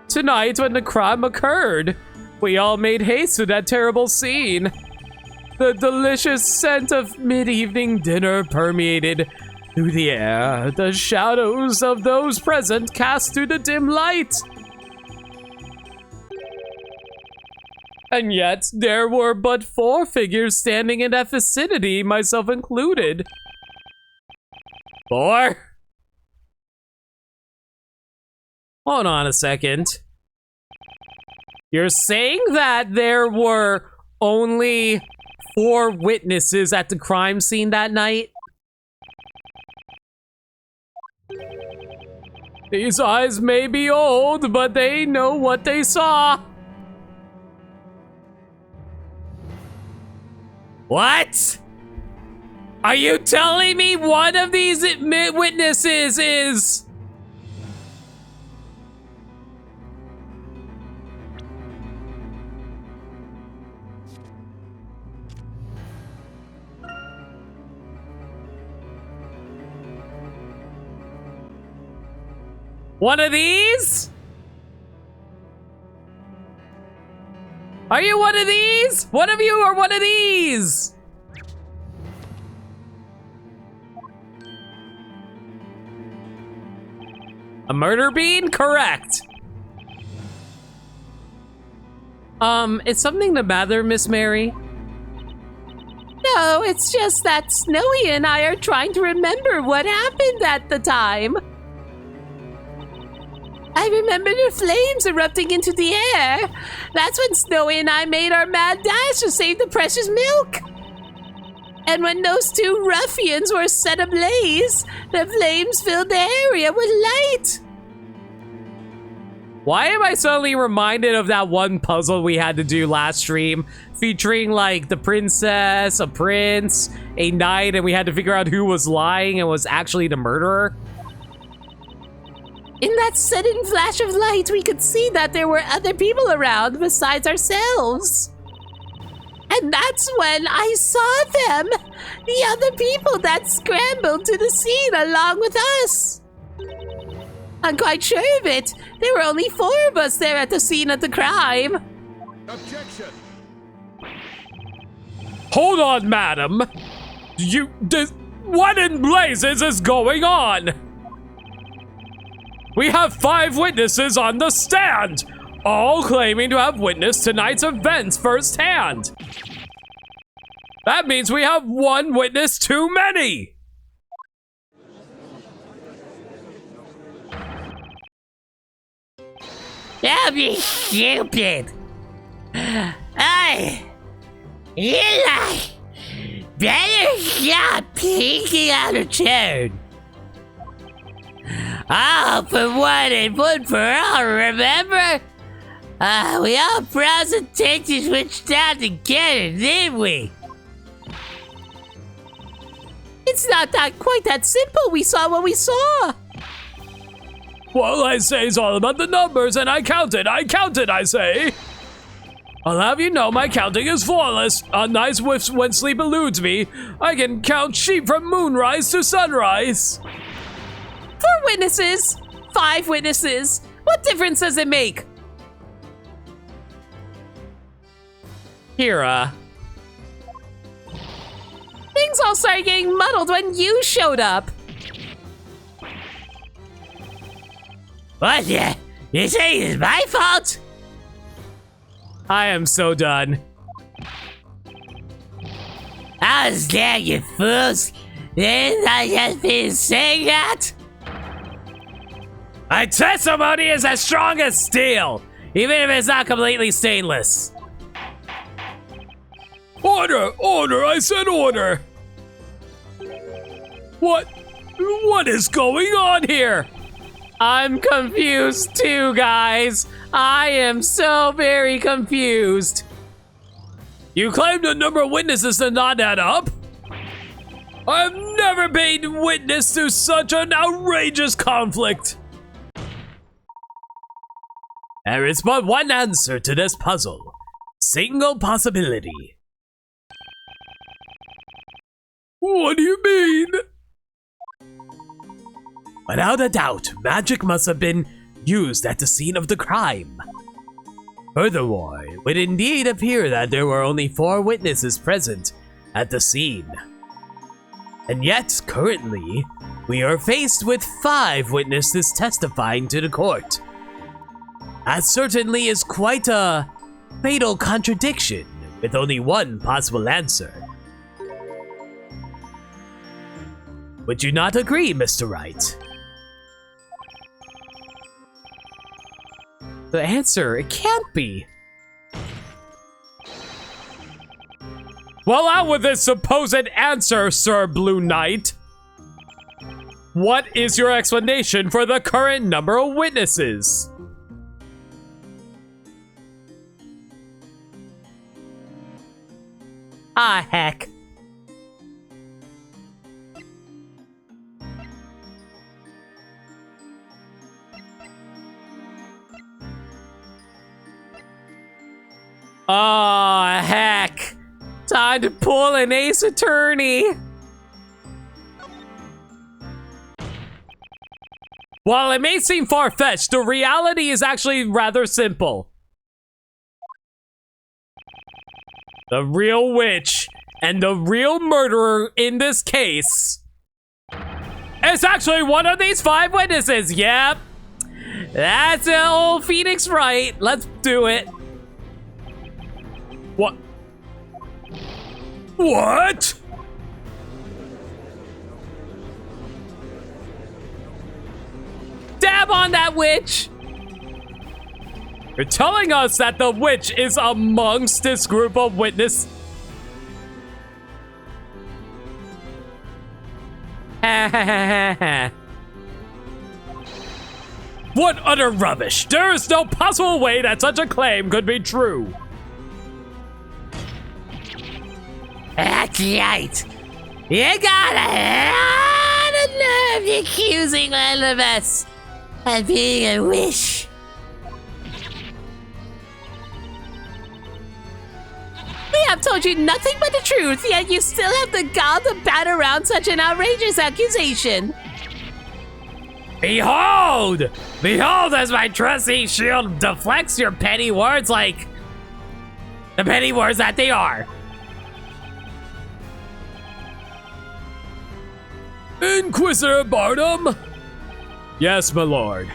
Tonight, when the crime occurred, we all made haste to that terrible scene. The delicious scent of mid-evening dinner permeated through the air. The shadows of those present cast through the dim light. And yet, there were but 4 figures standing in that vicinity, myself included. 4? Hold on a second. You're saying that there were only 4 witnesses at the crime scene that night? These eyes may be old, but they know what they saw. What? Are you telling me one of these witnesses is... one of these? Are you one of these? One of you are one of these? A murder bean? Correct. Is something the matter, Miss Mary? No, it's just that Snowy and I are trying to remember what happened at the time. I remember the flames erupting into the air. That's when Snowy and I made our mad dash to save the precious milk. And when those two ruffians were set ablaze, the flames filled the area with light. Why am I suddenly reminded of that one puzzle we had to do last stream, featuring like the princess, a prince, a knight, and we had to figure out who was lying and was actually the murderer? In that sudden flash of light, we could see that there were other people around besides ourselves. And that's when I saw them, the other people that scrambled to the scene along with us. I'm quite sure of it. There were only 4 of us there at the scene of the crime. Objection! Hold on, madam. What in blazes is going on? We have 5 witnesses on the stand, all claiming to have witnessed tonight's events firsthand. That means we have 1 witness too many. Don't be stupid. Eli, better stop peeking out of turn. All for one and one for all, remember? We all promised to take this witch down together, didn't we? It's not quite that simple. We saw what we saw. Well, I say it's all about the numbers, and I counted, I say. I'll have you know my counting is flawless. On nights when sleep eludes me, I can count sheep from moonrise to sunrise. 4 witnesses, 5 witnesses. What difference does it make? Fiora. Things all started getting muddled when you showed up. What? You say it's my fault? I am so done. How dare you fools? Didn't I just be saying that? My testimony is as strong as steel, even if it's not completely stainless. Order! Order! I said order! What is going on here? I'm confused too, guys. I am so very confused. You claim the number of witnesses to not add up? I've never been witness to such an outrageous conflict. There is but one answer to this puzzle. Single possibility. What do you mean? Without a doubt, magic must have been used at the scene of the crime. Furthermore, it would indeed appear that there were only 4 witnesses present at the scene. And yet, currently, we are faced with 5 witnesses testifying to the court. That certainly is quite a fatal contradiction, with only one possible answer. Would you not agree, Mr. Wright? The answer, it can't be. Well, out with this supposed answer, Sir Blue Knight. What is your explanation for the current number of witnesses? Ah, heck. Oh, heck. Time to pull an Ace Attorney. While it may seem far-fetched, the reality is actually rather simple. The real witch and the real murderer in this case is actually one of these 5 witnesses. Yep, That's an old Phoenix Wright. Let's do it. What? What? Dab on that witch. You're telling us that the witch is amongst this group of witnesses? What utter rubbish! There is no possible way that such a claim could be true. That's right. You got a lot of nerve accusing one of us of being a wish. We have told you nothing but the truth, yet you still have the gall to bat around such an outrageous accusation. Behold! Behold as my trusty shield deflects your petty words like the petty words that they are. Inquisitor Barnum? Yes, my lord.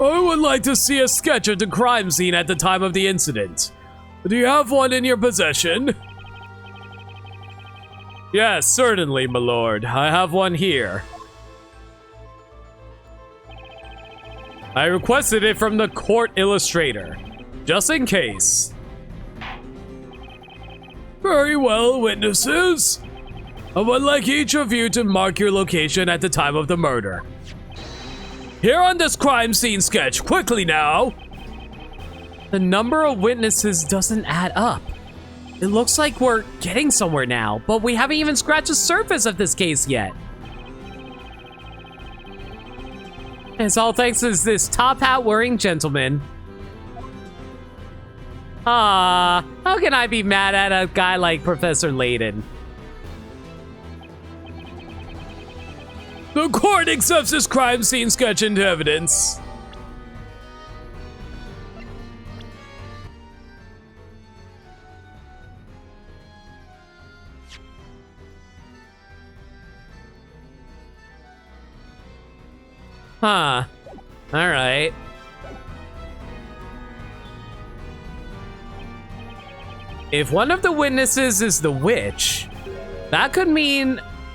I would like to see a sketch of the crime scene at the time of the incident. Do you have one in your possession? Yes, certainly, my lord. I have one here. I requested it from the court illustrator, just in case. Very well, witnesses. I would like each of you to mark your location at the time of the murder. Here on this crime scene sketch, quickly now. The number of witnesses doesn't add up. It looks like we're getting somewhere now, but we haven't even scratched the surface of this case yet. It's all thanks to this top hat wearing gentleman. How can I be mad at a guy like Professor Layton? The court accepts this crime scene sketch into evidence. Huh. Alright. If one of the witnesses is the witch, that could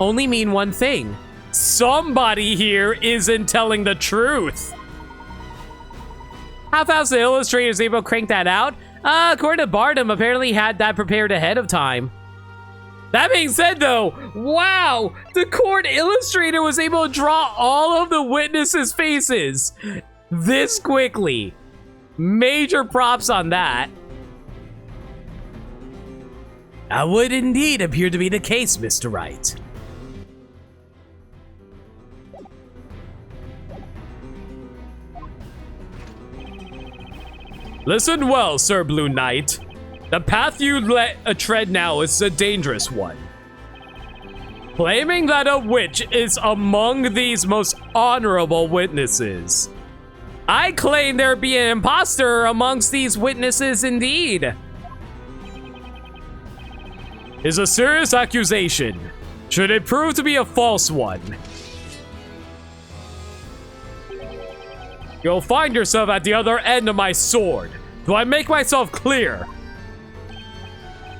only mean one thing. Somebody here isn't telling the truth. How fast the illustrator is able to crank that out? According to Barnum, apparently had that prepared ahead of time. That being said, though, wow, the court illustrator was able to draw all of the witnesses' faces this quickly. Major props on that. That would indeed appear to be the case, Mr. Wright. Listen well, Sir Blue Knight. The path you tread now is a dangerous one. Claiming that a witch is among these most honorable witnesses. I claim there be an imposter amongst these witnesses indeed. Is a serious accusation, should it prove to be a false one. You'll find yourself at the other end of my sword. Do I make myself clear?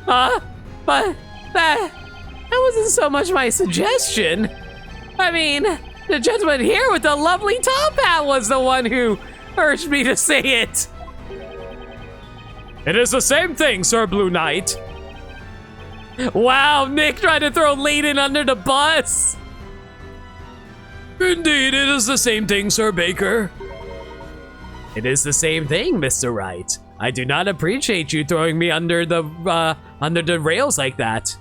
But that wasn't so much my suggestion. I mean, the gentleman here with the lovely top hat was the one who urged me to say it. It is the same thing, Sir Blue Knight. Wow, Nick tried to throw Layton under the bus. Indeed, it is the same thing, Sir Baker. It is the same thing, Mr. Wright. I do not appreciate you throwing me under the rails like that.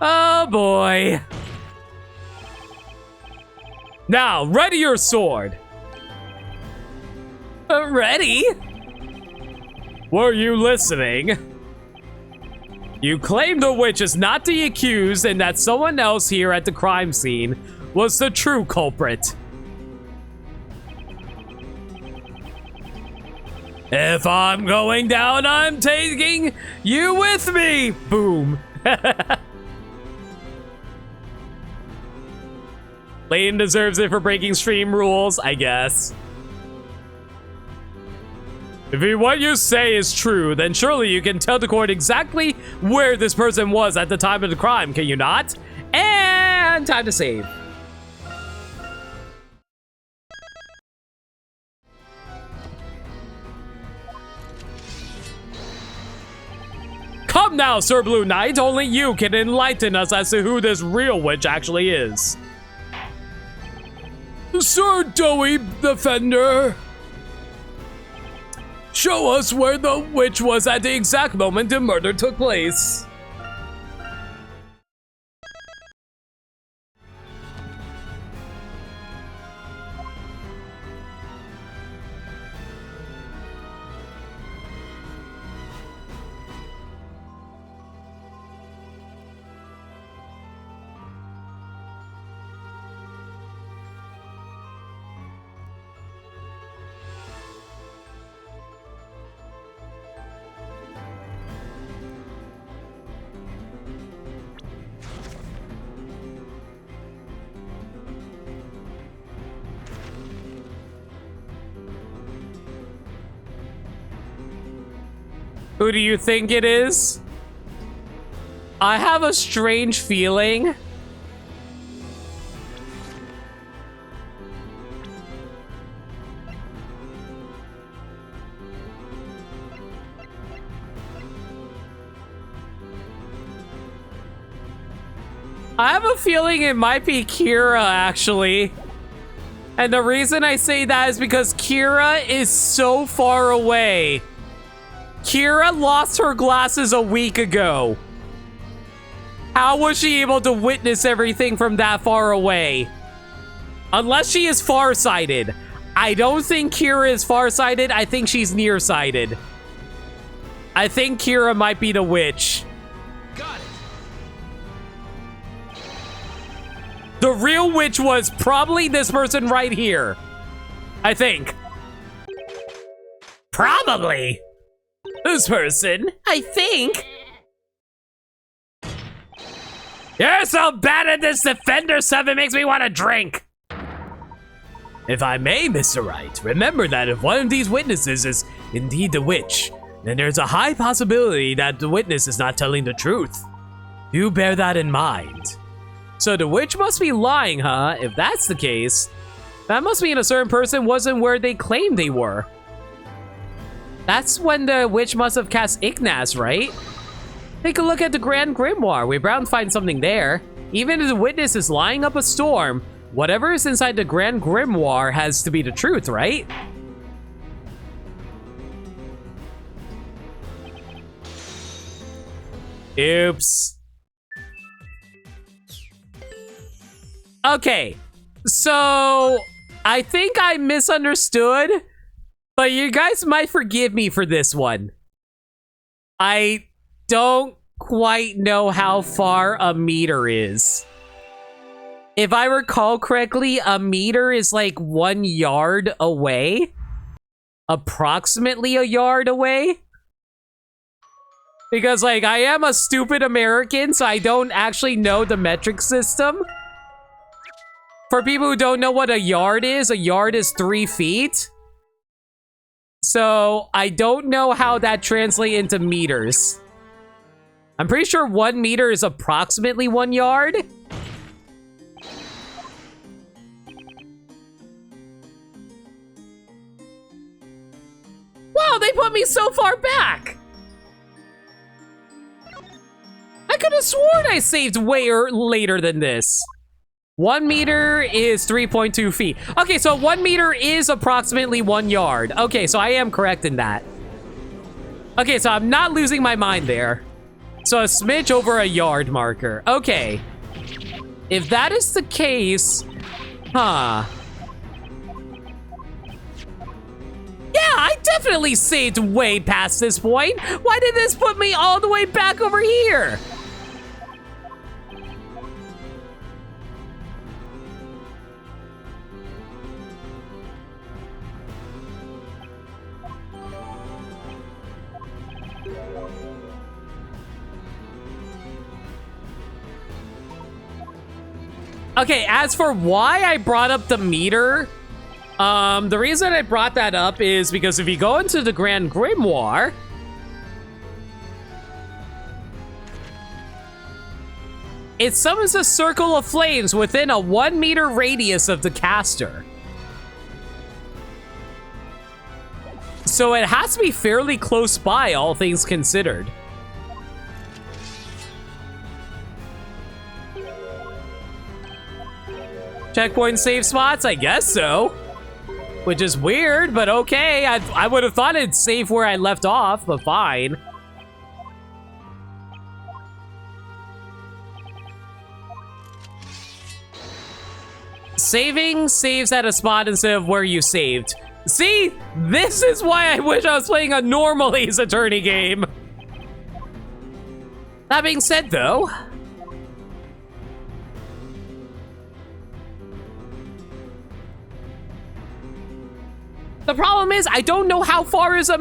Oh boy. Now, ready your sword. Ready? Were you listening? You claim the witch is not the accused and that someone else here at the crime scene was the true culprit. If I'm going down, I'm taking you with me. Boom. Layton deserves it for breaking stream rules, I guess. If what you say is true, then surely you can tell the court exactly where this person was at the time of the crime, can you not? And time to save. Come now, Sir Blue Knight, only you can enlighten us as to who this real witch actually is. Sir Doughy Defender, show us where the witch was at the exact moment the murder took place. Who do you think it is? I have a strange feeling. I have a feeling it might be Kira, actually. And the reason I say that is because Kira is so far away. Kira lost her glasses a week ago. How was she able to witness everything from that far away? Unless she is farsighted. I don't think Kira is farsighted. I think she's nearsighted. I think Kira might be the witch. Got it. The real witch was probably this person right here. I think. Probably. This person, I think. You're so bad at this Defender stuff, it makes me want to drink. If I may, Mr. Wright, remember that if one of these witnesses is indeed the witch, then there's a high possibility that the witness is not telling the truth. Do bear that in mind. So the witch must be lying, huh? If that's the case, that must mean a certain person wasn't where they claimed they were. That's when the witch must have cast Ignace, right? Take a look at the Grand Grimoire. We're bound to find something there. Even if the witness is lying up a storm, whatever is inside the Grand Grimoire has to be the truth, right? Oops. Okay, so I think I misunderstood. But you guys might forgive me for this one. I don't quite know how far a meter is. If I recall correctly, a meter is like 1 yard away. Approximately a yard away. Because, like, I am a stupid American, so I don't actually know the metric system. For people who don't know what a yard is 3 feet. So, I don't know how that translates into meters. I'm pretty sure 1 meter is approximately 1 yard. Wow, they put me so far back! I could have sworn I saved way later than this. 1 meter is 3.2 feet. Okay, so 1 meter is approximately 1 yard. Okay, so I am correct in that. Okay, so I'm not losing my mind there. So a smidge over a yard marker. Okay. If that is the case, huh. Yeah, I definitely saved way past this point. Why did this put me all the way back over here? Okay, as for why I brought up the meter, the reason I brought that up is because if you go into the Grand Grimoire, it summons a circle of flames within a 1 meter radius of the caster. So it has to be fairly close by, all things considered. Checkpoint save spots? I guess so. Which is weird, but okay. I would have thought it'd save where I left off, but fine. Saving saves at a spot instead of where you saved. See? This is why I wish I was playing a normal Ace Attorney game. That being said, though, the problem is I don't know how far is a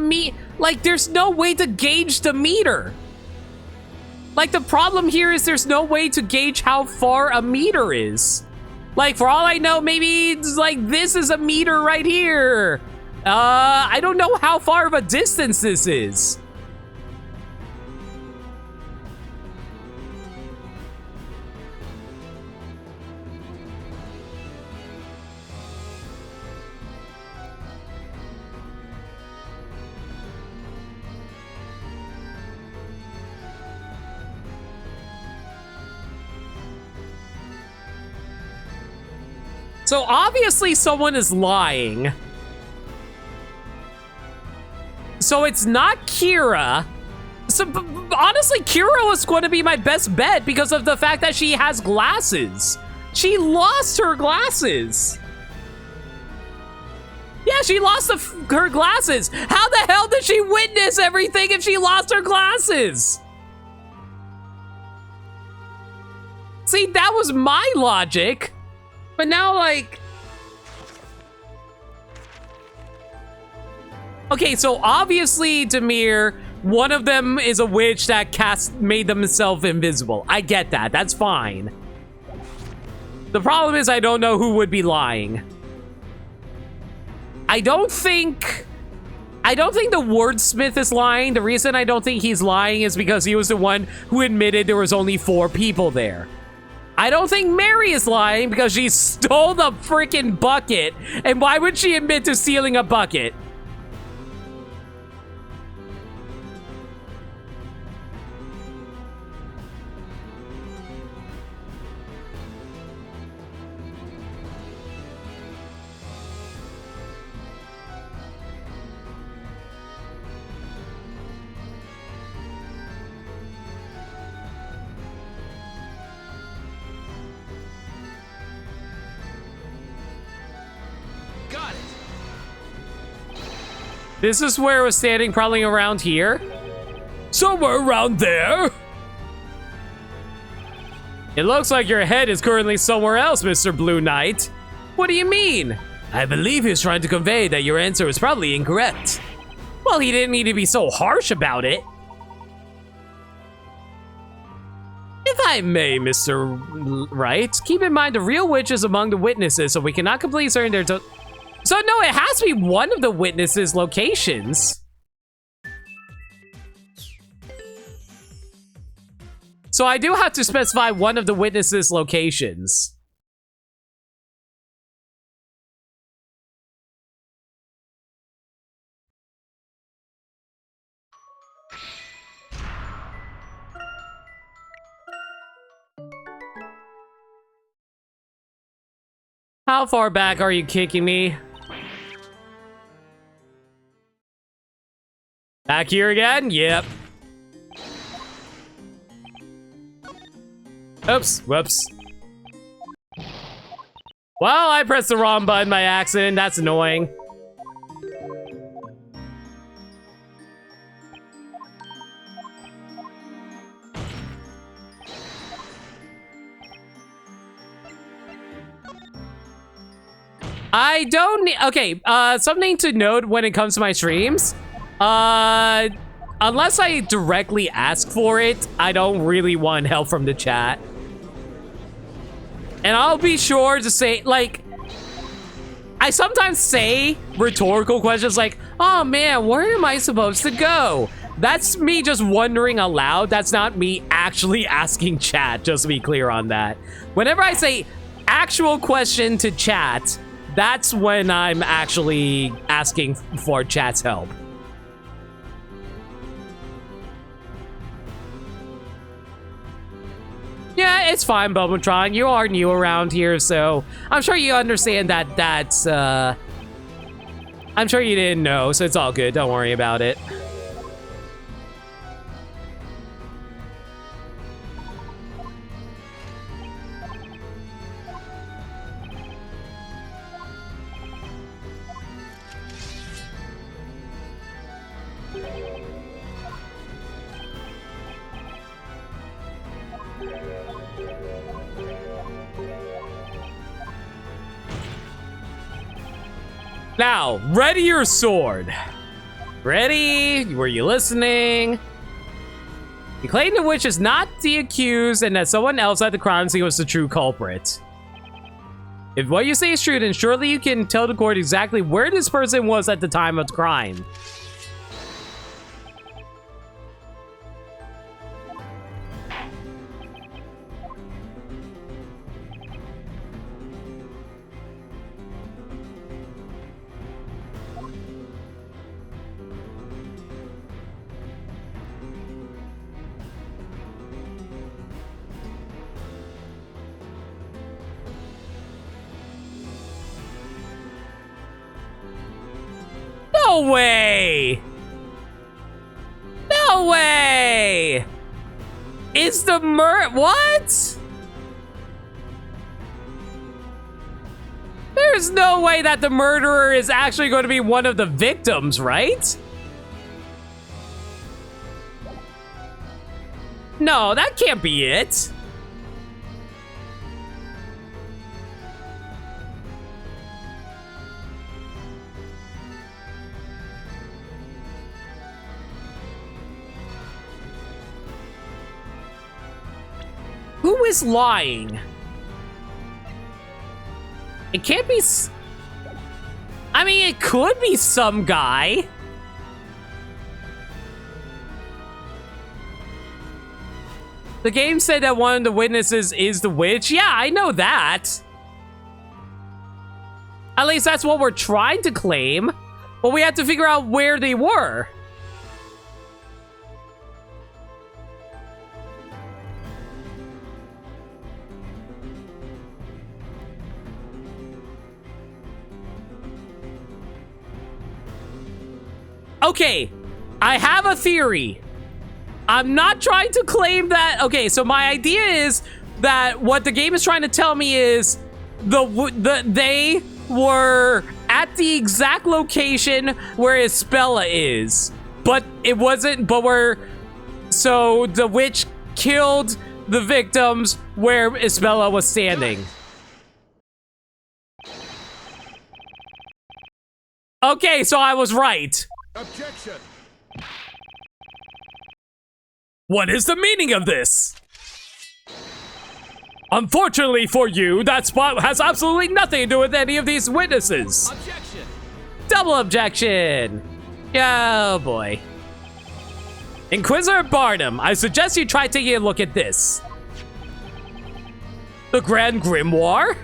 like, there's no way to gauge the meter. Like, the problem here is there's no way to gauge how far a meter is. Like, for all I know, maybe it's like this is a meter right here. I don't know how far of a distance this is. So obviously someone is lying. So it's not Kira. So honestly, Kira was going to be my best bet because of the fact that she has glasses. She lost her glasses. Yeah, she lost her glasses. How the hell did she witness everything if she lost her glasses? See, that was my logic. But now, like... Okay, so obviously, Demir, one of them is a witch that made themselves invisible. I get that. That's fine. The problem is I don't know who would be lying. I don't think the wordsmith is lying. The reason I don't think he's lying is because he was the one who admitted there was only 4 people there. I don't think Mary is lying because she stole the freaking bucket. And why would she admit to stealing a bucket? This is where it was standing, probably around here. Somewhere around there. It looks like your head is currently somewhere else, Mr. Blue Knight. What do you mean? I believe he was trying to convey that your answer was probably incorrect. Well, he didn't need to be so harsh about it. If I may, Mr. Wright, keep in mind the real witch is among the witnesses, so we cannot completely certain their So no, it has to be one of the witnesses' locations. So I do have to specify one of the witnesses' locations. How far back are you kicking me? Back here again? Yep. Oops, whoops. Well, I pressed the wrong button by accident. That's annoying. I don't need, okay, something to note when it comes to my streams. Unless I directly ask for it, I don't really want help from the chat. And I'll be sure to say, like, I sometimes say rhetorical questions like, oh man, where am I supposed to go? That's me just wondering aloud. That's not me actually asking chat, just to be clear on that. Whenever I say actual question to chat, that's when I'm actually asking for chat's help. Yeah, it's fine, Bubbatron. You are new around here, so I'm sure you understand that that's, I'm sure you didn't know, so it's all good. Don't worry about it. Now, ready your sword. Ready? Were you listening? You claim the witch is not the accused and that someone else at the crime scene was the true culprit. If what you say is true, then surely you can tell the court exactly where this person was at the time of the crime. No way! No way! Is the what? There's no way that the murderer is actually going to be one of the victims, right? No, that can't be it. Who is lying? It can't be I mean, it could be some guy. The game said that one of the witnesses is the witch. Yeah, I know that. At least that's what we're trying to claim. But we have to figure out where they were. Okay, I have a theory. I'm not trying to claim that. Okay, so my idea is that what the game is trying to tell me is they were at the exact location where Isabella is, but it wasn't. So the witch killed the victims where Isabella was standing. Okay, so I was right. Objection! What is the meaning of this? Unfortunately for you, that spot has absolutely nothing to do with any of these witnesses. Objection! Double objection! Oh boy. Inquisitor Barnum, I suggest you try taking a look at this. The Grand Grimoire?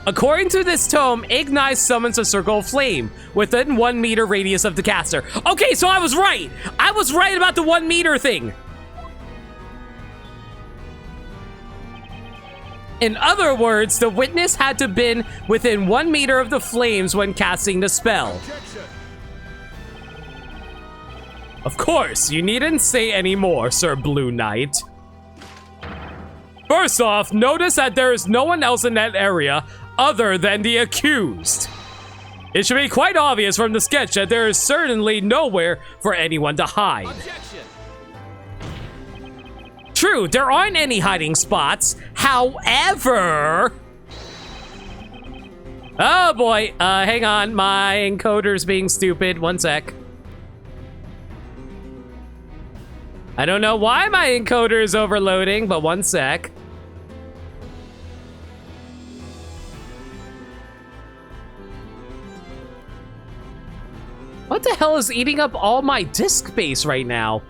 According to this tome, Ignite summons a circle of flame within 1 meter radius of the caster. Okay, so I was right! I was right about the 1 meter thing! In other words, the witness had to have been within 1 meter of the flames when casting the spell. Objection! Of course, you needn't say any more, Sir Blue Knight. First off, notice that there is no one else in that area other than the accused. It should be quite obvious from the sketch that there is certainly nowhere for anyone to hide. Objection! True, there aren't any hiding spots. However... Oh boy, hang on, my encoder's being stupid. 1 sec. I don't know why my encoder is overloading, but 1 sec. is eating up all my disk space right now.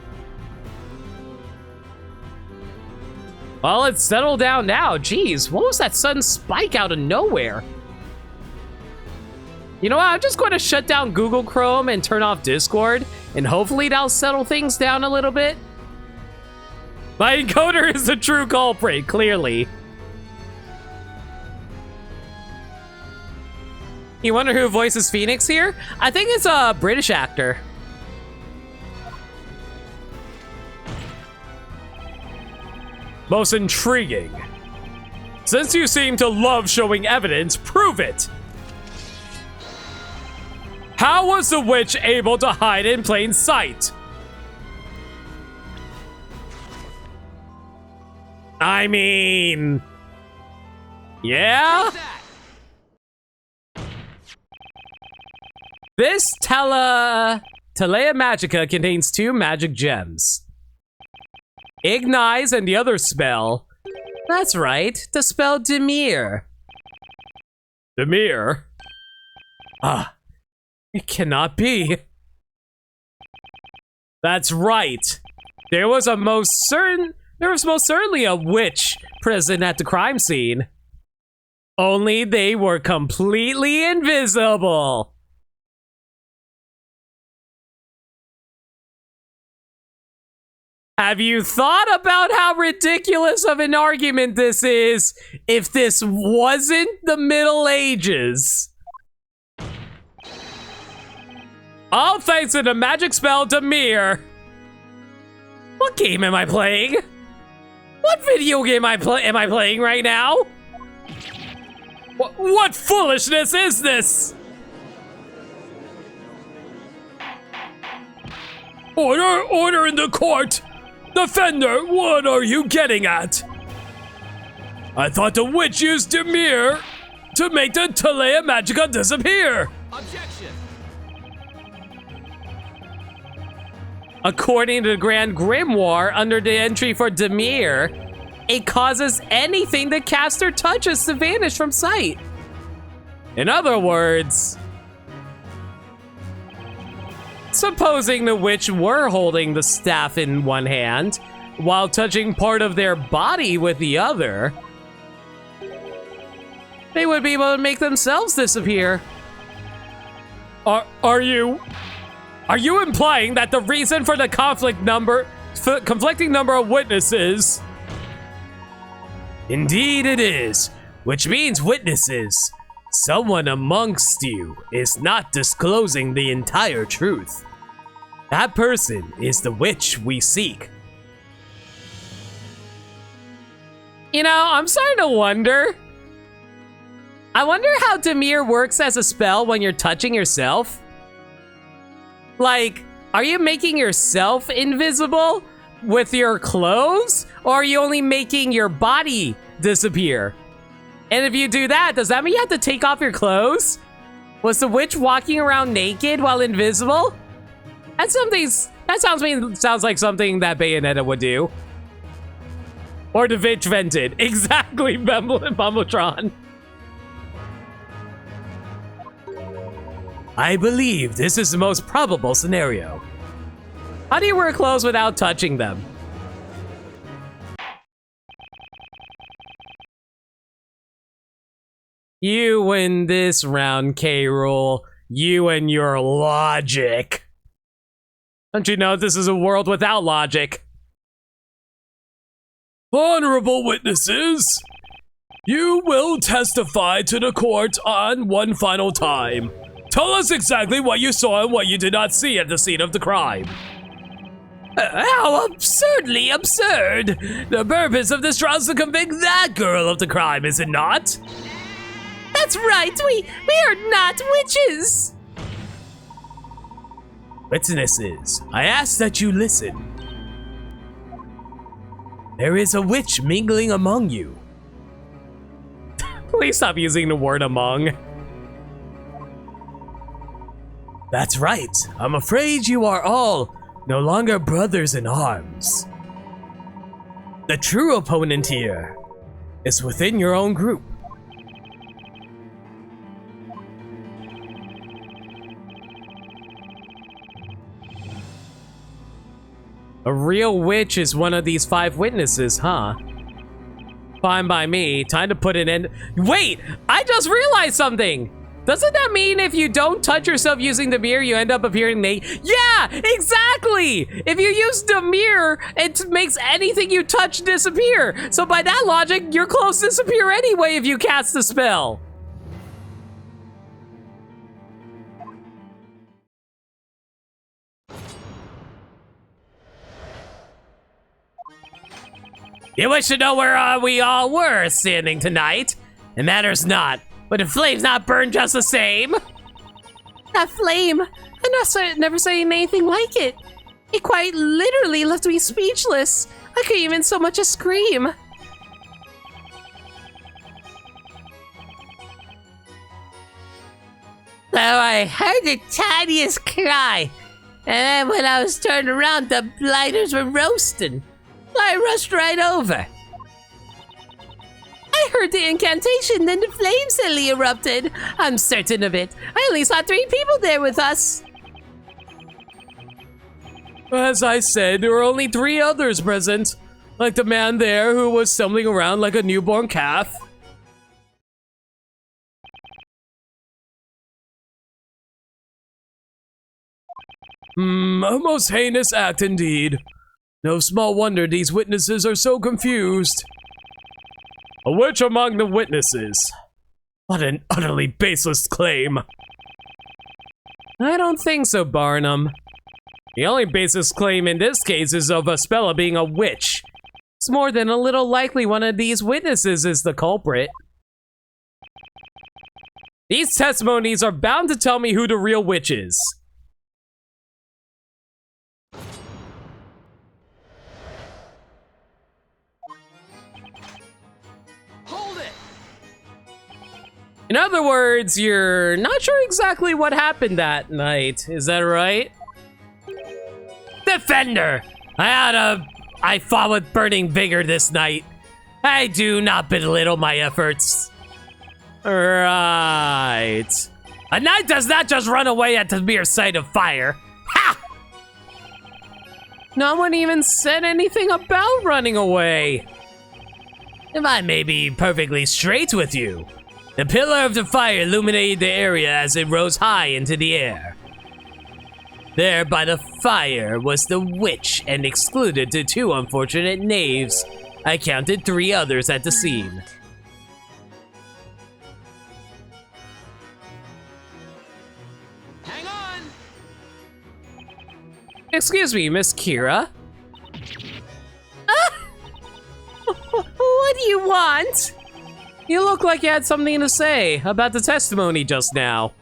Well, it's settled down now. Jeez, what was that sudden spike out of nowhere? You know what? I'm just going to shut down Google Chrome and turn off Discord, and hopefully that'll settle things down a little bit. My encoder is the true culprit, clearly. You wonder who voices Phoenix here? I think it's a British actor. Most intriguing. Since you seem to love showing evidence, prove it. How was the witch able to hide in plain sight? I mean... yeah? This Telea Magica contains 2 magic gems. Ignize and the other spell. That's right, the spell Demir. Demir? Ah, it cannot be. That's right. There was most certainly a witch present at the crime scene. Only they were completely invisible. Have you thought about how ridiculous of an argument this is if this wasn't the Middle Ages? All thanks to the magic spell Demir. What game am I playing? What video game am I playing right now? What foolishness is this? Order in the court! Defender, what are you getting at? I thought the witch used Demir to make the Telea Magica disappear. Objection. According to the Grand Grimoire, under the entry for Demir, it causes anything the caster touches to vanish from sight. In other words, supposing the witch were holding the staff in one hand while touching part of their body with the other, they would be able to make themselves disappear. Are you implying that the reason for the conflicting number of witnesses? Indeed it is, which means witnesses. Someone amongst you is not disclosing the entire truth. That person is the witch we seek. You know, I'm starting to wonder. I wonder how Demir works as a spell when you're touching yourself. Like, are you making yourself invisible with your clothes? Or are you only making your body disappear? And if you do that, does that mean you have to take off your clothes? Was the witch walking around naked while invisible? That sounds like something that Bayonetta would do. Or the witch vented. Exactly, Bumbletron. I believe this is the most probable scenario. How do you wear clothes without touching them? You win this round, K-Rool. You and your logic. Don't you know this is a world without logic? Honorable witnesses, you will testify to the court on one final time. Tell us exactly what you saw and what you did not see at the scene of the crime. How absurdly absurd! The purpose of this trial is to convict that girl of the crime, is it not? That's right, we are not witches! Witnesses, I ask that you listen. There is a witch mingling among you. Please stop using the word among. That's right, I'm afraid you are all no longer brothers in arms. The true opponent here is within your own group. A real witch is one of these 5 witnesses, huh? Fine by me. Time to put an end. Wait! I just realized something! Doesn't that mean if you don't touch yourself using the mirror, you end up appearing naked? Yeah! Exactly! If you use the mirror, it makes anything you touch disappear. So by that logic, your clothes disappear anyway if you cast the spell. You wish to know where we all were standing tonight? It matters not, but the flame's not burned just the same. That flame! I never seen anything like it. It quite literally left me speechless. I couldn't even so much as scream. So I heard the tiniest cry. And then when I was turned around, the blighters were roasting. I rushed right over. I heard the incantation, then the flame suddenly erupted. I'm certain of it. I only saw 3 people there with us. As I said, there were only 3 others present. Like the man there who was stumbling around like a newborn calf. A most heinous act indeed. No small wonder these witnesses are so confused. A witch among the witnesses. What an utterly baseless claim. I don't think so, Barnum. The only baseless claim in this case is of Aspella being a witch. It's more than a little likely one of these witnesses is the culprit. These testimonies are bound to tell me who the real witch is. In other words, you're not sure exactly what happened that night, is that right? Defender! I fought with burning vigor this night. I do not belittle my efforts. Right. A knight does not just run away at the mere sight of fire. Ha! No one even said anything about running away. If I may be perfectly straight with you, the pillar of the fire illuminated the area as it rose high into the air. There by the fire was the witch and excluded the 2 unfortunate knaves. I counted 3 others at the scene. Hang on! Excuse me, Miss Kira. What do you want? You look like you had something to say about the testimony just now.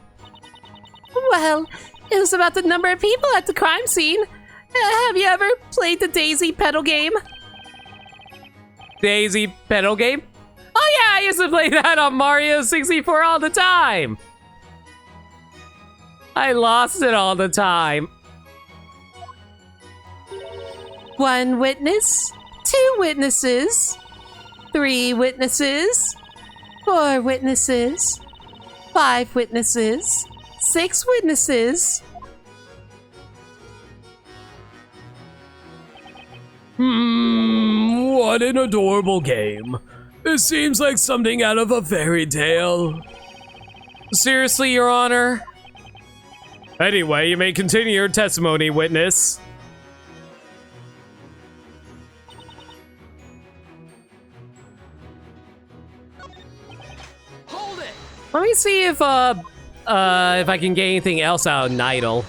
Well, it was about the number of people at the crime scene. Have you ever played the Daisy pedal game? Daisy pedal game? Oh yeah, I used to play that on Mario 64 all the time. I lost it all the time. 1 witness, 2 witnesses, 3 witnesses, 4 witnesses, 5 witnesses, 6 witnesses. What an adorable game. This seems like something out of a fairy tale. Seriously, Your Honor? Anyway, you may continue your testimony, witness. Hold it! Let me see if I can get anything else out of Nidal.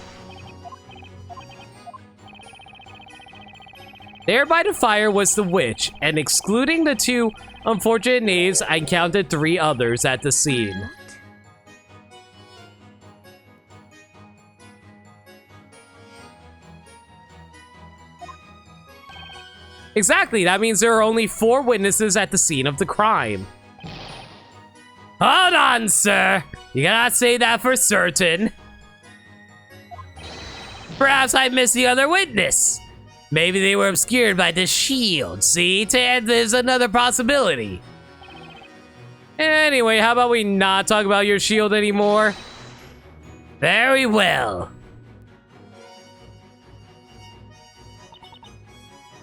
There by the fire was the witch, and excluding the 2 unfortunate knaves, I counted 3 others at the scene. Exactly, that means there are only 4 witnesses at the scene of the crime. Hold on, sir. You cannot say that for certain. Perhaps I missed the other witness. Maybe they were obscured by this shield, see? There's another possibility. Anyway, how about we not talk about your shield anymore? Very well.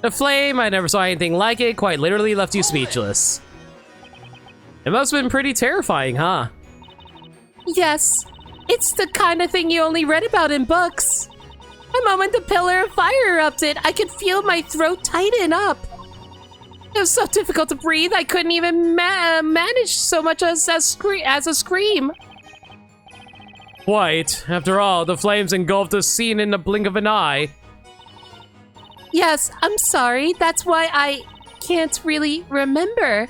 The flame, I never saw anything like it, quite literally left you speechless. It must have been pretty terrifying, huh? Yes, it's the kind of thing you only read about in books. The moment the pillar of fire erupted, I could feel my throat tighten up. It was so difficult to breathe, I couldn't even manage so much as a scream. Quite. After all, the flames engulfed the scene in the blink of an eye. Yes, I'm sorry. That's why I can't really remember.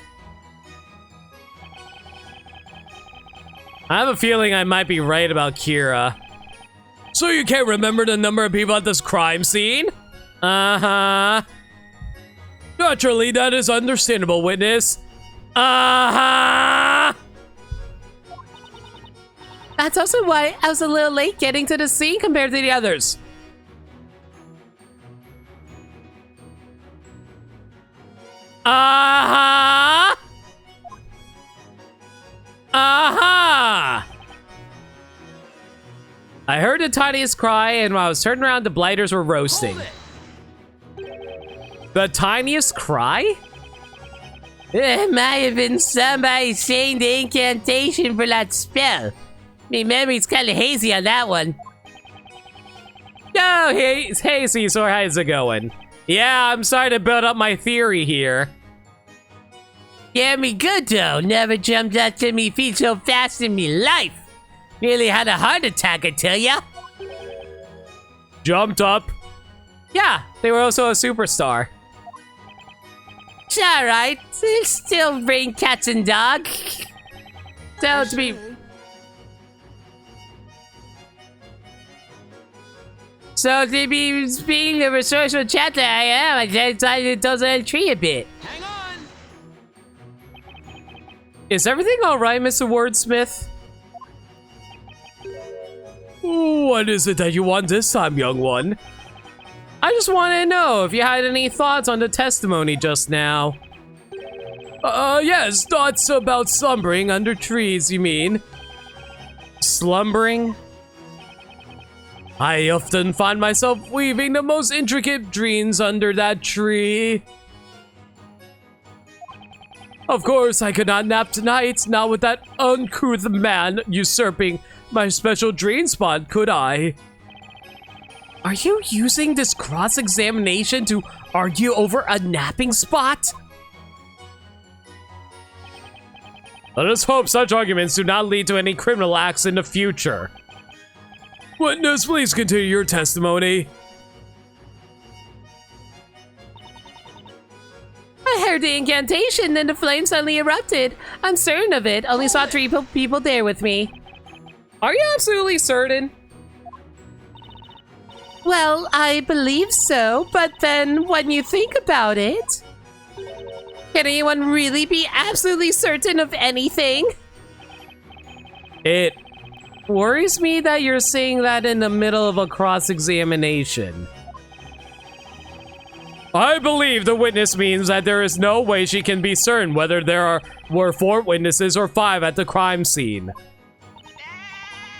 I have a feeling I might be right about Kira. So you can't remember the number of people at this crime scene? Uh-huh. Naturally, that is understandable, witness. Uh-huh. That's also why I was a little late getting to the scene compared to the others. Uh-huh. Uh-huh. I heard the tiniest cry, and when I was turning around, the blighters were roasting. The tiniest cry? It might have been somebody saying the incantation for that spell. My memory's kind of hazy on that one. Oh, hey Caesar, how's it going? Yeah, I'm starting to build up my theory here. Yeah, me good though. Never jumped up to me feet so fast in me life. Nearly had a heart attack, I tell ya. Jumped up? Yeah, they were also a superstar. It's alright. Still rain cats and dogs. So to be... So to be speaking of a social chatter, I decided to toss a tree a bit. Hang on! Is everything alright, Mr. Wordsmith? What is it that you want this time, young one? I just want to know if you had any thoughts on the testimony just now. Yes, thoughts about slumbering under trees, you mean? Slumbering? I often find myself weaving the most intricate dreams under that tree. Of course, I could not nap tonight, not with that uncouth man usurping my special dream spot, could I? Are you using this cross-examination to argue over a napping spot? Let us hope such arguments do not lead to any criminal acts in the future. Witness, please continue your testimony. I heard the incantation, then the flame suddenly erupted. I'm certain of it. Only saw 3 people there with me. Are you absolutely certain? Well, I believe so, but then when you think about it, can anyone really be absolutely certain of anything? It worries me that you're saying that in the middle of a cross-examination. I believe the witness means that there is no way she can be certain whether there were 4 witnesses or 5 at the crime scene.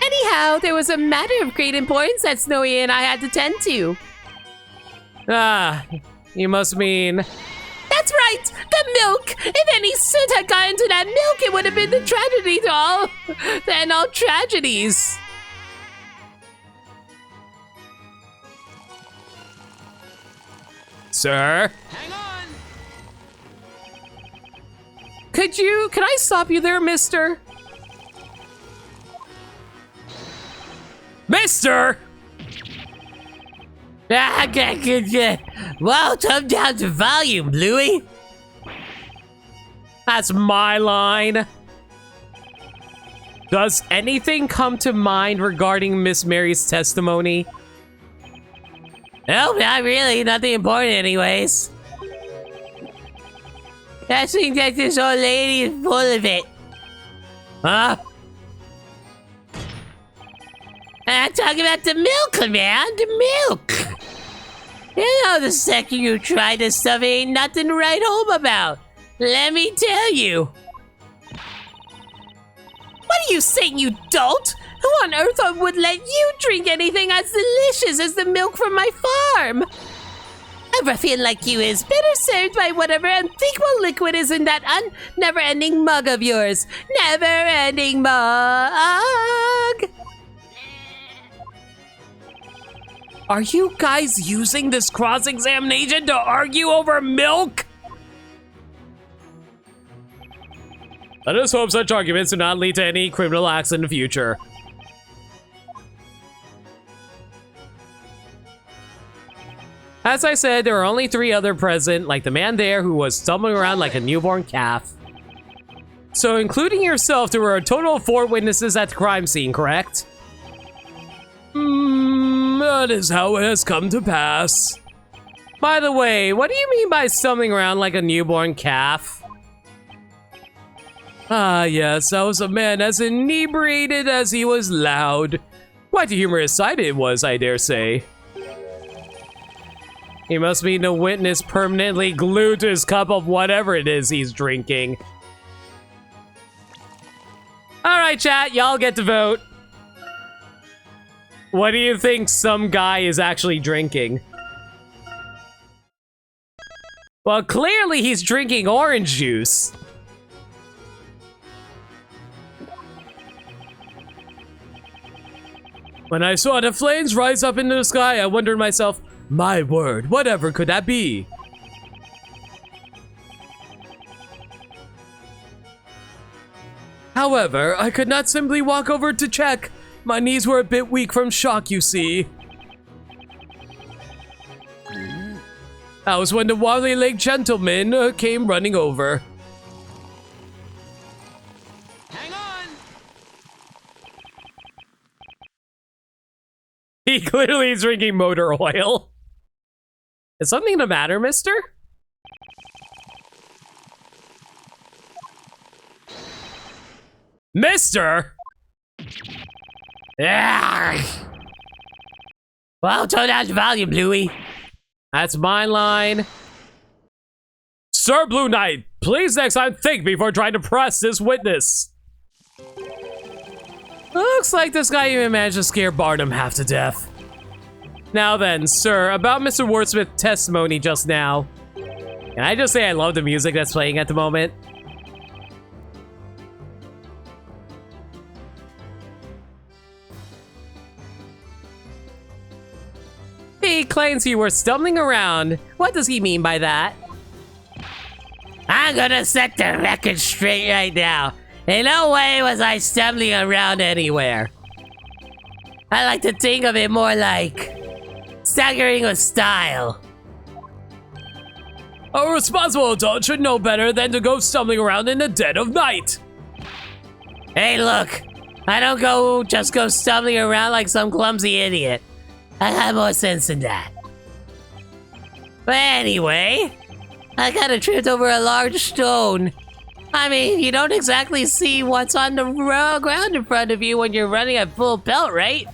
Anyhow, there was a matter of great importance that Snowy and I had to tend to. Ah, you must mean... That's right! The milk! If any soot had gotten into that milk, it would have been the tragedy to all tragedies. Sir? Hang on! Can I stop you there, mister? Mister! Well, tone down the volume, Bluey. That's my line. Does anything come to mind regarding Miss Mary's testimony? No, not really. Nothing important anyways. I think that this old lady is full of it. Huh? I'm talking about the milk, man. The milk. You know, the second you try this stuff, ain't nothing to write home about. Let me tell you. What are you saying, you dolt? Who on earth would let you drink anything as delicious as the milk from my farm? A ruffian like you is better served by whatever unthinkable liquid is in that never-ending mug of yours. Never-ending mug! Are you guys using this cross-examination to argue over milk? Let us hope such arguments do not lead to any criminal acts in the future. As I said, there are only 3 other present, like the man there who was stumbling around like a newborn calf. So including yourself, there were a total of 4 witnesses at the crime scene, correct? That is how it has come to pass. By the way, what do you mean by stumbling around like a newborn calf? Ah, yes, that was a man as inebriated as he was loud. Quite a humorous sight it was, I dare say. He must mean the witness permanently glued to his cup of whatever it is he's drinking. Alright, chat, y'all get to vote. What do you think some guy is actually drinking? Well, clearly he's drinking orange juice. When I saw the flames rise up into the sky, I wondered to myself, my word, whatever could that be? However, I could not simply walk over to check. My knees were a bit weak from shock, you see. That was when the wobbly-legged gentleman came running over. Hang on! He clearly is drinking motor oil. Is something the matter, mister? Mister? Well, turn down the volume, Bluey. That's my line. Sir Blue Knight, please next time think before trying to press this witness. Looks like this guy even managed to scare Barnum half to death. Now then, sir, about Mr. Wordsmith's testimony just now. Can I just say I love the music that's playing at the moment? He claims you were stumbling around. What does he mean by that? I'm gonna set the record straight right now. In no way was I stumbling around anywhere. I like to think of it more like staggering with style. A responsible adult should know better than to go stumbling around in the dead of night. Hey, look. I don't just go stumbling around like some clumsy idiot. I have more sense than that. But anyway, I kinda tripped over a large stone. I mean, you don't exactly see what's on the raw ground in front of you when you're running at full pelt, right?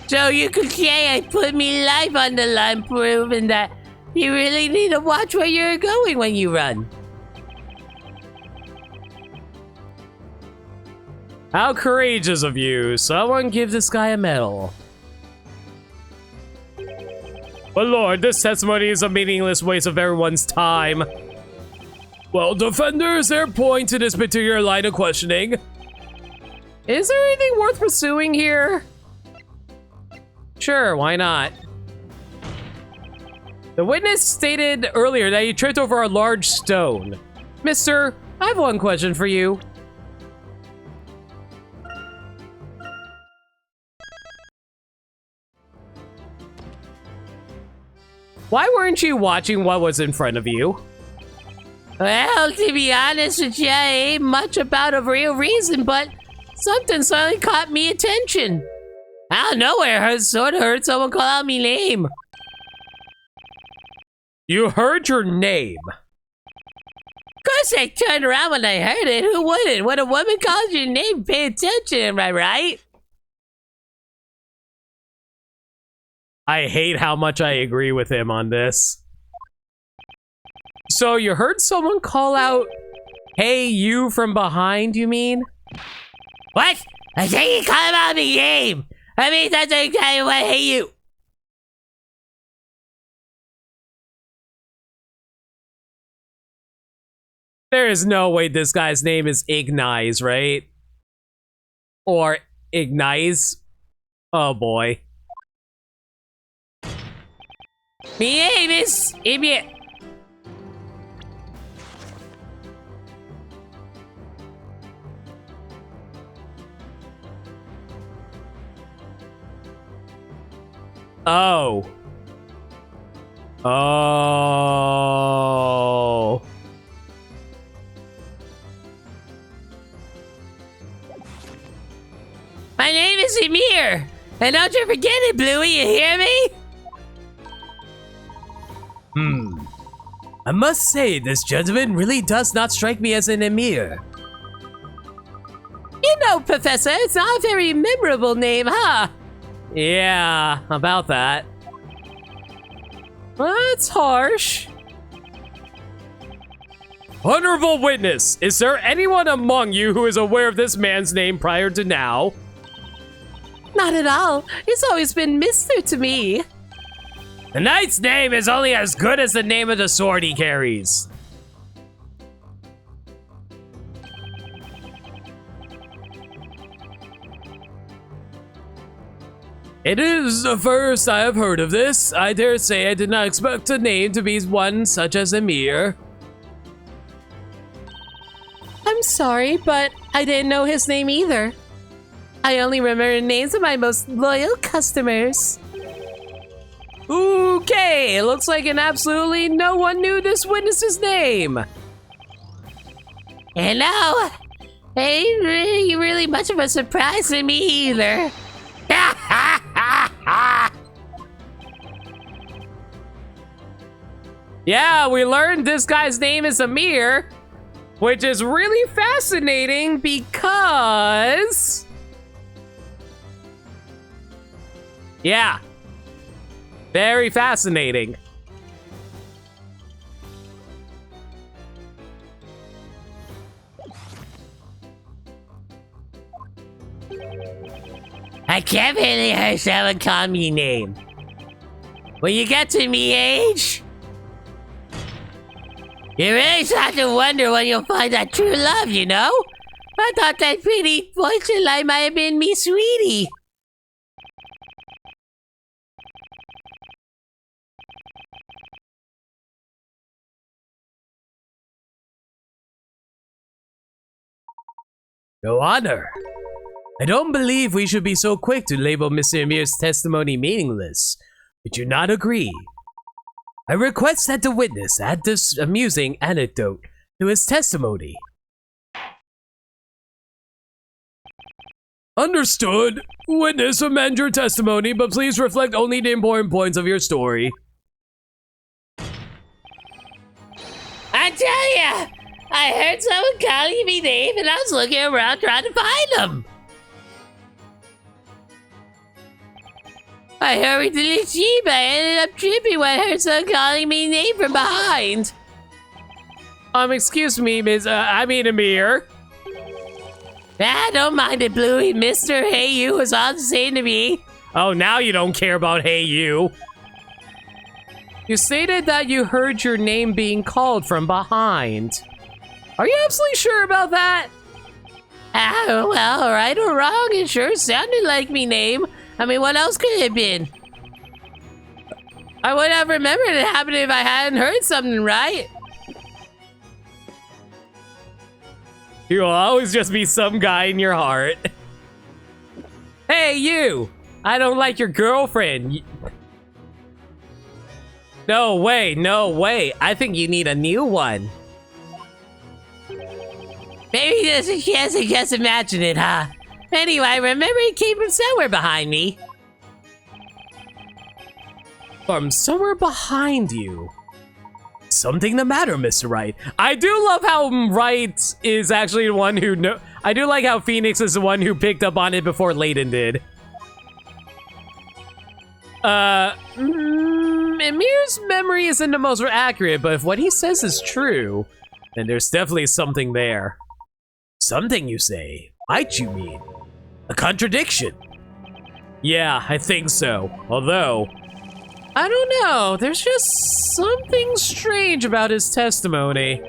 So you could say I put me life on the line, proving that you really need to watch where you're going when you run. How courageous of you. Someone give this guy a medal. But Lord, this testimony is a meaningless waste of everyone's time. Well, defenders, their point to this particular line of questioning. Is there anything worth pursuing here? Sure, why not? The witness stated earlier that he tripped over a large stone. Mister, I have one question for you. Why weren't you watching what was in front of you? Well, to be honest with you, I ain't much about a real reason, but something suddenly caught me attention. Out of nowhere, I sort of heard someone call out me name. You heard your name? Of course I turned around when I heard it. Who wouldn't? When a woman calls your name, pay attention, am I right? I hate how much I agree with him on this. So you heard someone call out, "Hey, you," from behind, you mean? What? I think you called out me name. I mean, that's exactly what, hey, you. There is no way this guy's name is Ignize, right? Or Ignize? Oh boy. My name is Emir. Oh. Oh. My name is Emir. And don't you forget it, Bluey, you hear me? I must say, this gentleman really does not strike me as an emir. You know, Professor, it's not a very memorable name, huh? Yeah, about that. That's harsh. Honorable witness, is there anyone among you who is aware of this man's name prior to now? Not at all. He's always been Mr. to me. The knight's name is only as good as the name of the sword he carries. It is the first I have heard of this. I dare say I did not expect a name to be one such as Emir. I'm sorry, but I didn't know his name either. I only remember the names of my most loyal customers. Okay, it looks like absolutely no one knew this witness's name. Hello? Ain't really much of a surprise to me either. Yeah, we learned this guy's name is Amir, which is really fascinating because... Yeah. Very fascinating. I can't really hear someone call me a name. When you get to me age, you really start to wonder when you'll find that true love, you know? I thought that pretty fortune light might have been me sweetie. Your Honor, I don't believe we should be so quick to label Mr. Amir's testimony meaningless. Would you not agree? I request that the witness add this amusing anecdote to his testimony. Understood. Witness, amend your testimony, but please reflect only the important points of your story. I tell ya, I heard someone calling me name and I was looking around trying to find them. I hurried to the jeep, I ended up tripping when I heard someone calling me name from behind. Excuse me, Amir. Ah, don't mind it, Bluey. Mr. Hey You was all the same to me. Oh, now you don't care about Hey You. You stated that you heard your name being called from behind. Are you absolutely sure about that? Ah, well, right or wrong, it sure sounded like me name. I mean, what else could it have been? I would have remembered it happened if I hadn't heard something, right? You'll always just be some guy in your heart. Hey, you! I don't like your girlfriend. No way, no way. I think you need a new one. Maybe there's a chance to just imagine it, huh? Anyway, remember it came from somewhere behind me. From somewhere behind you. Something the matter, Mr. Wright. I do love how Wright is actually the one who I do like how Phoenix is the one who picked up on it before Layton did. Amir's memory isn't the most accurate, but if what he says is true, then there's definitely something there. Something, you say? Might you mean? A contradiction? Yeah, I think so. Although, I don't know. There's just something strange about his testimony.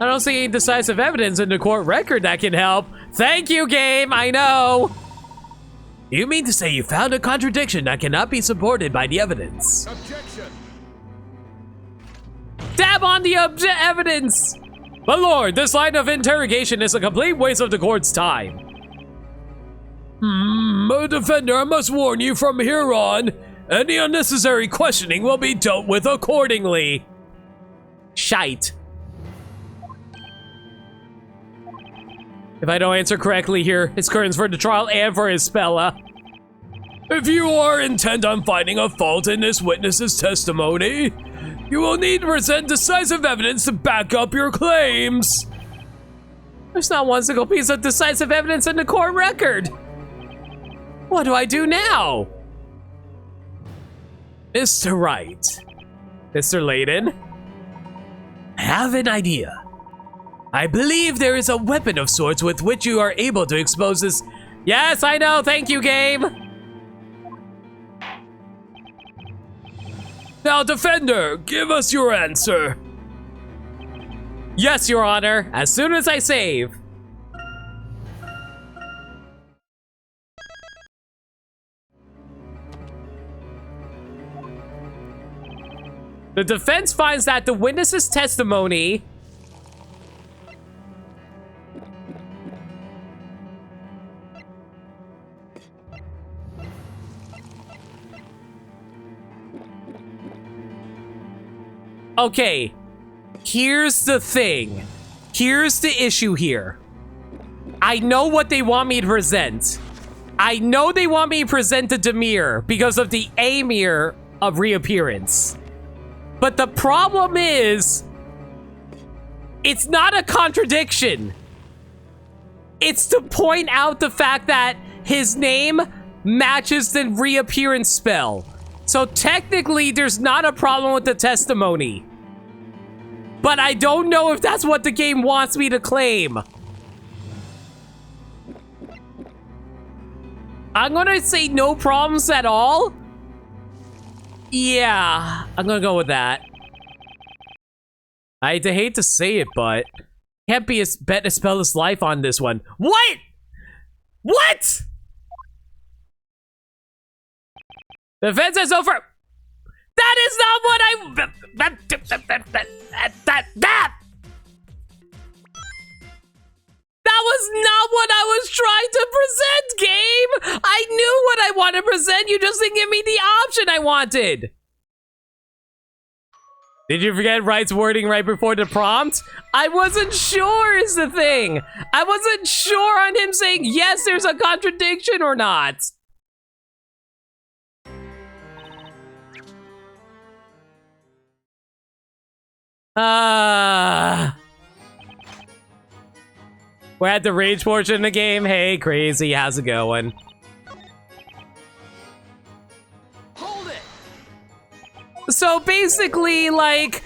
I don't see any decisive evidence in the court record that can help. Thank you, game, I know. You mean to say you found a contradiction that cannot be supported by the evidence? Objection! Dab on the evidence! My lord, this line of interrogation is a complete waste of the court's time. Defender, I must warn you from here on, any unnecessary questioning will be dealt with accordingly. Shite. If I don't answer correctly here, it's curtains for the trial and for Ispella. If you are intent on finding a fault in this witness's testimony, you will need to present decisive evidence to back up your claims. There's not one single piece of decisive evidence in the court record. What do I do now? Mr. Wright. Mr. Layton. I have an idea. I believe there is a weapon of sorts with which you are able to expose this. Yes, I know. Thank you, game. Now, defender, give us your answer. Yes, Your Honor. As soon as I save. The defense finds that the witness's testimony Okay, here's the thing. Here's the issue here. I know what they want me to present. I know they want me to present the Demir because of the Amir of reappearance. But the problem is, it's not a contradiction. It's to point out the fact that his name matches the reappearance spell. So technically, there's not a problem with the testimony. But I don't know if that's what the game wants me to claim. I'm gonna say no problems at all. Yeah, I'm gonna go with that. I hate to say it, but can't be bet to spell his life on this one. What? What? The defense is over. That is not what I. That was not what I was trying to present, game. I knew what I wanted to present. You just didn't give me the option I wanted. Did you forget Wright's wording right before the prompt? I wasn't sure is the thing. I wasn't sure on him saying yes, there's a contradiction or not. We're at the rage portion of the game. Hey, crazy, how's it going? Hold it! So basically, like,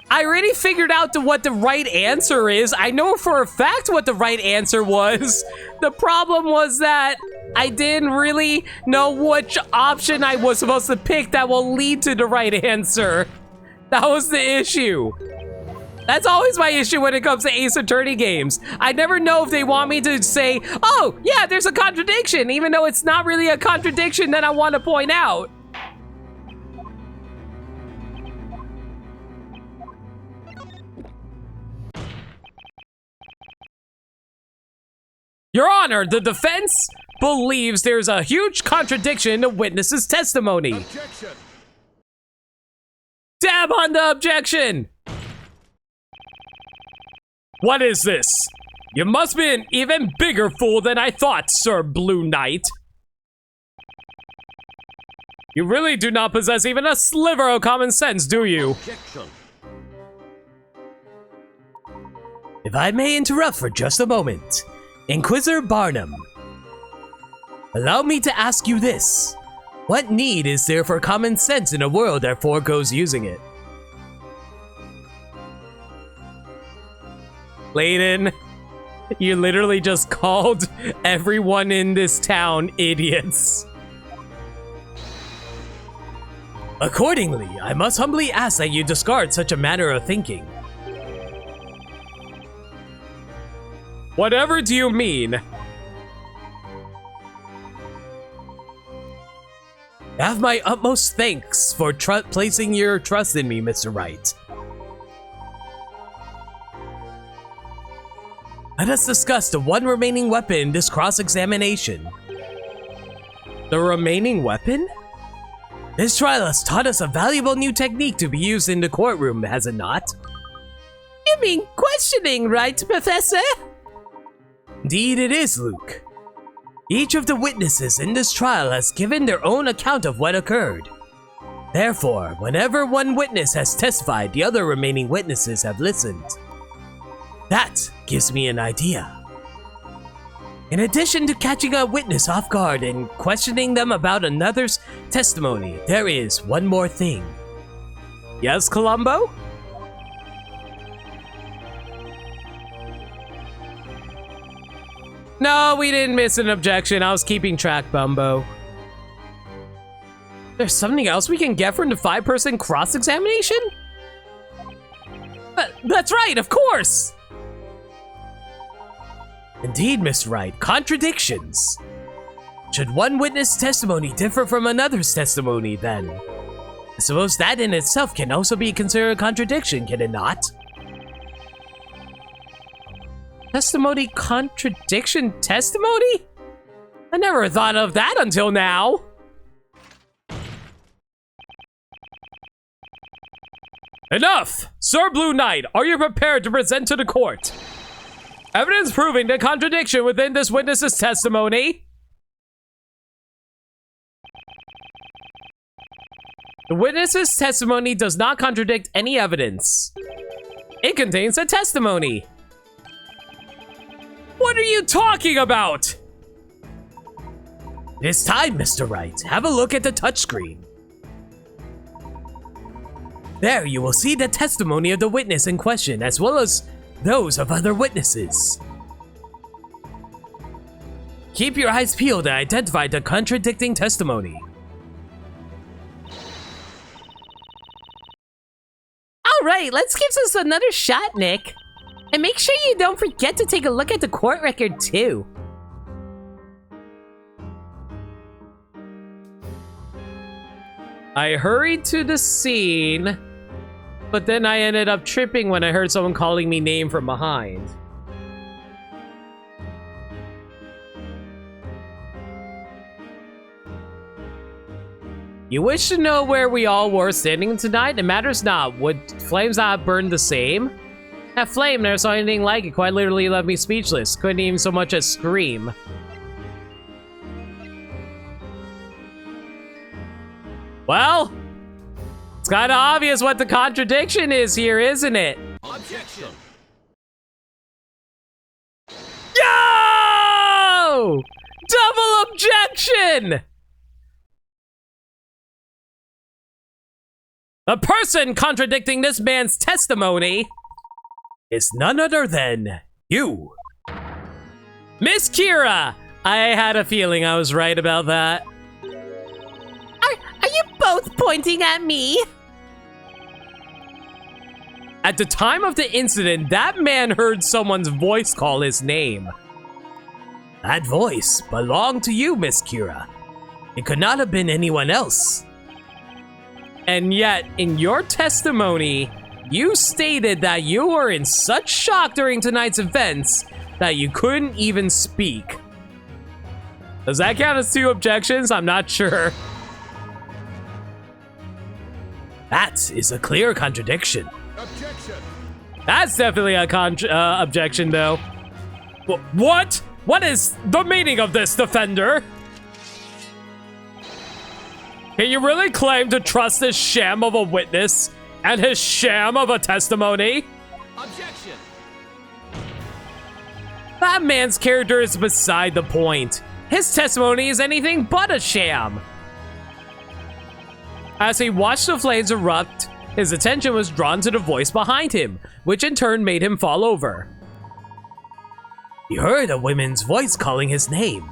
I already figured out what the right answer is. I know for a fact what the right answer was. The problem was that I didn't really know which option I was supposed to pick that will lead to the right answer. That was the issue. That's always my issue when it comes to Ace Attorney games. I never know if they want me to say, oh, yeah, there's a contradiction, even though it's not really a contradiction that I want to point out. Your Honor, the defense believes there's a huge contradiction in the witness's testimony. Objection! Dab on the objection! What is this? You must be an even bigger fool than I thought, Sir Blue Knight. You really do not possess even a sliver of common sense, do you? Objection. If I may interrupt for just a moment. Inquisitor Barnum, allow me to ask you this. What need is there for common sense in a world that foregoes using it? Layton, you literally just called everyone in this town idiots. Accordingly, I must humbly ask that you discard such a manner of thinking. Whatever do you mean? Have my utmost thanks for placing your trust in me, Mr. Wright. Let us discuss the one remaining weapon in this cross-examination. The remaining weapon? This trial has taught us a valuable new technique to be used in the courtroom, has it not? You mean questioning, right, Professor? Indeed it is, Luke. Each of the witnesses in this trial has given their own account of what occurred. Therefore, whenever one witness has testified, the other remaining witnesses have listened. That gives me an idea. In addition to catching a witness off guard and questioning them about another's testimony, there is one more thing. Yes, Columbo? No, we didn't miss an objection. I was keeping track, Bumbo. There's something else we can get from the 5-person cross-examination? That's right, of course! Indeed, Miss Wright, contradictions. Should one witness' testimony differ from another's testimony, then? I suppose that in itself can also be considered a contradiction, can it not? Testimony, contradiction, testimony? I never thought of that until now. Enough! Sir Blue Knight, are you prepared to present to the court evidence proving the contradiction within this witness's testimony? The witness's testimony does not contradict any evidence. It contains a testimony. What are you talking about? It's time, Mr. Wright. Have a look at the touchscreen. There you will see the testimony of the witness in question, as well as those of other witnesses. Keep your eyes peeled and identify the contradicting testimony. Alright, let's give this another shot, Nick. And make sure you don't forget to take a look at the court record, too. I hurried to the scene, but then I ended up tripping when I heard someone calling me name from behind. You wish to know where we all were standing tonight? It matters not. Would flames not burn the same? That flame, never saw anything like it. Quite literally left me speechless. Couldn't even so much as scream. Well, it's kind of obvious what the contradiction is here, isn't it? Objection! Yo! Double objection! The person contradicting this man's testimony is none other than you. Miss Kira! I had a feeling I was right about that. Are you both pointing at me? At the time of the incident, that man heard someone's voice call his name. That voice belonged to you, Miss Kira. It could not have been anyone else. And yet, in your testimony, you stated that you were in such shock during tonight's events that you couldn't even speak. Does that count as 2 objections? I'm not sure. That is a clear contradiction. Objection! That's definitely a objection, though. What? What is the meaning of this, defender? Can you really claim to trust this sham of a witness and his sham of a testimony? Objection! That man's character is beside the point. His testimony is anything but a sham. As he watched the flames erupt, his attention was drawn to the voice behind him, which in turn made him fall over. He heard a woman's voice calling his name.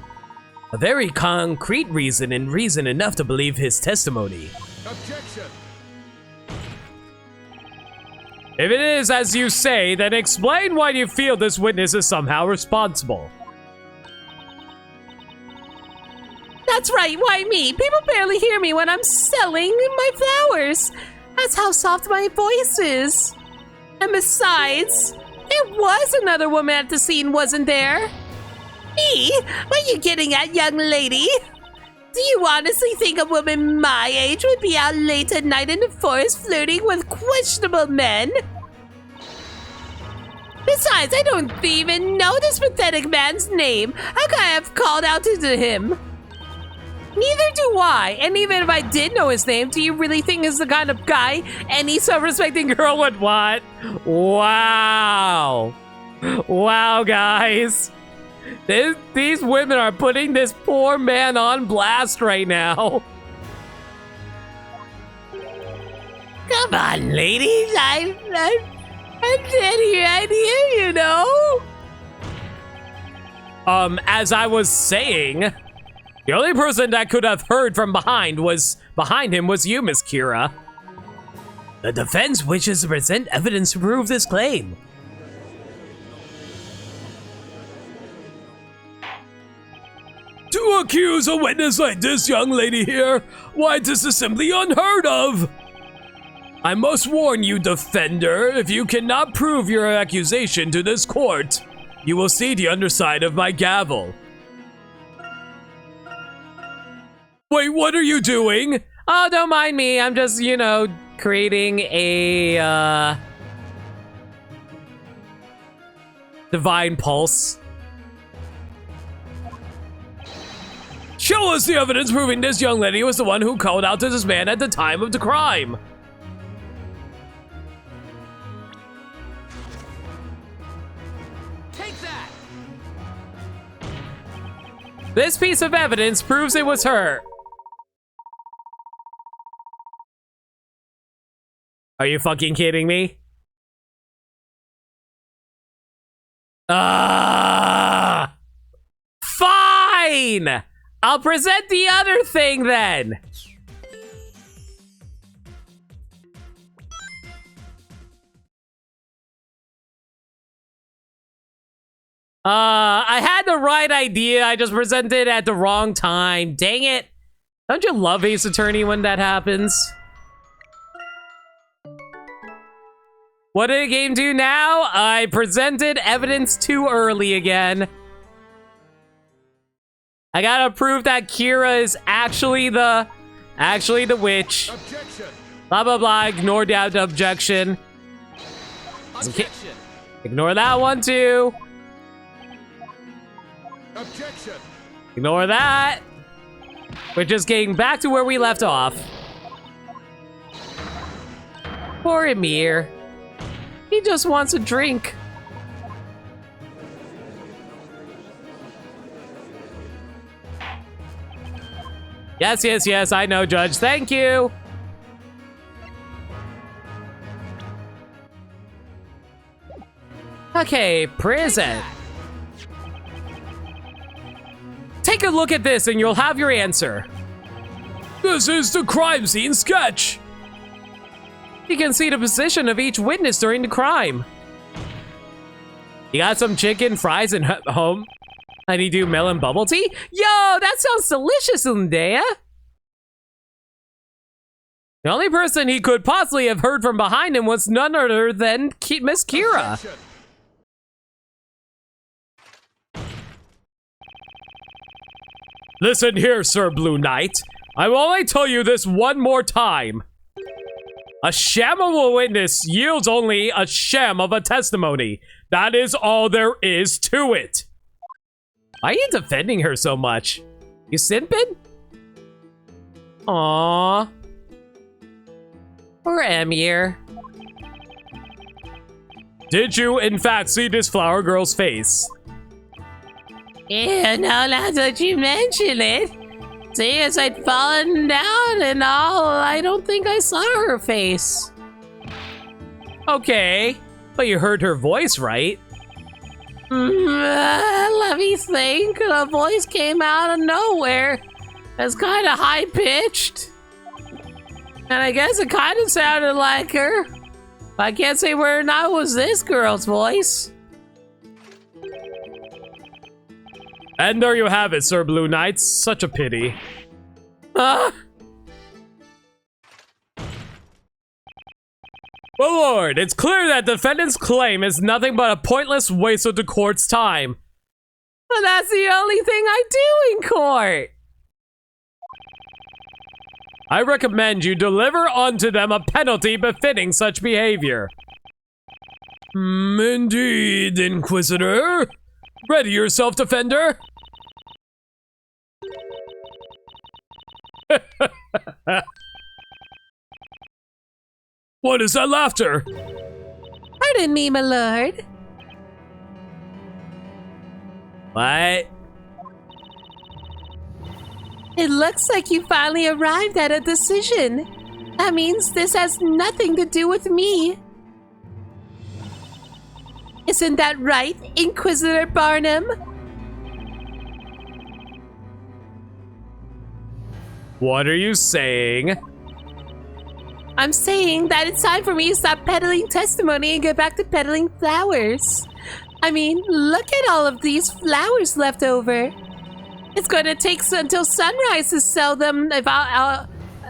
A very concrete reason and reason enough to believe his testimony. Objection! If it is as you say, then explain why you feel this witness is somehow responsible. That's right, why me? People barely hear me when I'm selling my flowers. That's how soft my voice is. And besides, there was another woman at the scene, wasn't there? Me? What are you getting at, young lady? Do you honestly think a woman my age would be out late at night in the forest flirting with questionable men? Besides, I don't even know this pathetic man's name. How could I have called out to him? Neither do I. And even if I did know his name, do you really think he's the kind of guy any self-respecting girl would want? Wow. Wow, guys. These women are putting this poor man on blast right now. Come on, ladies. I'm standing right here, you know. As I was saying, the only person that could have heard from behind him was you, Miss Kira. The defense wishes to present evidence to prove this claim. To accuse a witness like this young lady here, why, this is simply unheard of. I must warn you, defender, if you cannot prove your accusation to this court, you will see the underside of my gavel. Wait, what are you doing? Oh, don't mind me. I'm just, you know, creating a, divine pulse. Show us the evidence proving this young lady was the one who called out to this man at the time of the crime. Take that! This piece of evidence proves it was her. Are you fucking kidding me? Fine! I'll present the other thing then. I had the right idea. I just presented it at the wrong time. Dang it. Don't you love Ace Attorney when that happens? What did the game do now? I presented evidence too early again. I gotta prove that Kira is actually the witch. Objection! Blah, blah, blah. Ignore that objection. Objection! Ignore that one too. Objection! Ignore that. We're just getting back to where we left off. Poor Emir. He just wants a drink. Yes, yes, yes, I know, Judge. Thank you. Okay, prison. Take a look at this and you'll have your answer. This is the crime scene sketch. You can see the position of each witness during the crime. You got some chicken, fries, and home. Honeydew melon bubble tea? Yo, that sounds delicious, Zendaya. The only person he could possibly have heard from behind him was none other than Miss Kira. Objection! Listen here, Sir Blue Knight. I will only tell you this one more time. A sham of a witness yields only a sham of a testimony. That is all there is to it. Why are you defending her so much? You simping? Aww. Poor Emir. Did you, in fact, see this flower girl's face? Yeah, now that you mention it. See, as I'd fallen down and all, I don't think I saw her face. Okay, but you heard her voice, right? Let me think. The voice came out of nowhere. It's kind of high-pitched. And I guess it kind of sounded like her. I can't say where or not was this girl's voice. And there you have it, Sir Blue Knight. Such a pity. Ah! My lord, it's clear that defendant's claim is nothing but a pointless waste of the court's time. Well, that's the only thing I do in court. I recommend you deliver unto them a penalty befitting such behavior. Indeed, Inquisitor. Ready yourself, defender. What is that laughter? Pardon me, my lord. What? It looks like you finally arrived at a decision. That means this has nothing to do with me. Isn't that right, Inquisitor Barnum? What are you saying? I'm saying that it's time for me to stop peddling testimony and get back to peddling flowers. I mean, look at all of these flowers left over. It's going to take until sunrise to sell them if I'll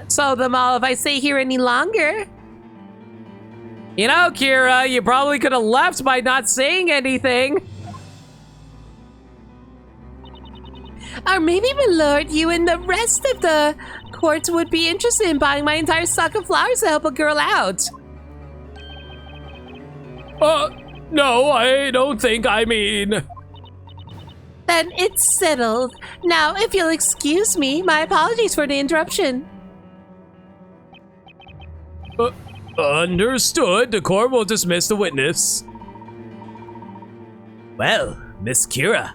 sell them all if I stay here any longer. You know, Kira, you probably could have left by not saying anything. Or maybe, my lord, you and the rest of the court would be interested in buying my entire stock of flowers to help a girl out. No, I don't think, I mean... Then it's settled. Now, if you'll excuse me, my apologies for the interruption. Understood. The court will dismiss the witness. Well, Miss Kira,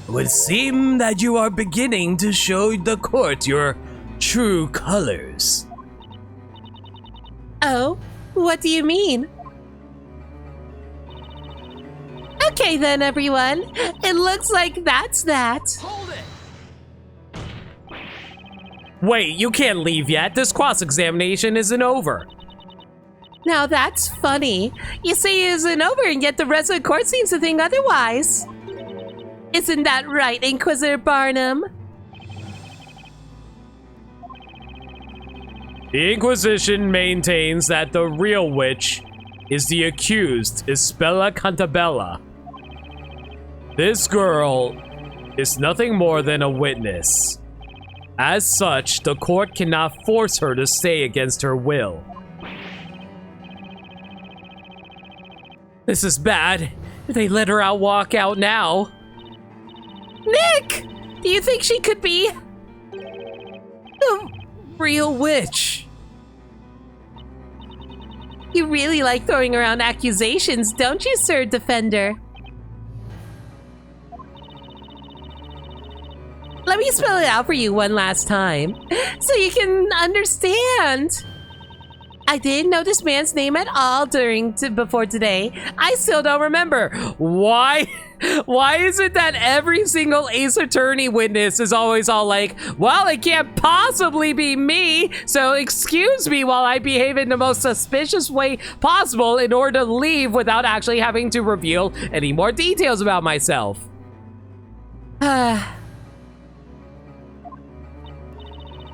it would seem that you are beginning to show the court your true colors. Oh, what do you mean? Okay then, everyone. It looks like that's that. Hold it! Wait, you can't leave yet. This cross-examination isn't over. Now that's funny. You say it isn't over, and yet the rest of the court seems to think otherwise. Isn't that right, Inquisitor Barnum? The Inquisition maintains that the real witch is the accused, Isabella Cantabella. This girl is nothing more than a witness. As such, the court cannot force her to stay against her will. This is bad. If they let her out, walk out now. Nick! Do you think she could be the real witch? You really like throwing around accusations, don't you, Sir Defender? Let me spell it out for you one last time, so you can understand. I didn't know this man's name at all before today. I still don't remember. Why is it that every single Ace Attorney witness is always all like, well, it can't possibly be me, so excuse me while I behave in the most suspicious way possible in order to leave without actually having to reveal any more details about myself?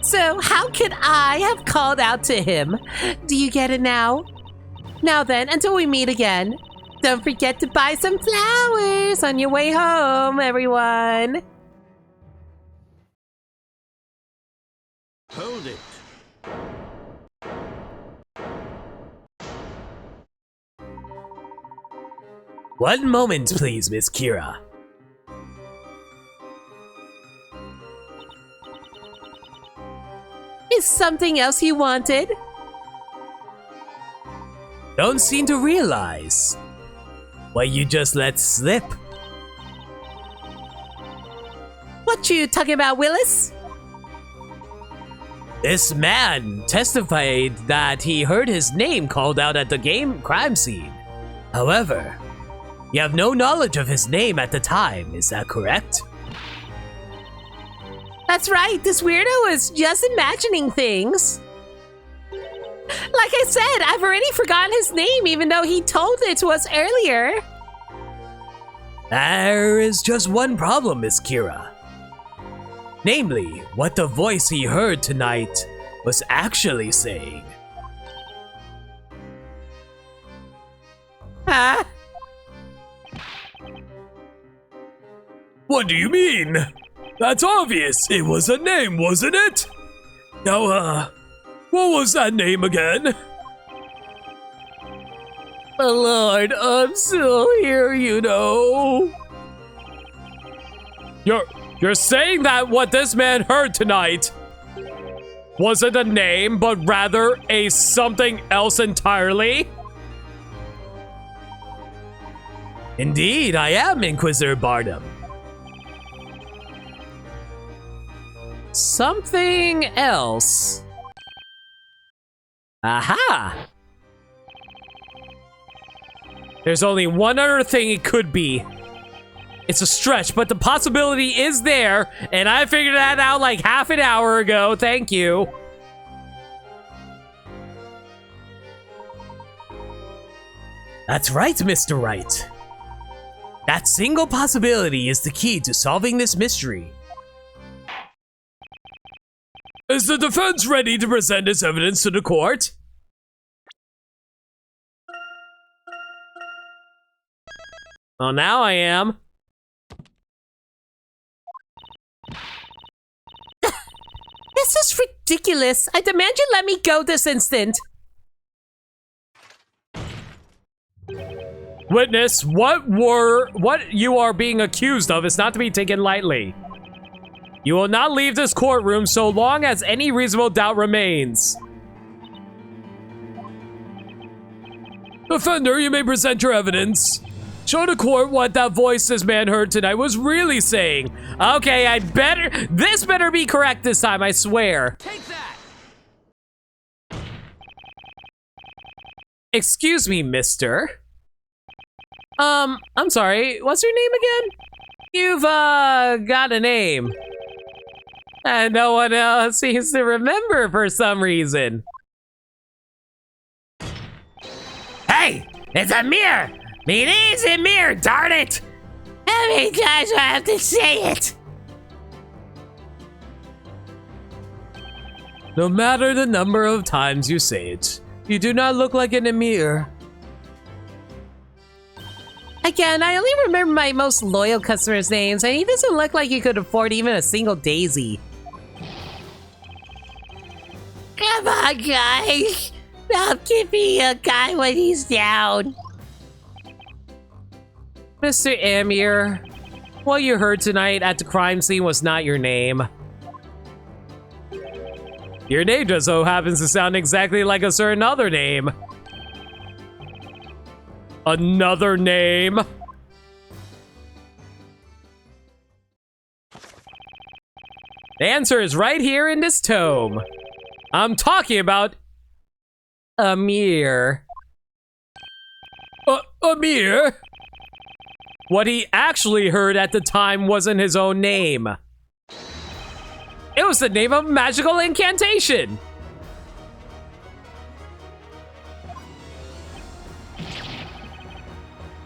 So how could I have called out to him? Do you get it now? Now then, until we meet again, don't forget to buy some flowers on your way home, everyone. Hold it. One moment, please, Miss Kira. Is something else you wanted? Don't seem to realize what you just let slip. What you talking about, Willis? This man testified that he heard his name called out at the crime scene. However, you have no knowledge of his name at the time, is that correct? That's right, this weirdo was just imagining things. Like I said, I've already forgotten his name, even though he told it to us earlier. There is just one problem, Miss Kira. Namely, what the voice he heard tonight was actually saying. Huh? What do you mean? That's obvious. It was a name, wasn't it? Now, what was that name again? My lord, I'm still here, you know. You're saying that what this man heard tonight wasn't a name, but rather a something else entirely? Indeed, I am Inquisitor Bardem. Something else. Aha! There's only one other thing it could be. It's a stretch, but the possibility is there, and I figured that out like half an hour ago. Thank you. That's right, Mr. Wright. That single possibility is the key to solving this mystery. Is the defense ready to present its evidence to the court? Well, now I am. This is ridiculous. I demand you let me go this instant. Witness, what you are being accused of is not to be taken lightly. You will not leave this courtroom so long as any reasonable doubt remains. Offender, you may present your evidence. Show the court what that voice this man heard tonight was really saying. Okay, this better be correct this time, I swear. Take that! Excuse me, mister. I'm sorry, what's your name again? You've, got a name. And no one else seems to remember for some reason. Hey, it's Amir! My name's Amir, darn it! How many times do I have to say it? No matter the number of times you say it, you do not look like an Amir. Again, I only remember my most loyal customers' names, and he doesn't look like he could afford even a single daisy. Come on, guys. Stop giving a guy when he's down. Mr. Amir, what you heard tonight at the crime scene was not your name. Your name just so happens to sound exactly like a certain other name. Another name? The answer is right here in this tome. I'm talking about Amir. Amir? What he actually heard at the time wasn't his own name. It was the name of a magical incantation.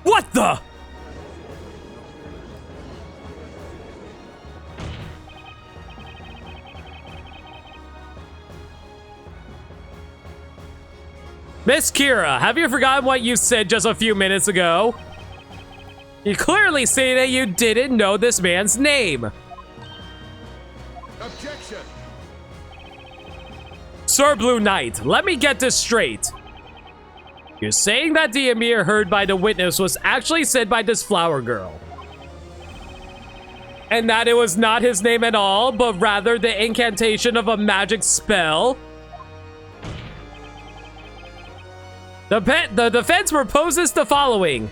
What the? Miss Kira, have you forgotten what you said just a few minutes ago? You clearly say that you didn't know this man's name. Objection! Sir Blue Knight, let me get this straight. You're saying that the Amir heard by the witness was actually said by this flower girl. And that it was not his name at all, but rather the incantation of a magic spell? The defense proposes the following.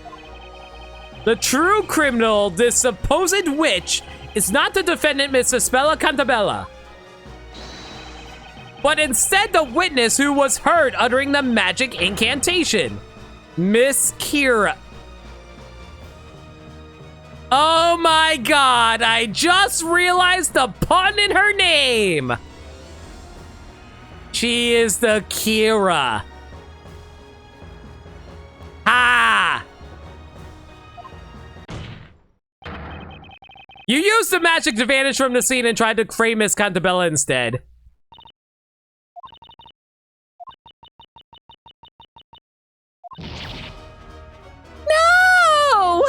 The true criminal, this supposed witch, is not the defendant, Miss Espella Cantabella, but instead the witness who was heard uttering the magic incantation, Miss Kira. Oh my god, I just realized the pun in her name. She is the Kira. Ah! You used the magic to vanish from the scene and tried to frame Miss Cantabella instead. No!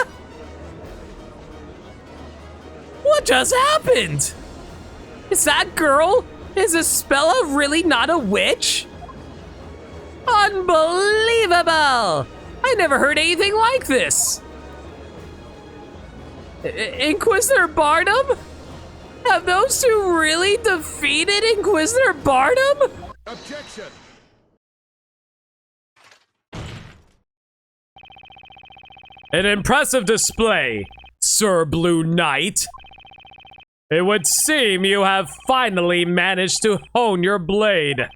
What just happened? Is that girl? Is Isabella really not a witch? Unbelievable! I never heard anything like this. Inquisitor Barnum? Have those two really defeated Inquisitor Barnum? Objection. An impressive display, Sir Blue Knight. It would seem you have finally managed to hone your blade.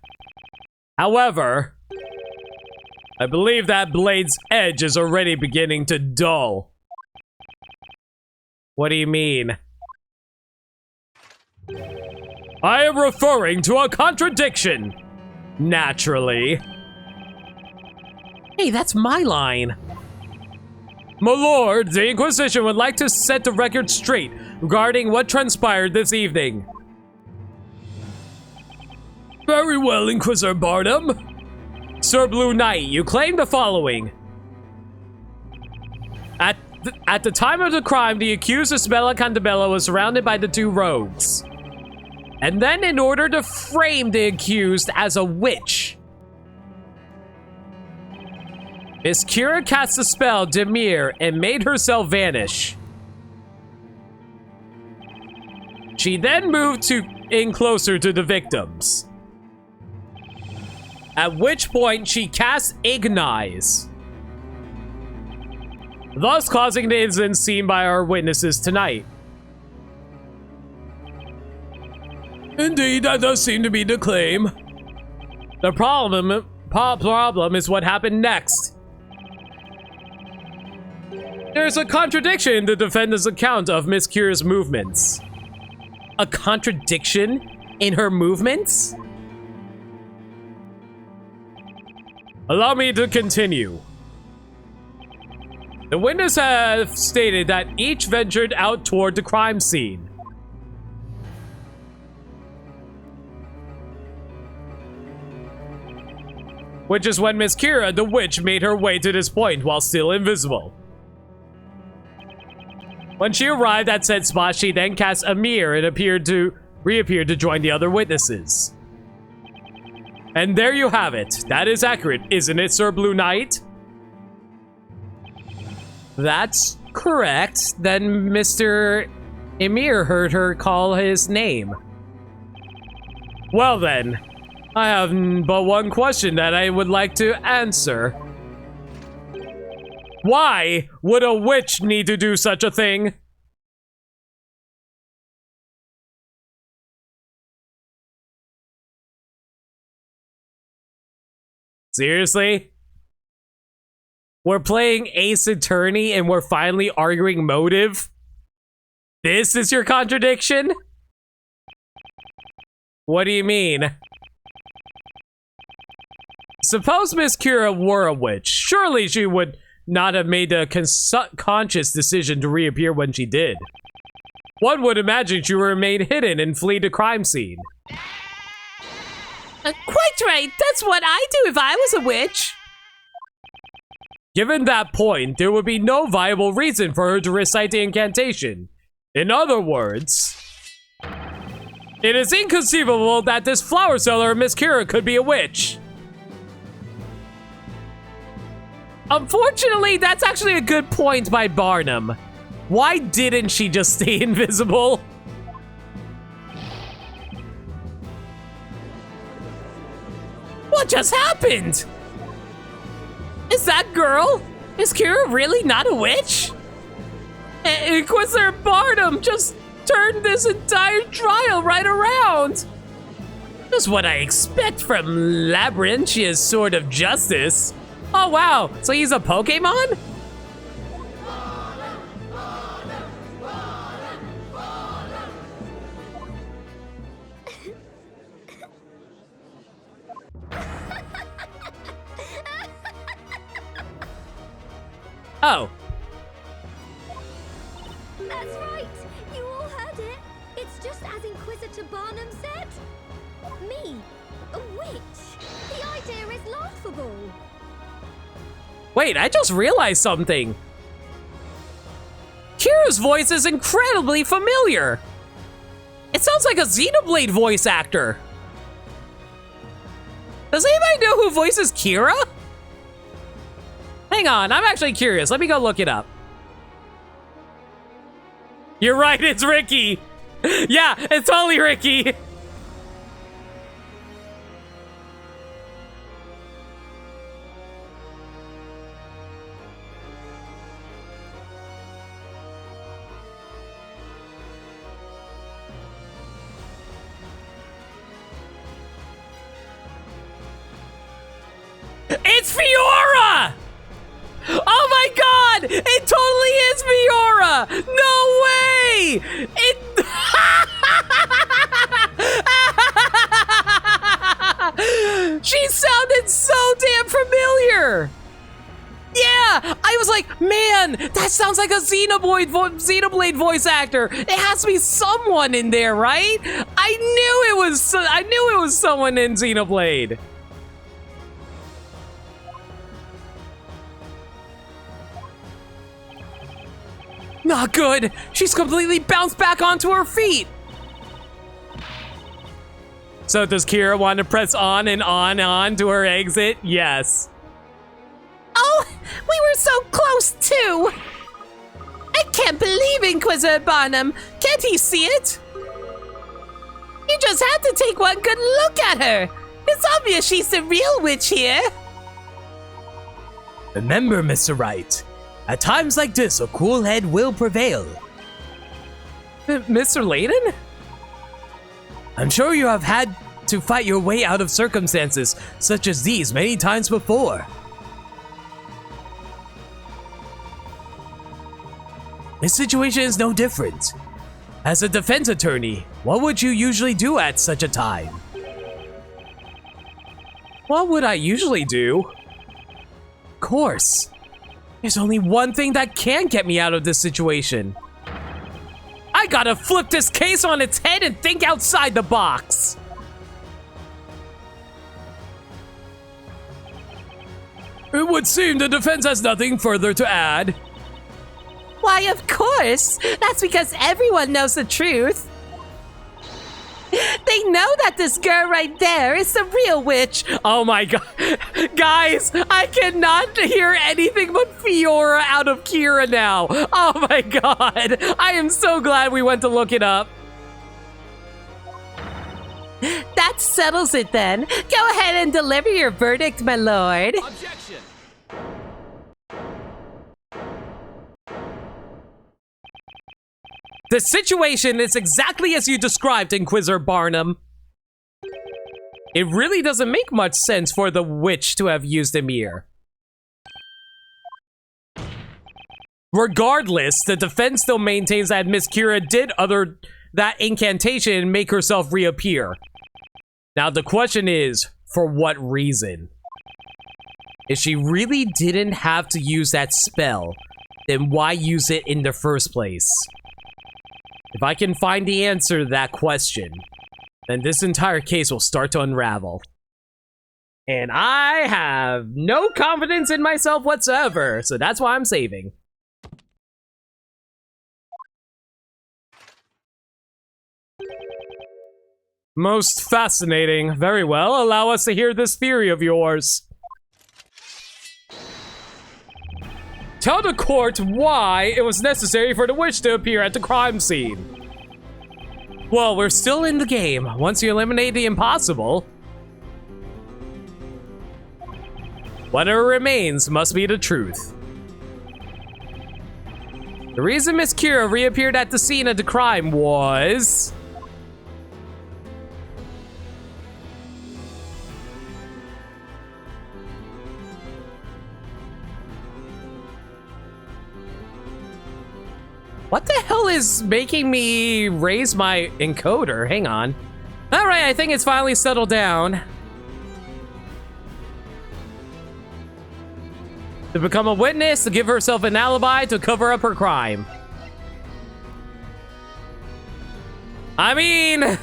However, I believe that blade's edge is already beginning to dull. What do you mean? I am referring to a contradiction. Naturally. Hey, that's my line. My lord, the Inquisition would like to set the record straight regarding what transpired this evening. Very well, Inquisitor Barnum. Sir Blue Knight, you claim the following. At the time of the crime, the accused Isabella Cantabella was surrounded by the two rogues. And then in order to frame the accused as a witch, Miss Kira cast the spell Demir and made herself vanish. She then moved in closer to the victims. At which point she cast Ignize, thus causing the incident seen by our witnesses tonight. Indeed, that does seem to be the claim. The problem is what happened next. There's a contradiction in the defendant's account of Miss Kira's movements. A contradiction in her movements? Allow me to continue. The witness have stated that each ventured out toward the crime scene. Which is when Miss Kira, the witch, made her way to this point while still invisible. When she arrived at said spot, she then cast a mirror and reappeared to join the other witnesses. And there you have it. That is accurate, isn't it, Sir Blue Knight? That's correct. Then Mr. Emir heard her call his name. Well then, I have but one question that I would like to answer. Why would a witch need to do such a thing? Seriously? We're playing Ace Attorney and we're finally arguing motive? This is your contradiction? What do you mean? Suppose Miss Kira were a witch. Surely she would not have made a conscious decision to reappear when she did. One would imagine she would remain hidden and flee the crime scene. Quite right. That's what I'd do if I was a witch. Given that point, there would be no viable reason for her to recite the incantation. In other words, it is inconceivable that this flower seller, Miss Kira, could be a witch. Unfortunately, that's actually a good point by Barnum. Why didn't she just stay invisible? What just happened? Is that girl? Is Kira really not a witch? Inquisitor Barnum just turned this entire trial right around. That's what I expect from Labyrinthia's Sword of Justice. Oh wow, so he's a Pokemon? Oh. That's right. You all heard it. It's just as Inquisitor Barnum said. Me, a witch. The idea is laughable. Wait, I just realized something. Kira's voice is incredibly familiar. It sounds like a Xenoblade voice actor. Does anybody know who voices Kira? Hang on, I'm actually curious. Let me go look it up. You're right, it's Ricky. Yeah, it's totally Ricky. It's Fiora! Oh my god! It totally is Fiora! No way! She sounded so damn familiar! Yeah! I was like, man, that sounds like a Xenoblade voice actor. It has to be someone in there, right? I knew it was someone in Xenoblade. Not good! She's completely bounced back onto her feet! So does Kira want to press on and on to her exit? Yes. Oh, we were so close too! I can't believe Inquisitor Barnum! Can't he see it? You just have to take one good look at her! It's obvious she's the real witch here! Remember, Mr. Wright, at times like this, a cool head will prevail. Mr. Layton? I'm sure you have had to fight your way out of circumstances such as these many times before. This situation is no different. As a defense attorney, what would you usually do at such a time? What would I usually do? Of course. There's only one thing that can get me out of this situation. I gotta flip this case on its head and think outside the box. It would seem the defense has nothing further to add. Why, of course! That's because everyone knows the truth. They know that this girl right there is the real witch. Oh my god. Guys, I cannot hear anything but Fiora out of Kira now. Oh my god. I am so glad we went to look it up. That settles it then. Go ahead and deliver your verdict, my lord. Objection! The situation is exactly as you described, Inquisitor Barnum. It really doesn't make much sense for the witch to have used Emir. Regardless, the defense still maintains that Miss Kira did utter that incantation and make herself reappear. Now the question is, for what reason? If she really didn't have to use that spell, then why use it in the first place? If I can find the answer to that question, then this entire case will start to unravel. And I have no confidence in myself whatsoever, so that's why I'm saving. Most fascinating. Very well, allow us to hear this theory of yours. Tell the court why it was necessary for the witch to appear at the crime scene. Well, we're still in the game. Once you eliminate the impossible, whatever remains must be the truth. The reason Miss Kira reappeared at the scene of the crime was... What the hell is making me raise my encoder? Hang on. All right, I think it's finally settled down. To become a witness, to give herself an alibi, to cover up her crime. I mean...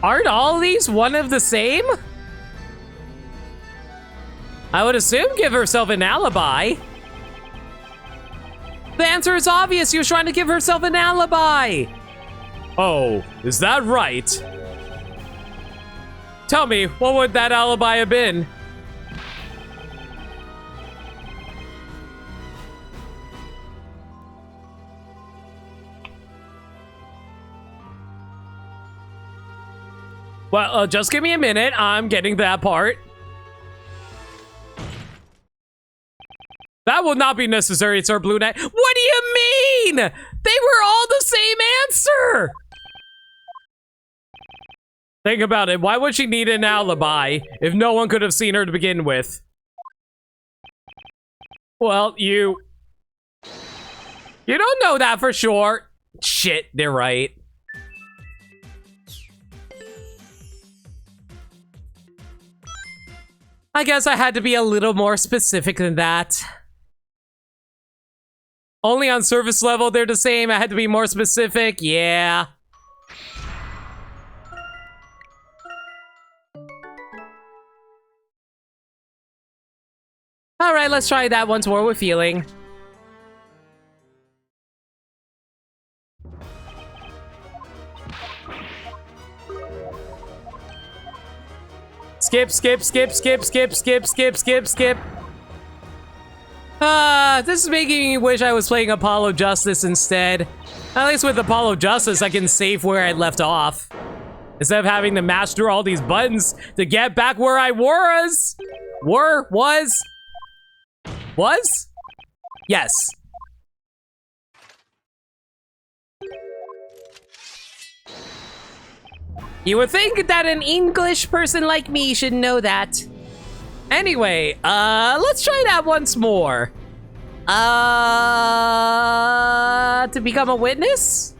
Aren't all these one of the same? I would assume give herself an alibi. The answer is obvious. She was trying to give herself an alibi. Oh, is that right? Tell me, what would that alibi have been? Well, just give me a minute. I'm getting that part. That will not be necessary, Sir Blue Knight. What do you mean? They were all the same answer. Think about it. Why would she need an alibi if no one could have seen her to begin with? Well, you don't know that for sure. Shit, they're right. I guess I had to be a little more specific than that. Only on surface level, they're the same. I had to be more specific. Yeah. All right, let's try that once more with feeling. Skip, skip, skip, skip, skip, skip, skip, skip, skip. This is making me wish I was playing Apollo Justice instead. At least with Apollo Justice, I can save where I left off. Instead of having to master all these buttons to get back where I was? Yes. You would think that an English person like me should know that. Anyway, let's try that once more. To become a witness?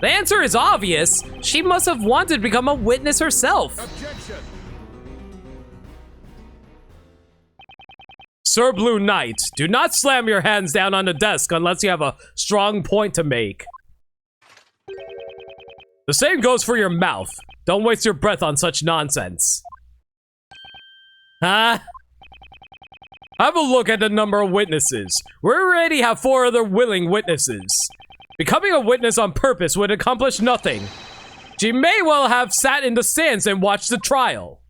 The answer is obvious. She must have wanted to become a witness herself. Objection. Sir Blue Knight, do not slam your hands down on the desk unless you have a strong point to make. The same goes for your mouth. Don't waste your breath on such nonsense. Huh? Have a look at the number of witnesses. We already have 4 other willing witnesses. Becoming a witness on purpose would accomplish nothing. She may well have sat in the stands and watched the trial.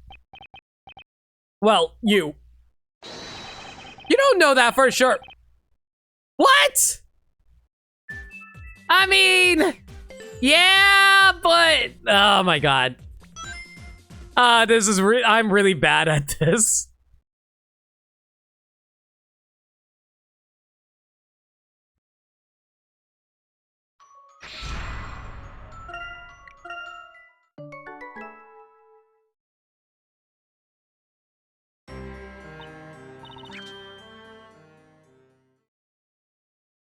Well, you don't know that for sure. What? I mean, yeah, but oh my god. This is I'm really bad at this.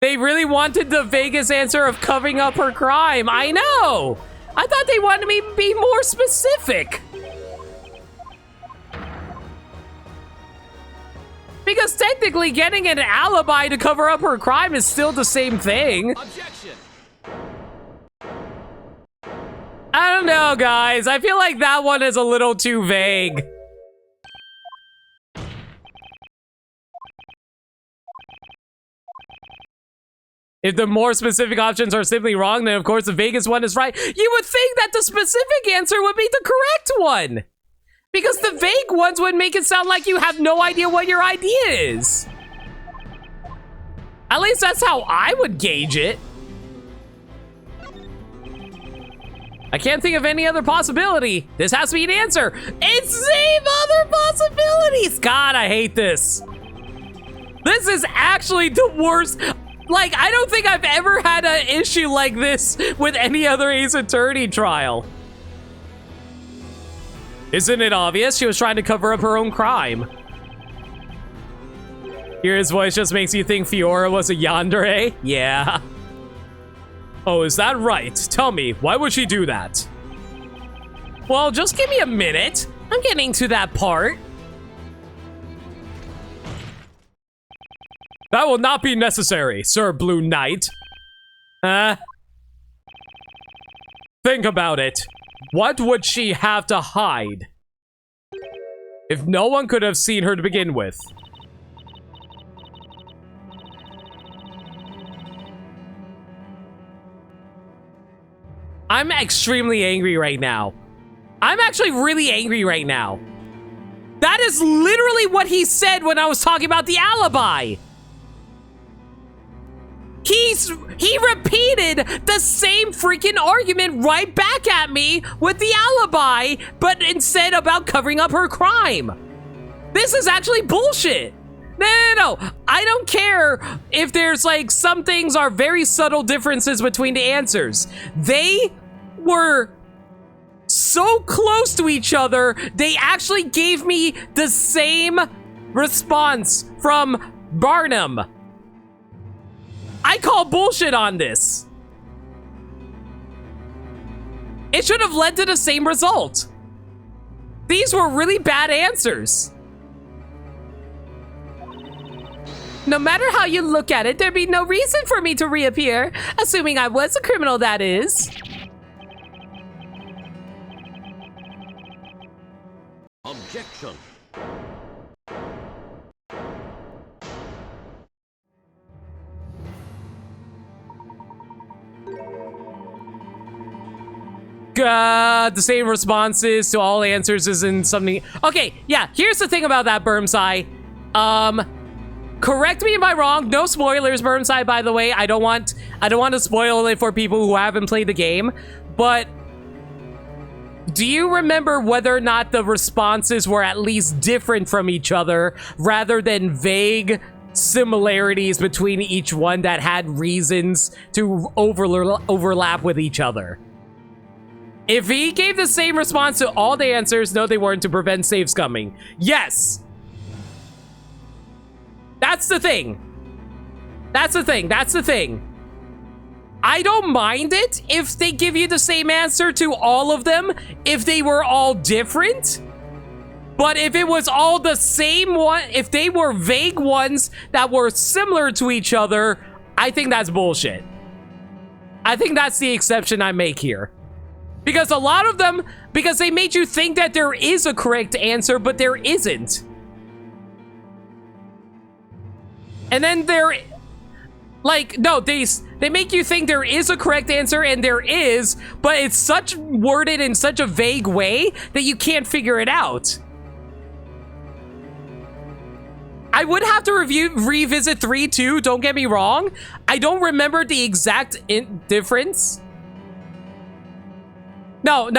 They really wanted the Vegas answer of covering up her crime. I know. I thought they wanted me to be more specific. Because technically getting an alibi to cover up her crime is still the same thing. Objection. I don't know, guys. I feel like that one is a little too vague. If the more specific options are simply wrong, then of course the Vegas one is right. You would think that the specific answer would be the correct one. Because the vague ones would make it sound like you have no idea what your idea is. At least that's how I would gauge it. I can't think of any other possibility. This has to be an answer. It's same other possibilities. God, I hate this. This is actually the worst. Like, I don't think I've ever had an issue like this with any other Ace Attorney trial. Isn't it obvious? She was trying to cover up her own crime. Hear his voice just makes you think Fiora was a yandere? Yeah. Oh, is that right? Tell me, why would she do that? Well, just give me a minute. I'm getting to that part. That will not be necessary, Sir Blue Knight. Think about it. What would she have to hide? If no one could have seen her to begin with. I'm extremely angry right now. I'm actually really angry right now. That is literally what he said when I was talking about the alibi. He repeated the same freaking argument right back at me with the alibi, but instead about covering up her crime. This is actually bullshit. No. I don't care if there's like some things are very subtle differences between the answers. They were so close to each other, they actually gave me the same response from Barnum. I call bullshit on this. It should have led to the same result. These were really bad answers. No matter how you look at it, there'd be no reason for me to reappear, assuming I was a criminal, that is. Objection. The same responses to all answers isn't something. Okay, yeah, here's the thing about that, Bermsai. Correct me if I'm wrong. No spoilers, Bermsai, by the way. I don't want to spoil it for people who haven't played the game. But do you remember whether or not the responses were at least different from each other rather than vague similarities between each one that had reasons to overlap with each other? If he gave the same response to all the answers, no, they weren't, to prevent safe scumming. Yes. That's the thing. That's the thing. I don't mind it if they give you the same answer to all of them, if they were all different. But if it was all the same one, if they were vague ones that were similar to each other, I think that's bullshit. I think that's the exception I make here. Because a lot of them, because they made you think that there is a correct answer, but there isn't. And then no, they make you think there is a correct answer, and there is, but it's worded in such a vague way that you can't figure it out. I would have to revisit 3 too, don't get me wrong. I don't remember the exact difference. No.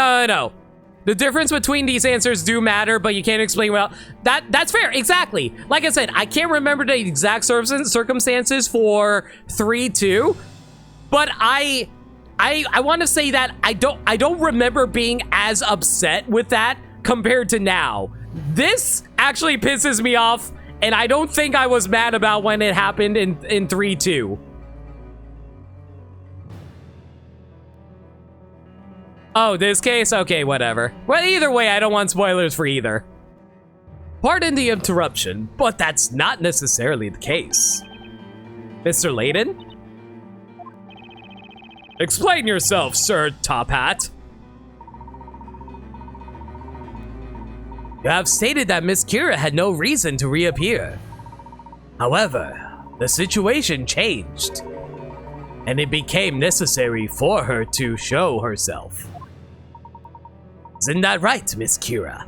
The difference between these answers do matter, but you can't explain well. That's fair, exactly. Like I said, I can't remember the exact circumstances for 3-2, but I want to say that I don't remember being as upset with that compared to now. This actually pisses me off, and I don't think I was mad about when it happened in 3-2. Oh, this case? Okay, whatever. Well, either way, I don't want spoilers for either. Pardon the interruption, but that's not necessarily the case. Mr. Layton? Explain yourself, Sir Top Hat. You have stated that Miss Kira had no reason to reappear. However, the situation changed, and it became necessary for her to show herself. Isn't that right, Miss Kira?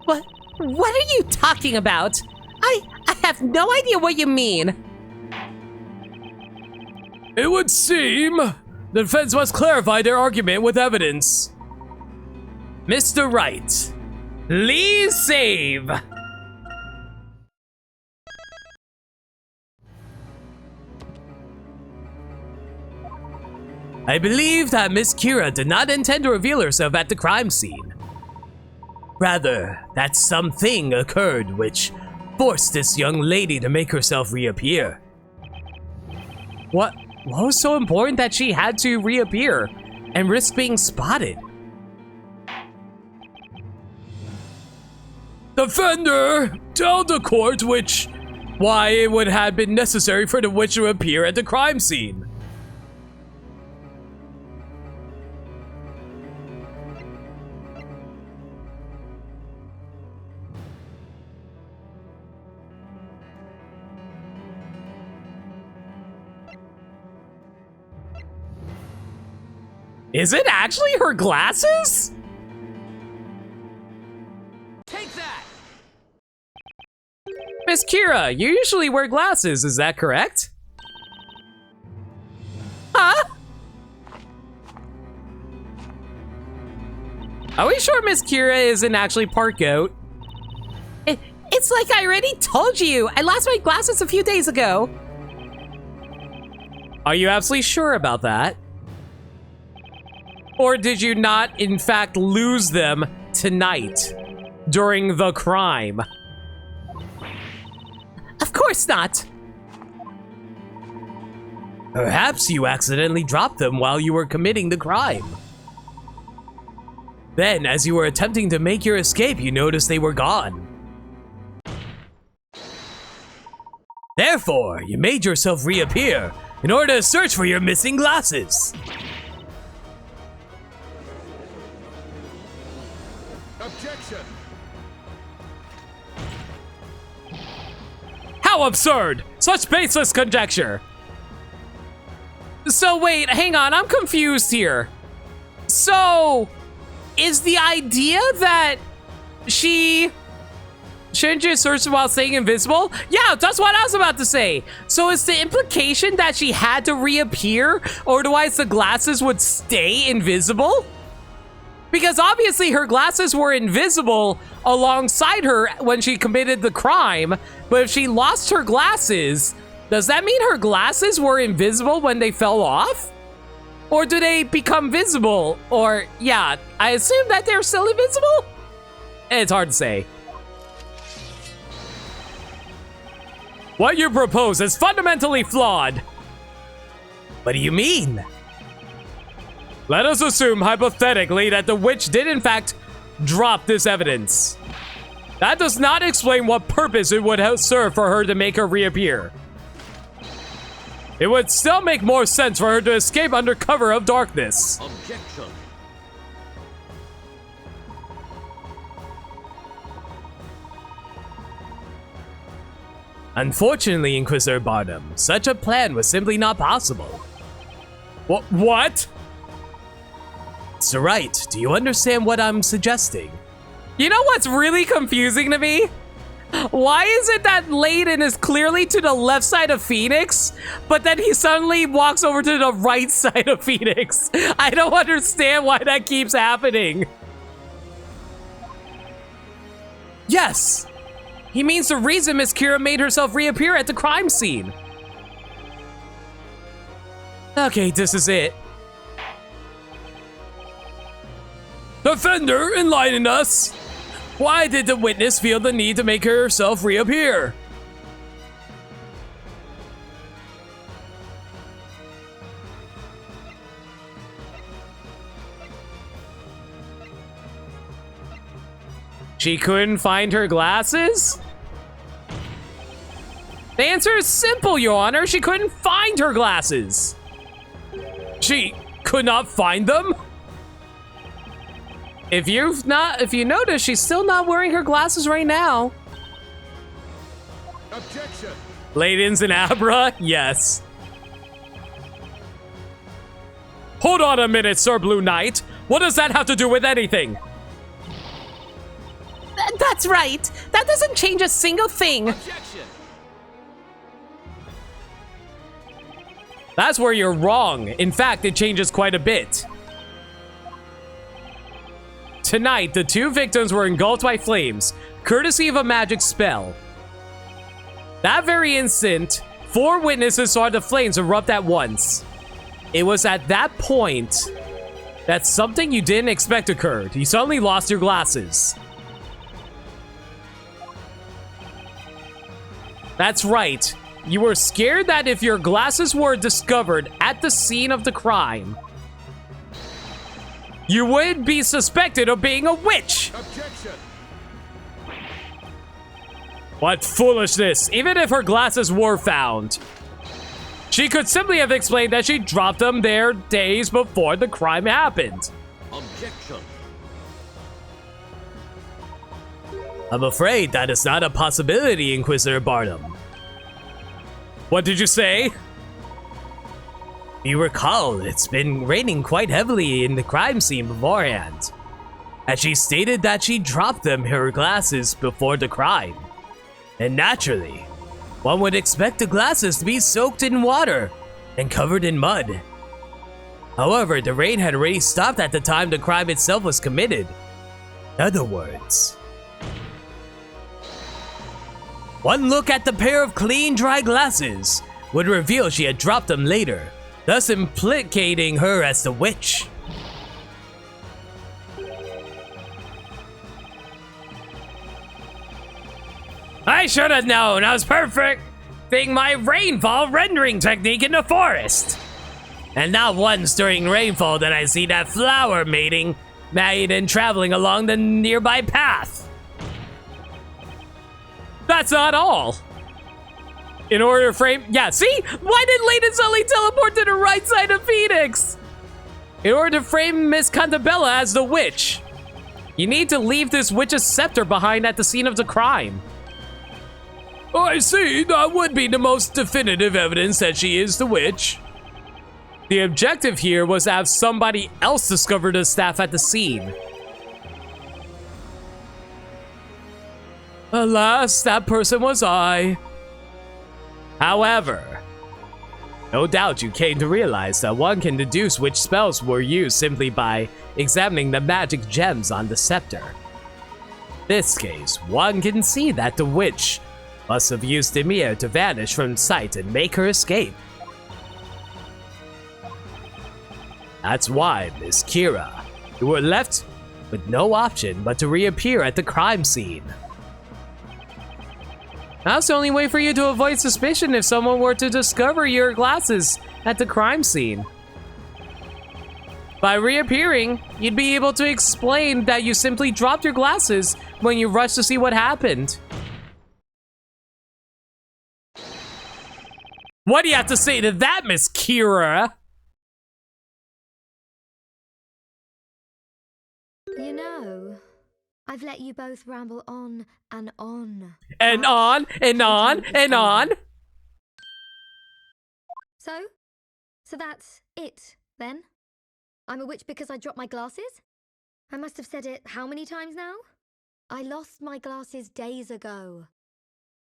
What are you talking about? I have no idea what you mean. It would seem the defense must clarify their argument with evidence. Mr. Wright, please save. I believe that Miss Kira did not intend to reveal herself at the crime scene. Rather, that something occurred which forced this young lady to make herself reappear. What was so important that she had to reappear? and risk being spotted. Defender, tell the court why it would have been necessary for the witch to appear at the crime scene. Is it actually her glasses? Take that! Miss Kira, you usually wear glasses, is that correct? Huh? Are we sure Miss Kira isn't actually part goat? It's like I already told you. I lost my glasses a few days ago. Are you absolutely sure about that? Or did you not, in fact, lose them tonight during the crime? Of course not. Perhaps you accidentally dropped them while you were committing the crime. Then, as you were attempting to make your escape, you noticed they were gone. Therefore, you made yourself reappear in order to search for your missing glasses. Objection! How absurd! Such baseless conjecture! So wait, hang on, I'm confused here. So, is the idea that she shouldn't just search while staying invisible? Yeah, that's what I was about to say. So is the implication that she had to reappear, or otherwise the glasses would stay invisible? Because obviously her glasses were invisible alongside her when she committed the crime, but if she lost her glasses, does that mean her glasses were invisible when they fell off? Or do they become visible? Or, yeah, I assume that they're still invisible? It's hard to say. What you propose is fundamentally flawed. What do you mean? Let us assume, hypothetically, that the witch did in fact drop this evidence. That does not explain what purpose it would have served for her to make her reappear. It would still make more sense for her to escape under cover of darkness. Objection. Unfortunately, Inquisitor Barnum, such a plan was simply not possible. What? So Wright, do you understand what I'm suggesting? You know what's really confusing to me? Why is it that Layton is clearly to the left side of Phoenix, but then he suddenly walks over to the right side of Phoenix? I don't understand why that keeps happening. Yes! He means the reason Miss Kira made herself reappear at the crime scene. Okay, this is it. Defender, enlighten us. Why did the witness feel the need to make herself reappear? She couldn't find her glasses? The answer is simple, Your Honor. She couldn't find her glasses. She could not find them? If you notice, she's still not wearing her glasses right now. Objection! Layton's an Abra? Yes. Hold on a minute, Sir Blue Knight. What does that have to do with anything? That's right. That doesn't change a single thing. Objection! That's where you're wrong. In fact, it changes quite a bit. Tonight, the two victims were engulfed by flames, courtesy of a magic spell. That very instant, 4 witnesses saw the flames erupt at once. It was at that point that something you didn't expect occurred. You suddenly lost your glasses. That's right. You were scared that if your glasses were discovered at the scene of the crime, you would be suspected of being a witch. Objection. What foolishness. Even if her glasses were found, she could simply have explained that she dropped them there days before the crime happened. Objection. I'm afraid that is not a possibility, Inquisitor Barnum. What did you say? You recall, it's been raining quite heavily in the crime scene beforehand. And she stated that she dropped them her glasses before the crime. And naturally, one would expect the glasses to be soaked in water and covered in mud. However, the rain had already stopped at the time the crime itself was committed. In other words, one look at the pair of clean, dry glasses would reveal she had dropped them later, thus implicating her as the witch. I should have known. I was perfecting my rainfall rendering technique in the forest. And not once during rainfall did I see that flower maiden traveling along the nearby path. That's not all. In order to frame... Yeah, see? Why did Layton suddenly teleport to the right side of Phoenix? In order to frame Miss Cantabella as the witch, you need to leave this witch's scepter behind at the scene of the crime. I see, that would be the most definitive evidence that she is the witch. The objective here was to have somebody else discover the staff at the scene. Alas, that person was I. However, no doubt you came to realize that one can deduce which spells were used simply by examining the magic gems on the scepter. In this case, one can see that the witch must have used Demir to vanish from sight and make her escape. That's why, Miss Kira, you were left with no option but to reappear at the crime scene. That's the only way for you to avoid suspicion if someone were to discover your glasses at the crime scene. By reappearing, you'd be able to explain that you simply dropped your glasses when you rushed to see what happened. What do you have to say to that, Miss Kira? You know, I've let you both ramble on and on. And on, and on, and on. So that's it, then? I'm a witch because I dropped my glasses? I must have said it how many times now? I lost my glasses days ago.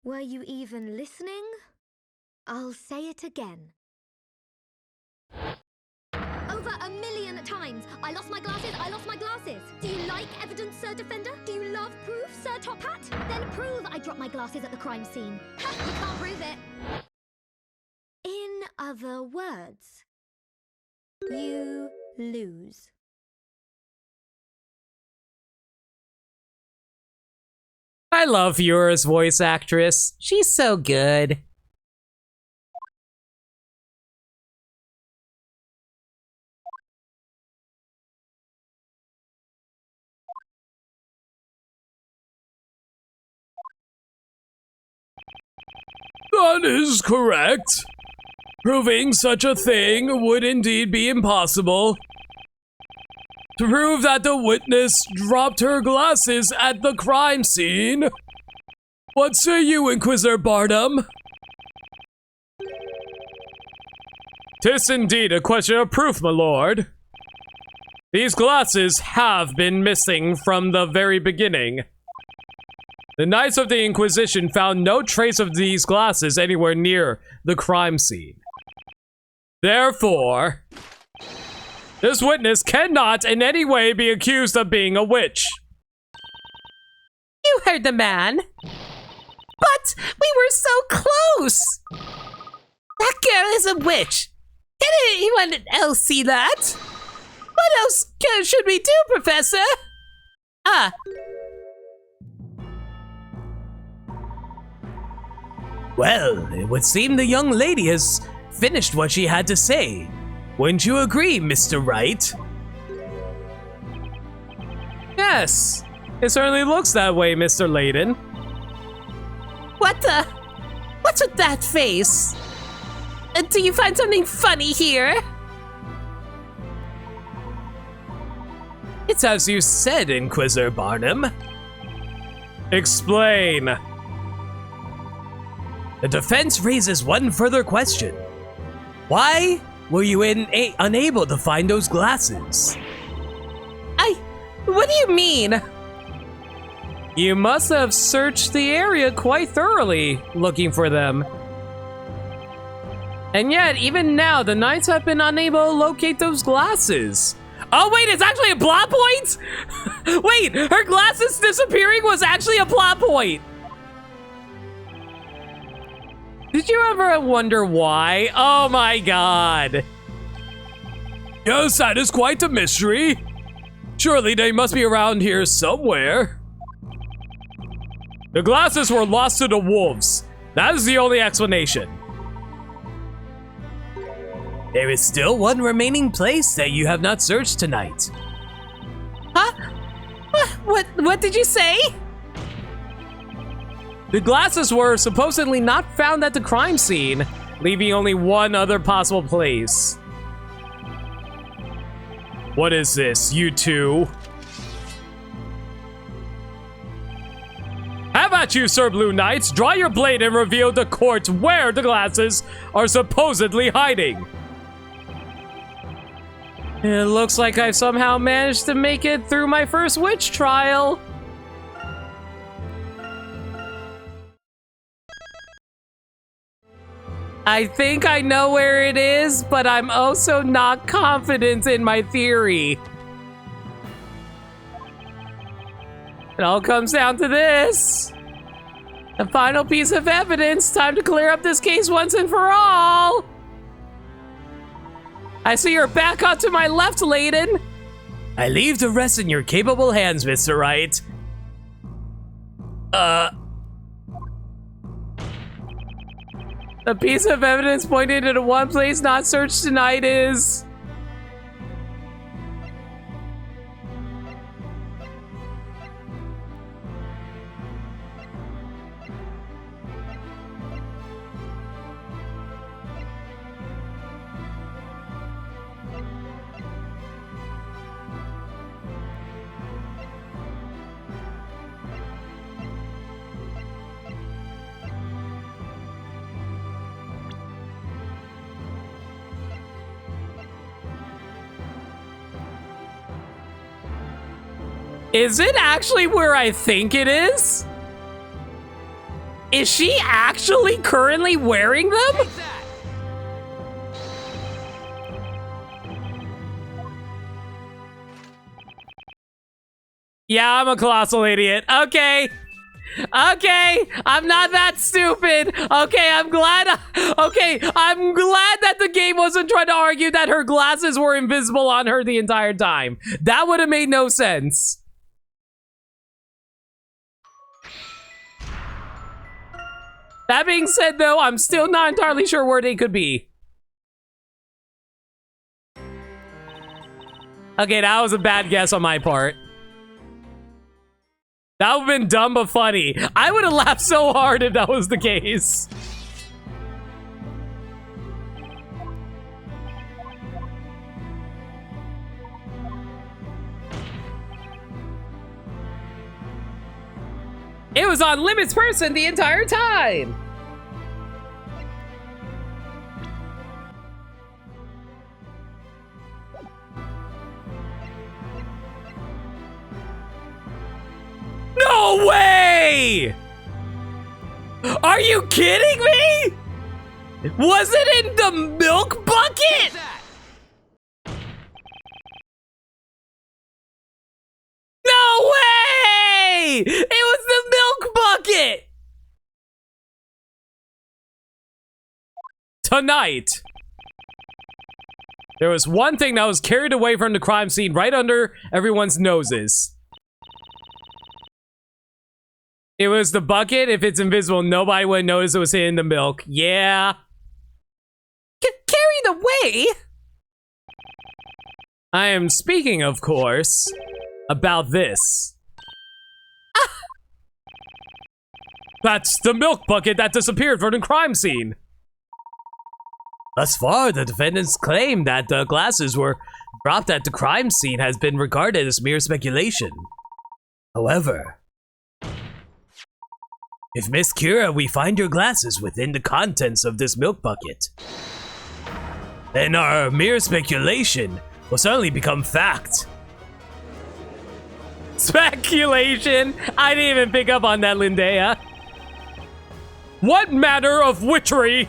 Were you even listening? I'll say it again. Over 1,000,000 times! I lost my glasses, I lost my glasses! Do you like evidence, Sir Defender? Do you love proof, Sir Top Hat? Then prove I dropped my glasses at the crime scene. Ha! You can't prove it! In other words, you lose. I love Fiora's voice actress. She's so good. That is correct. Proving such a thing would indeed be impossible. To prove that the witness dropped her glasses at the crime scene. What say you, Inquisitor Barnum? 'Tis indeed a question of proof, my lord. These glasses have been missing from the very beginning. The Knights of the Inquisition found no trace of these glasses anywhere near the crime scene. Therefore, this witness cannot in any way be accused of being a witch. You heard the man. But we were so close. That girl is a witch. Can anyone else see that? What else should we do, Professor? Well, it would seem the young lady has finished what she had to say. Wouldn't you agree, Mr. Wright? Yes, it certainly looks that way, Mr. Layton. What the? What's with that face? Do you find something funny here? It's as you said, Inquisitor Barnum. Explain. The defense raises one further question. Why were you unable to find those glasses? What do you mean? You must have searched the area quite thoroughly looking for them. And yet, even now, the Knights have been unable to locate those glasses. Oh wait, it's actually a plot point? Wait, her glasses disappearing was actually a plot point. Did you ever wonder why? Oh my god. Yes, that is quite a mystery. Surely they must be around here somewhere. The glasses were lost to the wolves. That is the only explanation. There is still one remaining place that you have not searched tonight. Huh? What did you say? The glasses were supposedly not found at the crime scene, leaving only one other possible place. What is this, you two? How about you, Sir Blue Knights? Draw your blade and reveal to court where the glasses are supposedly hiding. It looks like I've somehow managed to make it through my first witch trial. I think I know where it is, but I'm also not confident in my theory. It all comes down to this. The final piece of evidence. Time to clear up this case once and for all. I see you're back on to my left, Layton. I leave the rest in your capable hands, Mr. Wright. The piece of evidence pointed to the one place not searched tonight is... Is it actually where I think it is? Is she actually currently wearing them? Yeah, I'm a colossal idiot. Okay. Okay, I'm not that stupid. Okay, I'm glad that the game wasn't trying to argue that her glasses were invisible on her the entire time. That would have made no sense. That being said, though, I'm still not entirely sure where they could be. Okay, that was a bad guess on my part. That would have been dumb but funny. I would have laughed so hard if that was the case. It was on Limit's person the entire time. No way! Are you kidding me? Was it in the milk bucket? No way! It was the milk bucket! Tonight, there was one thing that was carried away from the crime scene right under everyone's noses. It was the bucket. If it's invisible, nobody would notice it was in the milk. Yeah. Carried away? I am speaking, of course, about this. That's the milk bucket that disappeared from the crime scene. Thus far, the defendant's claim that the glasses were dropped at the crime scene has been regarded as mere speculation. However, if Miss Kira, we find your glasses within the contents of this milk bucket, then our mere speculation will suddenly become fact. Speculation? I didn't even pick up on that, Lindea. What manner of witchery?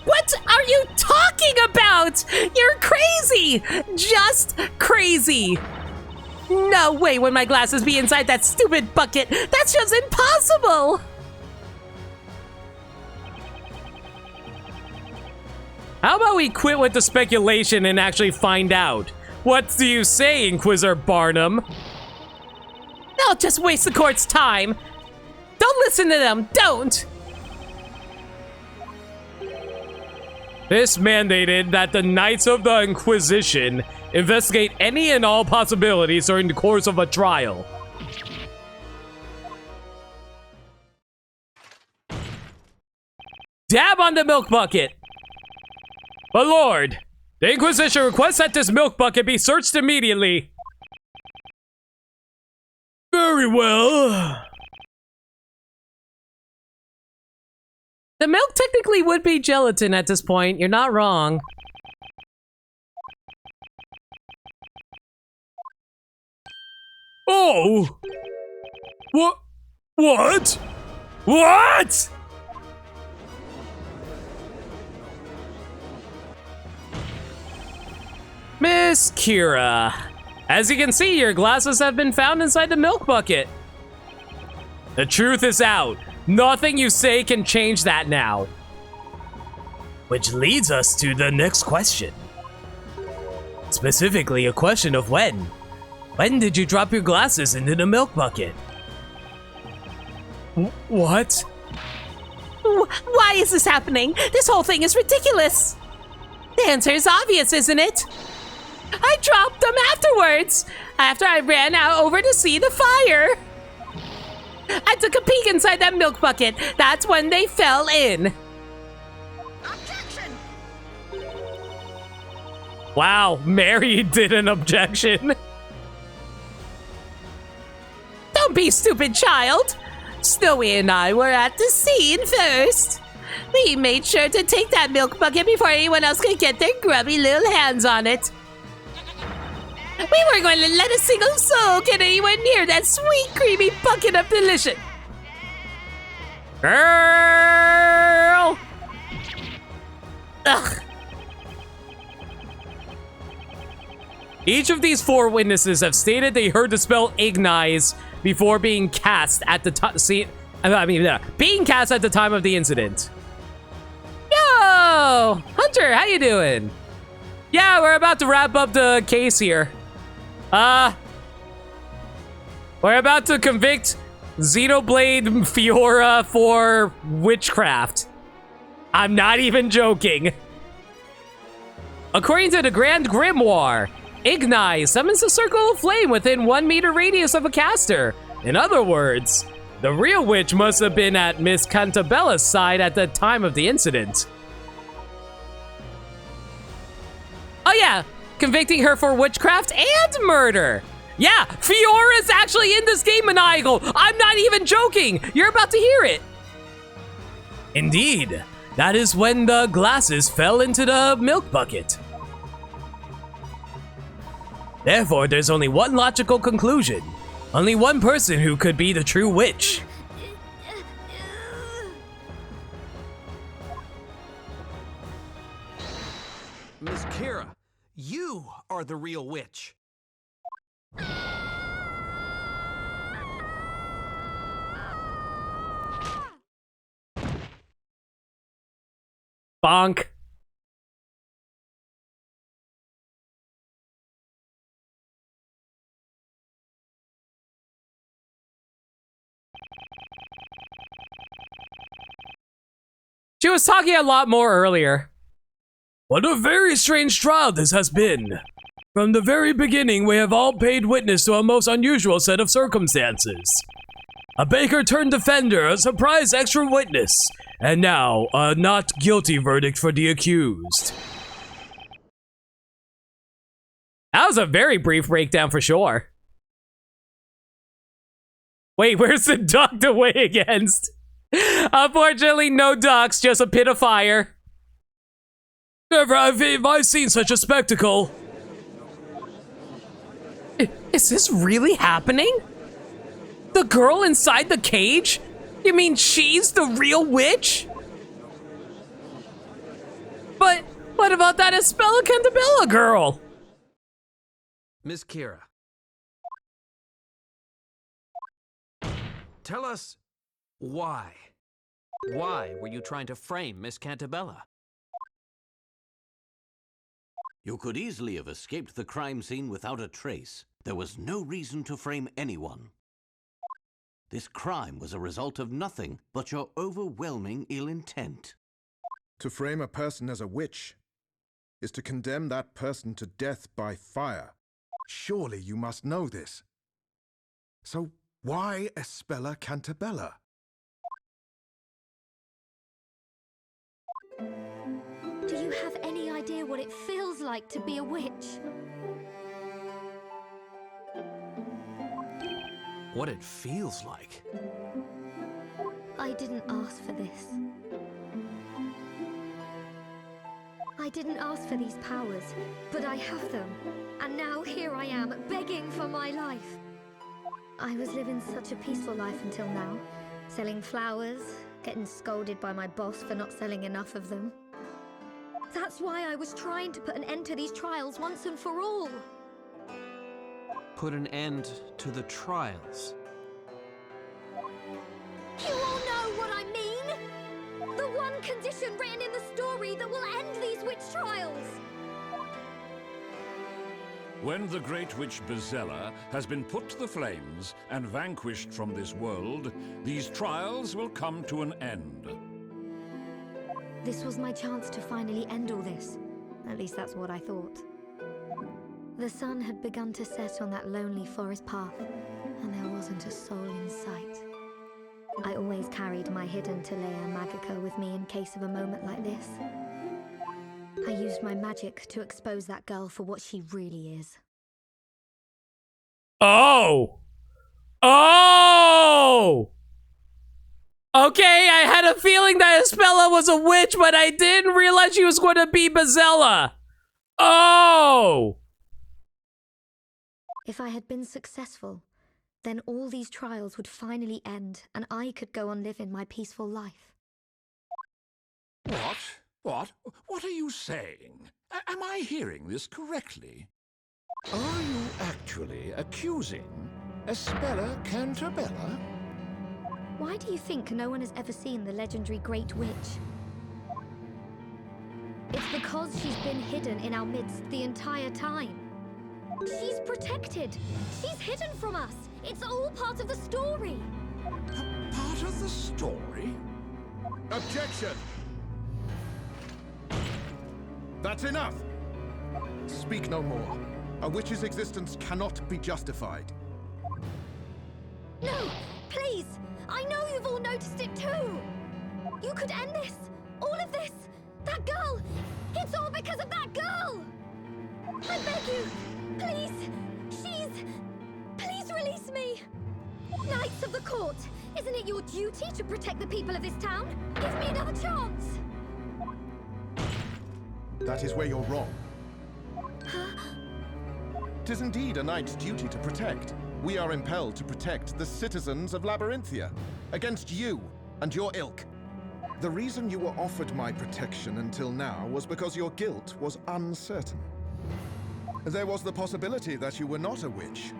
What are you talking about? You're crazy! Just crazy! No way would my glasses be inside that stupid bucket! That's just impossible! How about we quit with the speculation and actually find out? What do you say, Inquisitor Barnum? I'll just waste the court's time. Don't listen to them, don't! This mandated that the Knights of the Inquisition investigate any and all possibilities during the course of a trial. Dab on the milk bucket! My lord, the Inquisition requests that this milk bucket be searched immediately. Very well. The milk technically would be gelatin at this point, you're not wrong. Oh! What? What? What? Miss Kira, as you can see, your glasses have been found inside the milk bucket. The truth is out. Nothing you say can change that now. Which leads us to the next question. Specifically, a question of when. When did you drop your glasses into the milk bucket? What? Why is this happening? This whole thing is ridiculous! The answer is obvious, isn't it? I dropped them afterwards, after I ran out over to see the fire. I took a peek inside that milk bucket. That's when they fell in. Objection! Wow, Mary did an objection. Don't be stupid, child. Snowy and I were at the scene first. We made sure to take that milk bucket before anyone else could get their grubby little hands on it. We weren't going to let a single soul get anywhere near that sweet, creamy bucket of delicious. Girl! Ugh. Each of these four witnesses have stated they heard the spell ignize before being cast at the being cast at the time of the incident. Yo! Hunter, how you doing? Yeah, we're about to wrap up the case here. We're about to convict Xenoblade Fiora for witchcraft. I'm not even joking. According to the Grand Grimoire, Ignize summons a circle of flame within 1 meter radius of a caster. In other words, the real witch must have been at Miss Cantabella's side at the time of the incident. Oh yeah, convicting her for witchcraft and murder. Yeah, Fiora is actually in this game, Maniacal. I'm not even joking. You're about to hear it. Indeed, that is when the glasses fell into the milk bucket. Therefore, there's only one logical conclusion. Only one person who could be the true witch. Miss Kira, you are the real witch. Bonk. She was talking a lot more earlier. What a very strange trial this has been. From the very beginning, we have all paid witness to a most unusual set of circumstances. A baker turned defender, a surprise extra witness, and now a not guilty verdict for the accused. That was a very brief breakdown for sure. Wait, where's the duck to weigh against? Unfortunately, no ducks, just a pit of fire. Never have I seen such a spectacle. Is this really happening? The girl inside the cage? You mean she's the real witch? But what about that Espella Cantabella girl? Miss Kira. Tell us why. Why were you trying to frame Miss Cantabella? You could easily have escaped the crime scene without a trace. There was no reason to frame anyone. This crime was a result of nothing but your overwhelming ill intent. To frame a person as a witch is to condemn that person to death by fire. Surely you must know this. So why Espella Cantabella? Do you have any idea what it feels like to be a witch? What it feels like? I didn't ask for this. I didn't ask for these powers, but I have them. And now here I am, begging for my life. I was living such a peaceful life until now. Selling flowers, getting scolded by my boss for not selling enough of them. That's why I was trying to put an end to these trials once and for all. Put an end to the trials. You all know what I mean! The one condition written in the story that will end these witch trials! When the great witch Bezella has been put to the flames and vanquished from this world, these trials will come to an end. This was my chance to finally end all this. At least that's what I thought. The sun had begun to set on that lonely forest path, and there wasn't a soul in sight. I always carried my hidden Telea Magica with me in case of a moment like this. I used my magic to expose that girl for what she really is. Oh! Oh! Okay, I had a feeling that Espella was a witch, but I didn't realize she was going to be Bezella. Oh! If I had been successful, then all these trials would finally end and I could go on living my peaceful life. What? What are you saying? Am I hearing this correctly? Are you actually accusing Espella Cantabella? Why do you think no one has ever seen the legendary Great Witch? It's because she's been hidden in our midst the entire time. She's protected. She's hidden from us. It's all part of the story. Part of the story? Objection! That's enough! Speak no more. A witch's existence cannot be justified. No, please! I know you've all noticed it too! You could end this! All of this! That girl! It's all because of that girl! I beg you! Please! Please release me! Knights of the Court! Isn't it your duty to protect the people of this town? Give me another chance! That is where you're wrong. Huh? 'Tis indeed a knight's duty to protect. We are impelled to protect the citizens of Labyrinthia against you and your ilk. The reason you were offered my protection until now was because your guilt was uncertain. There was the possibility that you were not a witch.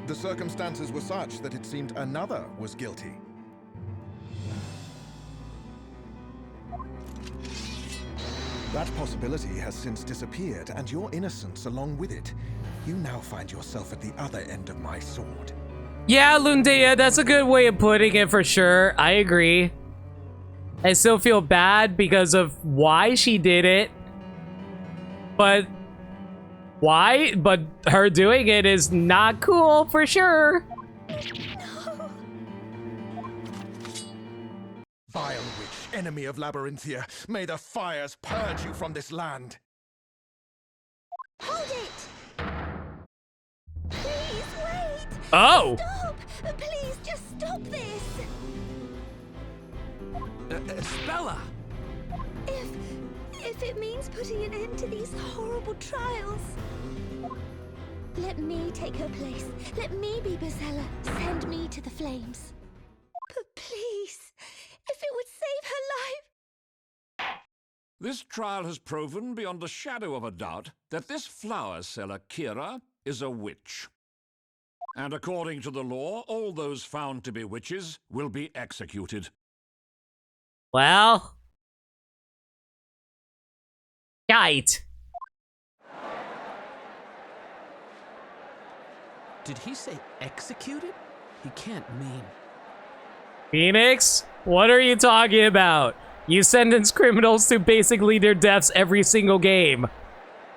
The circumstances were such that it seemed another was guilty. That possibility has since disappeared, and your innocence along with it. You now find yourself at the other end of my sword. Yeah, Lundea, that's a good way of putting it for sure. I agree. I still feel bad because of why she did it. But why, but her doing it is not cool for sure. Vile witch, enemy of Labyrinthia, may the fires purge you from this land. Hold it! Please, wait! Oh! Stop! Please, just stop this! Spella! If it means putting an end to these horrible trials... Let me take her place. Let me be Bezella. Send me to the flames. But please, if it would save her life... This trial has proven beyond a shadow of a doubt that this flower seller, Kira, is a witch. And according to the law, all those found to be witches will be executed. Well... Right. Did he say executed? He can't mean... Phoenix, what are you talking about? You sentence criminals to basically their deaths every single game.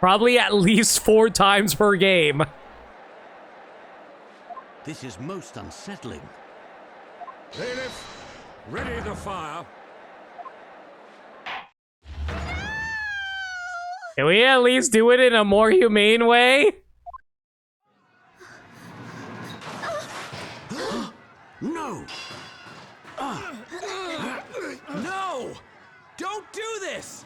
Probably at least 4 times per game. This is most unsettling. Bailiff, ready the fire. Can we at least do it in a more humane way? No! No! Don't do this!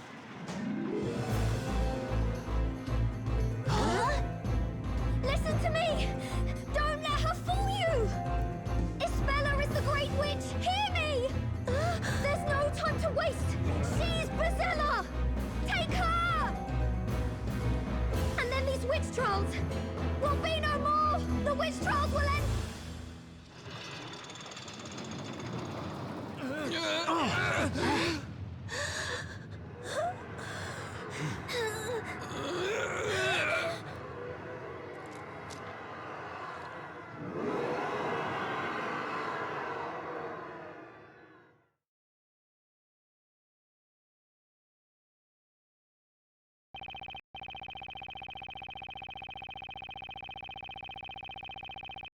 Listen to me! Don't let her fool you! Isabella is the Great Witch! Hear me! There's no time to waste! She's Bezella! Take her! And then these witch trolls will be no more! The witch trolls will end!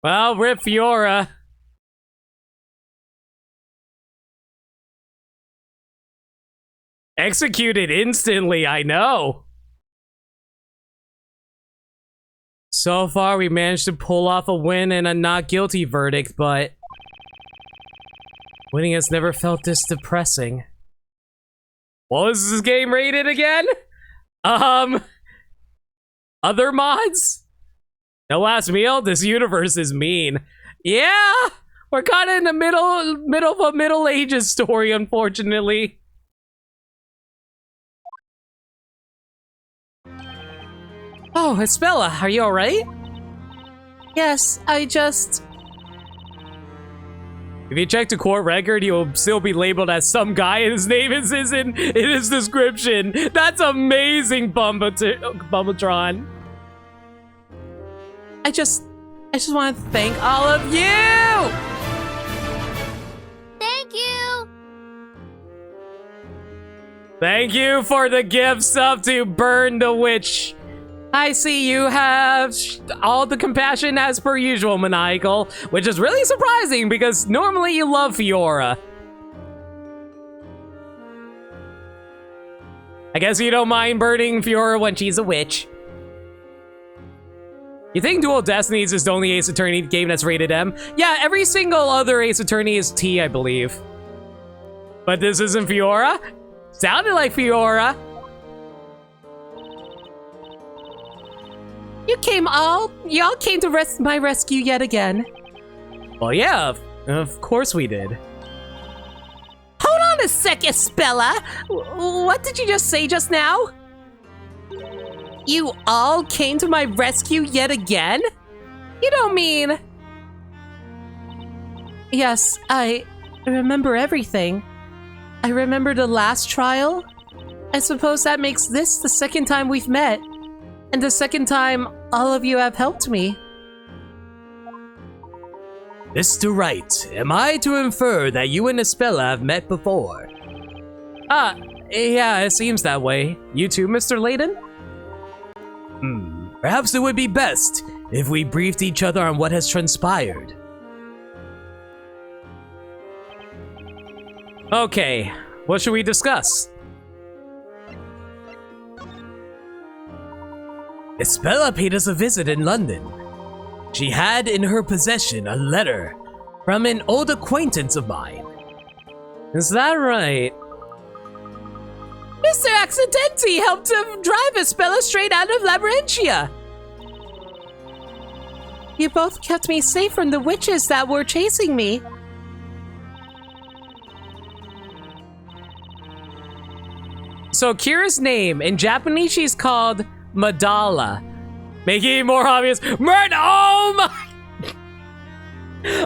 Well, rip Fiora. Executed instantly, I know. So far, we managed to pull off a win and a not guilty verdict, but winning has never felt this depressing. What was this game rated again? Other mods? No last meal? This universe is mean. Yeah, we're kind of in the middle of a Middle Ages story, unfortunately. Oh, Isabella, are you alright? Yes, I just... If you check the court record, you'll still be labeled as some guy and his name is in his description. That's amazing, Bumbletron. I just want to thank all of you! Thank you! Thank you for the gifts up to Burn the Witch. I see you have all the compassion as per usual, Maniacal, which is really surprising because normally you love Fiora. I guess you don't mind burning Fiora when she's a witch. You think Dual Destinies is the only Ace Attorney game that's rated M? Yeah, every single other Ace Attorney is T, I believe. But this isn't Fiora? Sounded like Fiora. Y'all came to my rescue yet again. Well, yeah, of course we did. Hold on a sec, Isabella. What did you just say just now? You all came to my rescue yet again? You don't mean... Yes, I remember everything. I remember the last trial. I suppose that makes this the second time we've met. And the second time all of you have helped me. Mr. Wright, am I to infer that you and Isabella have met before? Yeah, it seems that way. You too, Mr. Layton? Perhaps it would be best if we briefed each other on what has transpired. Okay, what should we discuss? Isabella paid us a visit in London. She had in her possession a letter from an old acquaintance of mine. Is that right? Mr. Accidenti helped him drive Isabella straight out of Labyrinthia. You both kept me safe from the witches that were chasing me. So Kira's name in Japanese she's called Madala. Making it more obvious. Oh my!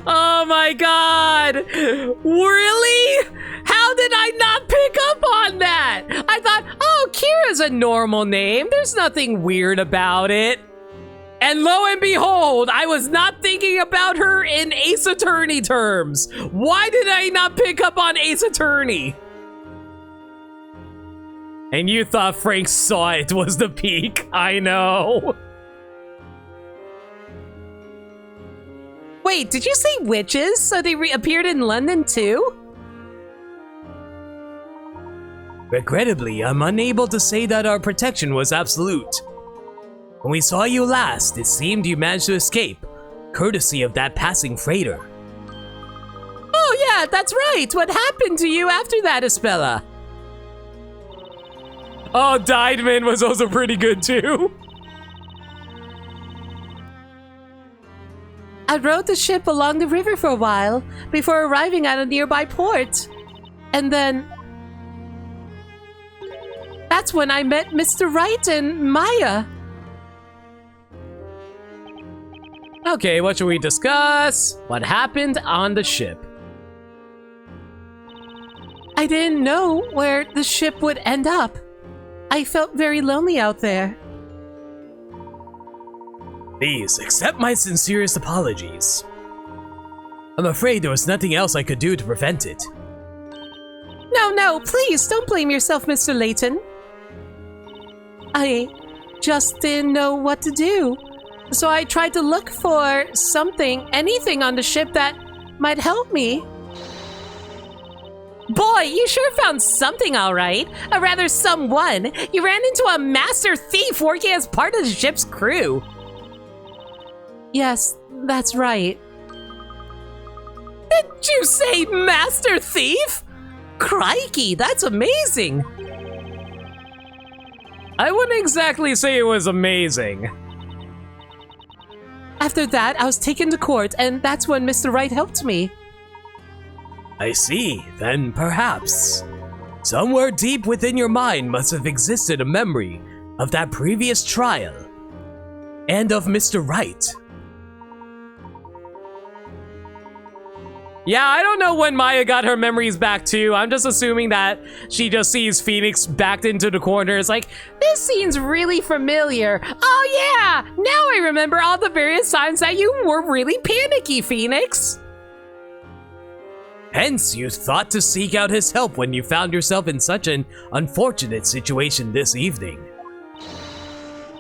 Oh my god! Really? How did I not pick up on that? I thought, oh, Kira's a normal name. There's nothing weird about it. And lo and behold, I was not thinking about her in Ace Attorney terms. Why did I not pick up on Ace Attorney? And you thought Frank saw it was the peak. I know. Wait, did you say witches? So they appeared in London too? Regrettably, I'm unable to say that our protection was absolute. When we saw you last, it seemed you managed to escape, courtesy of that passing freighter. Oh yeah, that's right. What happened to you after that, Isabella? Oh, Diedman was also pretty good too. I rode the ship along the river for a while before arriving at a nearby port. And then... that's when I met Mr. Wright and Maya. Okay, what should we discuss? What happened on the ship? I didn't know where the ship would end up. I felt very lonely out there. Please, accept my sincerest apologies. I'm afraid there was nothing else I could do to prevent it. No, please, don't blame yourself, Mr. Layton. I just didn't know what to do. So I tried to look for something, anything on the ship that might help me. Boy, you sure found something all right. Or rather, someone. You ran into a master thief working as part of the ship's crew. Yes, that's right. Did you say master thief? Crikey, that's amazing. I wouldn't exactly say it was amazing. After that, I was taken to court, and that's when Mr. Wright helped me. I see, then perhaps. Somewhere deep within your mind must have existed a memory of that previous trial. And of Mr. Wright. Yeah, I don't know when Maya got her memories back too. I'm just assuming that she just sees Phoenix backed into the corner. It's like, this seems really familiar. Oh yeah, now I remember all the various times that you were really panicky, Phoenix. Hence, you thought to seek out his help when you found yourself in such an unfortunate situation this evening.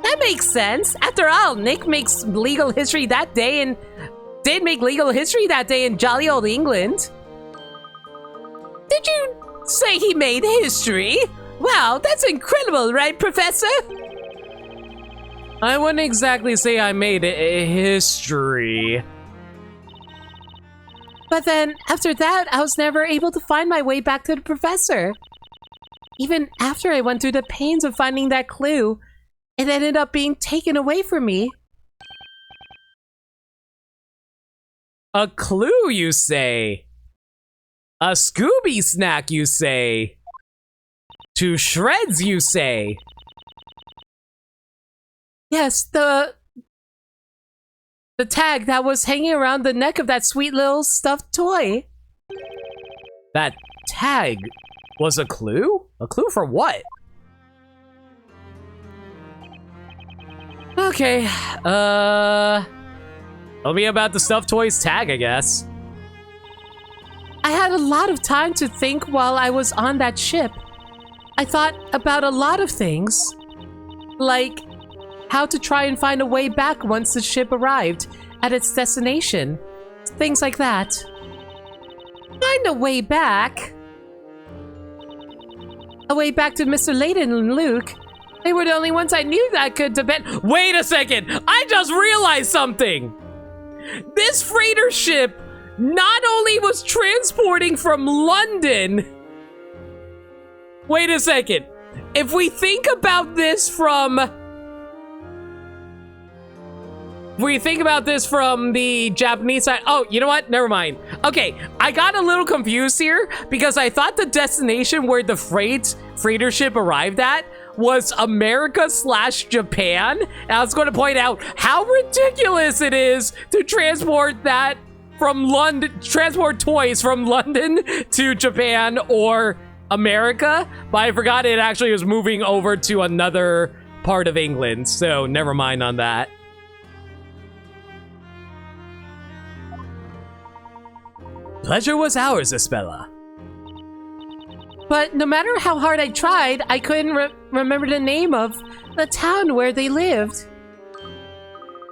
That makes sense. After all, Nick makes legal history that day and did make legal history that day in jolly old England. Did you say he made history? Wow, that's incredible, right, Professor? I wouldn't exactly say I made a history. But then, after that, I was never able to find my way back to the professor. Even after I went through the pains of finding that clue, it ended up being taken away from me. A clue, you say? A Scooby snack, you say? To shreds, you say? Yes, the tag that was hanging around the neck of that sweet little stuffed toy. That tag was a clue? A clue for what? Okay, tell me about the stuffed toys tag, I guess. I had a lot of time to think while I was on that ship. I thought about a lot of things. Like how to try and find a way back once the ship arrived at its destination. Things like that. Find a way back? A way back to Mr. Layton and Luke? They were the only ones I knew that could depend. Wait a second! I just realized something! This freighter ship not only was transporting from London. Wait a second. If we think about this from... the Japanese side... Oh, you know what? Never mind. Okay, I got a little confused here because I thought the destination where the freighter ship arrived at was America/Japan. And I was going to point out how ridiculous it is to transport that from London, transport toys from London to Japan or America, but I forgot it actually was moving over to another part of England, so never mind on that. Pleasure was ours, Espella. But no matter how hard I tried, I couldn't remember the name of the town where they lived.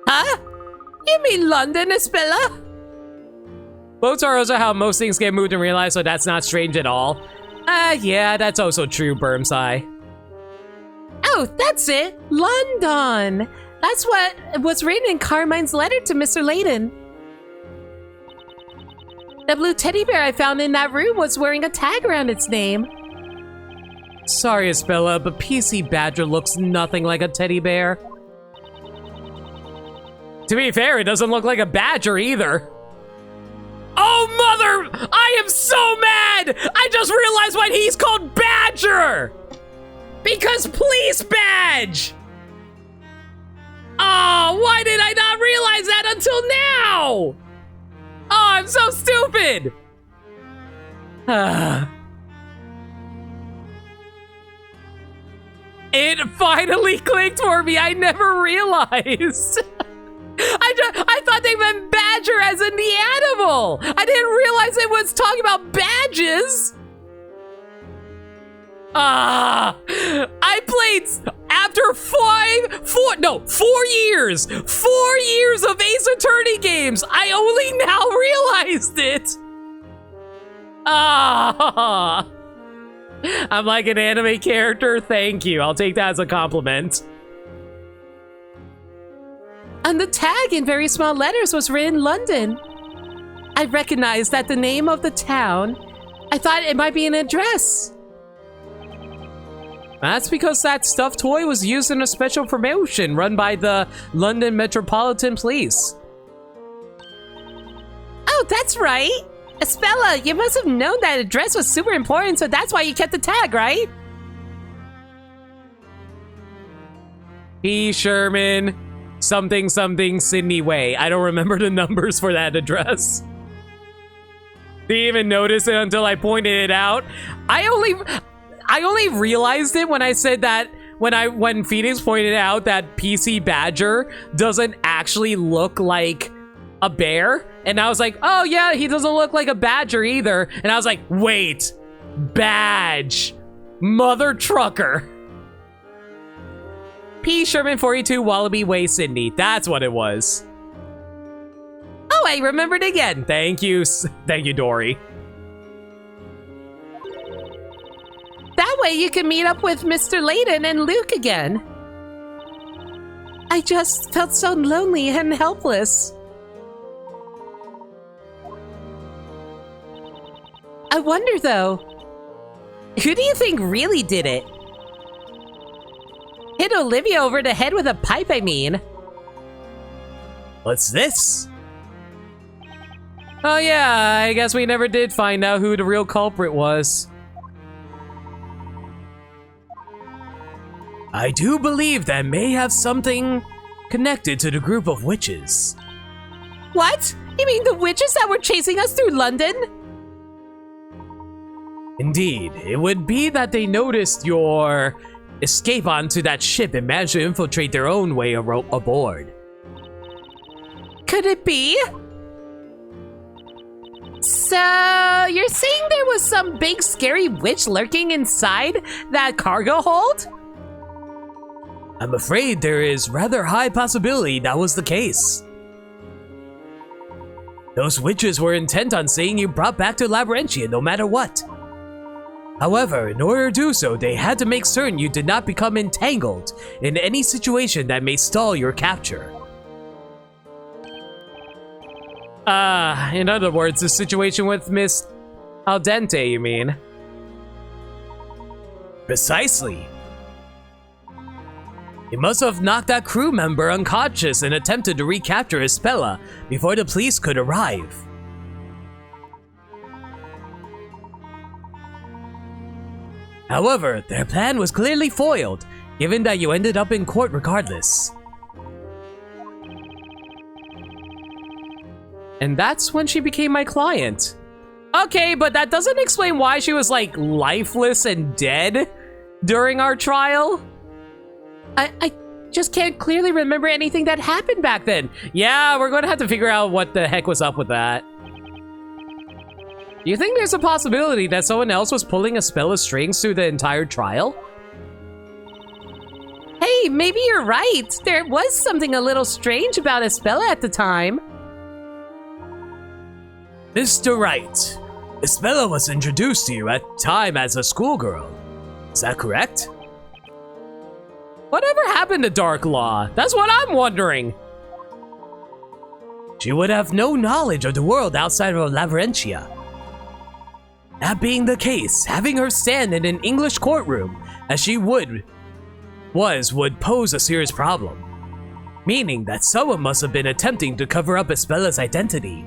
Huh? You mean London, Espella? Boats are also how most things get moved in real life, so that's not strange at all. Yeah, that's also true, Burmsai. Oh, that's it! London! That's what was written in Carmine's letter to Mr. Layton. The blue teddy bear I found in that room was wearing a tag around its name. Sorry, Espella, but PC Badger looks nothing like a teddy bear. To be fair, it doesn't look like a badger either. Oh, mother! I am so mad! I just realized why he's called Badger! Because police badge! Oh, why did I not realize that until now? Oh, I'm so stupid! It finally clicked for me. I never realized. I thought they meant badger as in the animal. I didn't realize it was talking about badges. I played after 4 years. 4 years of Ace Attorney games. I only now realized it. I'm like an anime character. Thank you. I'll take that as a compliment. On the tag in very small letters was written London. I recognized that the name of the town. I thought it might be an address. That's because that stuffed toy was used in a special promotion run by the London Metropolitan Police. Oh, that's right. Espella, you must have known that address was super important, so that's why you kept the tag, right? P. Sherman, something Sydney Way. I don't remember the numbers for that address. Didn't even notice it until I pointed it out. I only realized it when I said that when Phoenix pointed out that PC Badger doesn't actually look like a bear, and I was like, oh yeah, he doesn't look like a badger either, and I was like, wait, badge, mother trucker. P. Sherman 42 Wallaby Way, Sydney. That's what it was. Oh, I remembered again. Thank you, Dory. That way you can meet up with Mr. Layton and Luke again. I just felt so lonely and helpless. I wonder though, who do you think really did it? Hit Olivia over the head with a pipe, I mean. What's this? Oh yeah, I guess we never did find out who the real culprit was. I do believe that may have something connected to the group of witches. What? You mean the witches that were chasing us through London? Indeed, it would be that they noticed your escape onto that ship and managed to infiltrate their own way aboard. Could it be? So, you're saying there was some big scary witch lurking inside that cargo hold? I'm afraid there is rather high possibility that was the case. Those witches were intent on seeing you brought back to Labyrinthia no matter what. However, in order to do so, they had to make certain you did not become entangled in any situation that may stall your capture. In other words, the situation with Miss Al Dente, you mean? Precisely. He must have knocked that crew member unconscious and attempted to recapture Espella before the police could arrive. However, their plan was clearly foiled, given that you ended up in court regardless. And that's when she became my client. Okay, but that doesn't explain why she was like lifeless and dead during our trial. I just can't clearly remember anything that happened back then. Yeah, we're going to have to figure out what the heck was up with that. Do you think there's a possibility that someone else was pulling Espella's strings through the entire trial? Hey, maybe you're right. There was something a little strange about Espella at the time. Mr. Wright, Espella was introduced to you at the time as a schoolgirl. Is that correct? Whatever happened to Dark Law? That's what I'm wondering. She would have no knowledge of the world outside of Labyrinthia. That being the case, having her stand in an English courtroom, as she would pose a serious problem. Meaning that someone must have been attempting to cover up Espella's identity.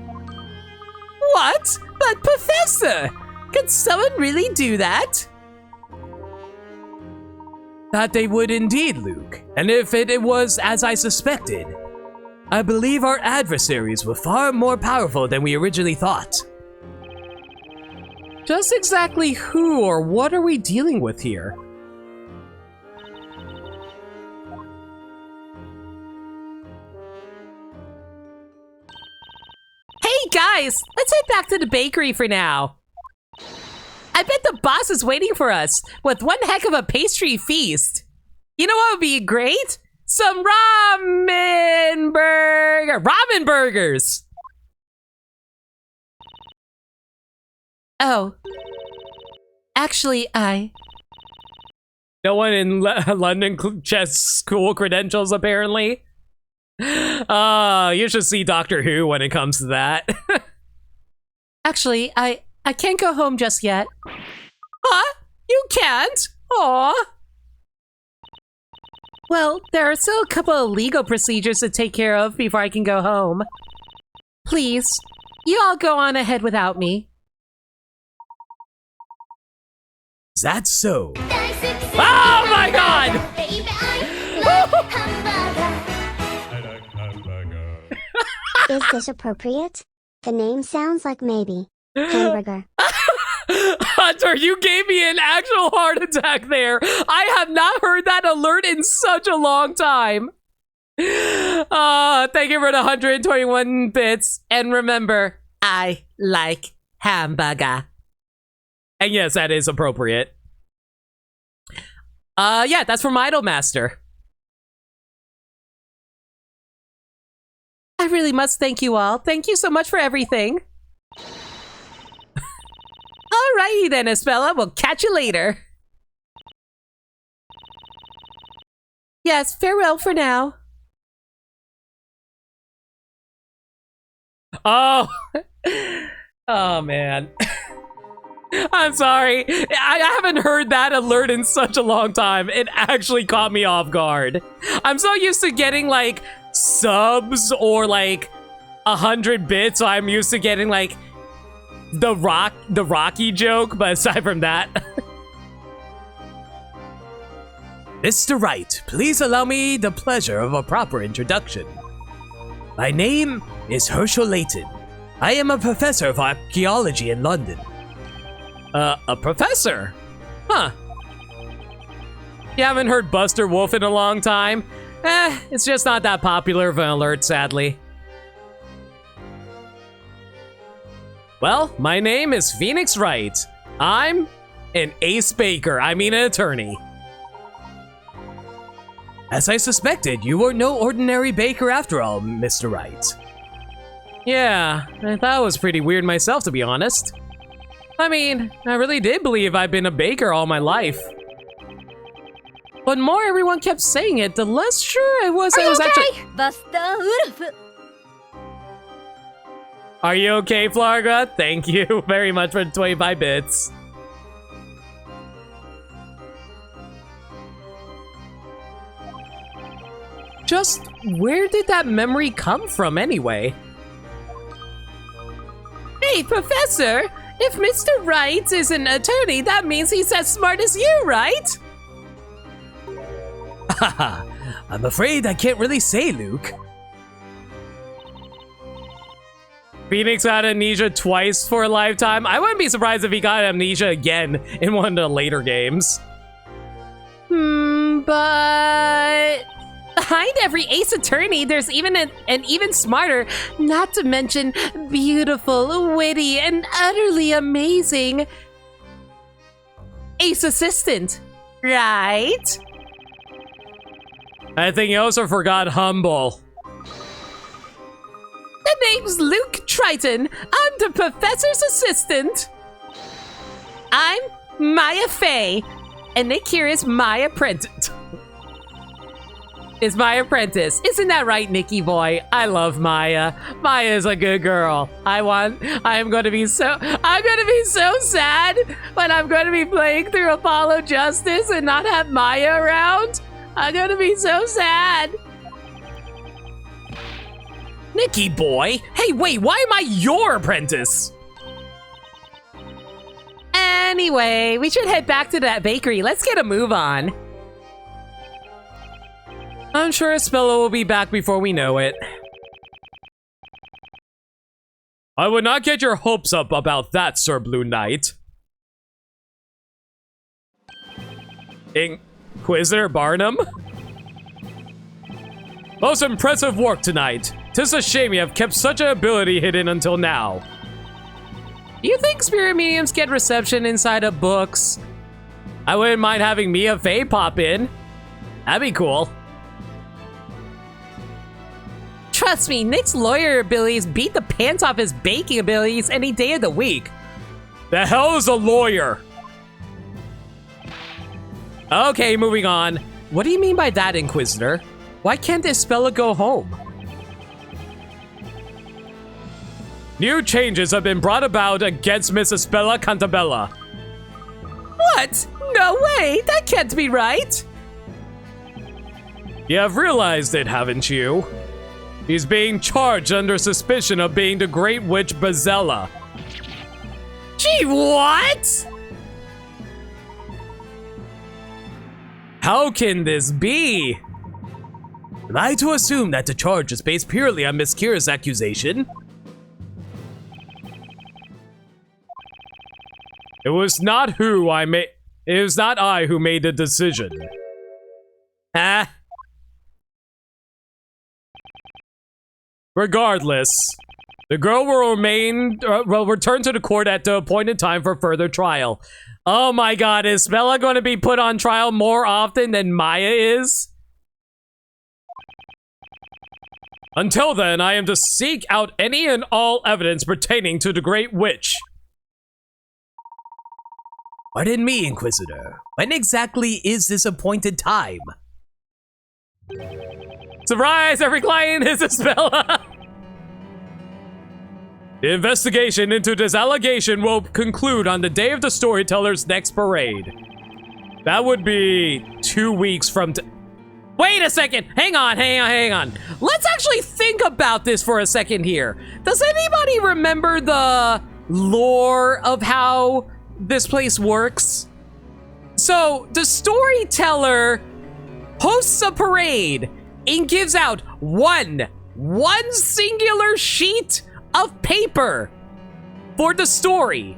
What? But Professor! Could someone really do that? That they would indeed, Luke. And if it was as I suspected, I believe our adversaries were far more powerful than we originally thought. Just exactly who or what are we dealing with here? Hey guys, let's head back to the bakery for now. I bet the boss is waiting for us with one heck of a pastry feast. You know what would be great? Some ramen burgers. Oh. Actually, No one in London chess school credentials, apparently. You should see Doctor Who when it comes to that. Actually, I can't go home just yet. Huh? You can't? Aw. Well, there are still a couple of legal procedures to take care of before I can go home. Please, you all go on ahead without me. Is that so? Oh my god! Is this appropriate? The name sounds like maybe. Hamburger. Hunter, you gave me an actual heart attack there. I have not heard that alert in such a long time. Thank you for the 121 bits. And remember, I like hamburger. And yes, that is appropriate. Yeah, that's from Idolmaster. I really must thank you all. Thank you so much for everything. Alrighty then, Espella. We'll catch you later. Yes, farewell for now. Oh. Oh, man. I'm sorry. I haven't heard that alert in such a long time. It actually caught me off guard. I'm so used to getting, like, subs or, like, 100 bits, so I'm used to getting, like, the Rocky joke, but aside from that... Mr. Wright, please allow me the pleasure of a proper introduction. My name is Herschel Layton. I am a professor of archaeology in London. A professor? Huh. You haven't heard Buster Wolf in a long time? It's just not that popular of an alert, sadly. Well, my name is Phoenix Wright. I'm an ace baker, I mean an attorney. As I suspected, you were no ordinary baker after all, Mr. Wright. Yeah, I thought it was pretty weird myself, to be honest. I mean, I really did believe I've been a baker all my life. But more everyone kept saying it, the less sure I was I was actually— Are you okay, Flarga? Thank you very much for the 25 bits. Just where did that memory come from anyway? Hey, Professor! If Mr. Wright is an attorney, that means he's as smart as you, right? Haha, I'm afraid I can't really say, Luke. Phoenix got amnesia twice for a lifetime. I wouldn't be surprised if he got amnesia again in one of the later games. But behind every ace attorney, there's even an even smarter, not to mention beautiful, witty, and utterly amazing ace assistant, right? I think you also forgot humble. The name's Luke Triton. I'm the professor's assistant. I'm Maya Fey, and Nick here is my apprentice. Is my apprentice. Isn't that right, Nicky boy? I love Maya. Maya's a good girl. I'm gonna be so sad when I'm gonna be playing through Apollo Justice and not have Maya around. I'm gonna be so sad. Nicky boy? Hey, wait, why am I your apprentice? Anyway, we should head back to that bakery. Let's get a move on. I'm sure Espella will be back before we know it. I would not get your hopes up about that, Sir Blue Knight. Inquisitor Barnum? Most impressive work tonight. 'Tis a shame you have kept such an ability hidden until now. Do you think spirit mediums get reception inside of books? I wouldn't mind having Mia Fey pop in. That'd be cool. Trust me, Nick's lawyer abilities beat the pants off his baking abilities any day of the week. The hell is a lawyer? Okay, moving on. What do you mean by that, Inquisitor? Why can't Espella go home? New changes have been brought about against Miss Espella Cantabella. What? No way! That can't be right! You have realized it, haven't you? He's being charged under suspicion of being the Great Witch Bazella. Gee, what? How can this be? Am I to assume that the charge is based purely on Miss Kira's accusation? It was not I who made the decision. Huh? Regardless, the girl will return to the court at the appointed time for further trial. Oh my god, is Bella going to be put on trial more often than Maya is? Until then, I am to seek out any and all evidence pertaining to the Great Witch. Pardon me, Inquisitor. When exactly is this appointed time? Surprise! Every client is a Spella! The investigation into this allegation will conclude on the day of the storyteller's next parade. That would be 2 weeks from Wait a second! Hang on. Let's actually think about this for a second here. Does anybody remember the lore of how this place works? So, the storyteller hosts a parade and gives out one singular sheet of paper for the story.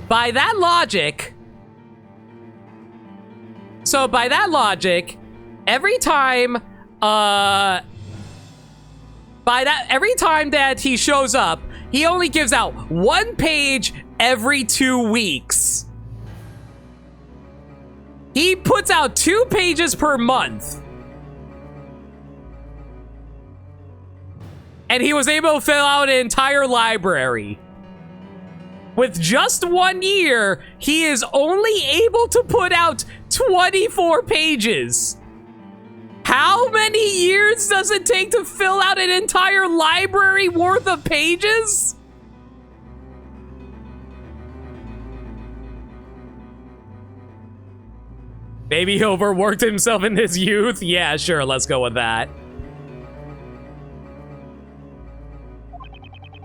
By that logic, every time that he shows up, he only gives out 1 page every 2 weeks. He puts out 2 pages per month. And he was able to fill out an entire library. With just 1 year, he is only able to put out 24 pages. How many years does it take to fill out an entire library worth of pages? Maybe he overworked himself in his youth? Yeah, sure, let's go with that.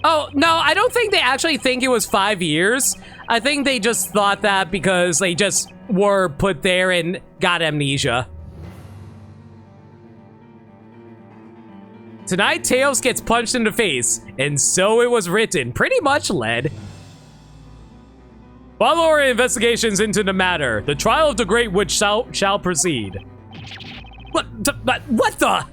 Oh, no, I don't think they actually think it was 5 years. I think they just thought that because they just were put there and got amnesia. Tonight, Tails gets punched in the face, and so it was written, pretty much led. Follow our investigations into the matter. The trial of the Great Witch shall proceed. What the?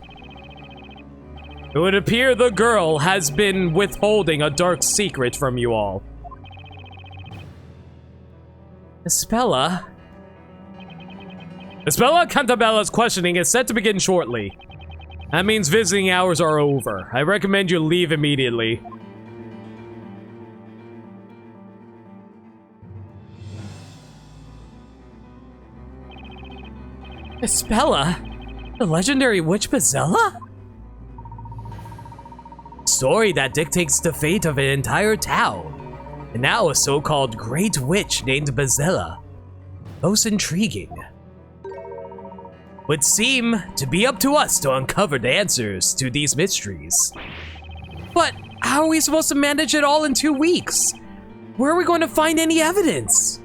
It would appear the girl has been withholding a dark secret from you all. Espella Cantabella's questioning is set to begin shortly. That means visiting hours are over. I recommend you leave immediately. Espella? The legendary witch Bazella? Story that dictates the fate of an entire town. And now a so-called great witch named Bazella. Most intriguing. Would seem to be up to us to uncover the answers to these mysteries. But how are we supposed to manage it all in 2 weeks? Where are we going to find any evidence?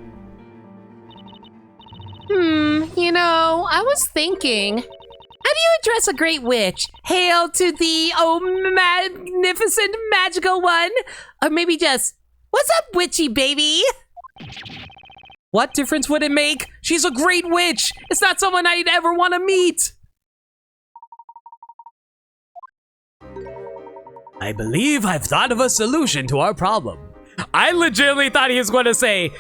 You know, I was thinking, how do you address a great witch? Hail to thee, oh magnificent magical one. Or maybe just, what's up, witchy baby? What difference would it make? She's a great witch. It's not someone I'd ever want to meet. I believe I've thought of a solution to our problem. I legitimately thought he was going to say,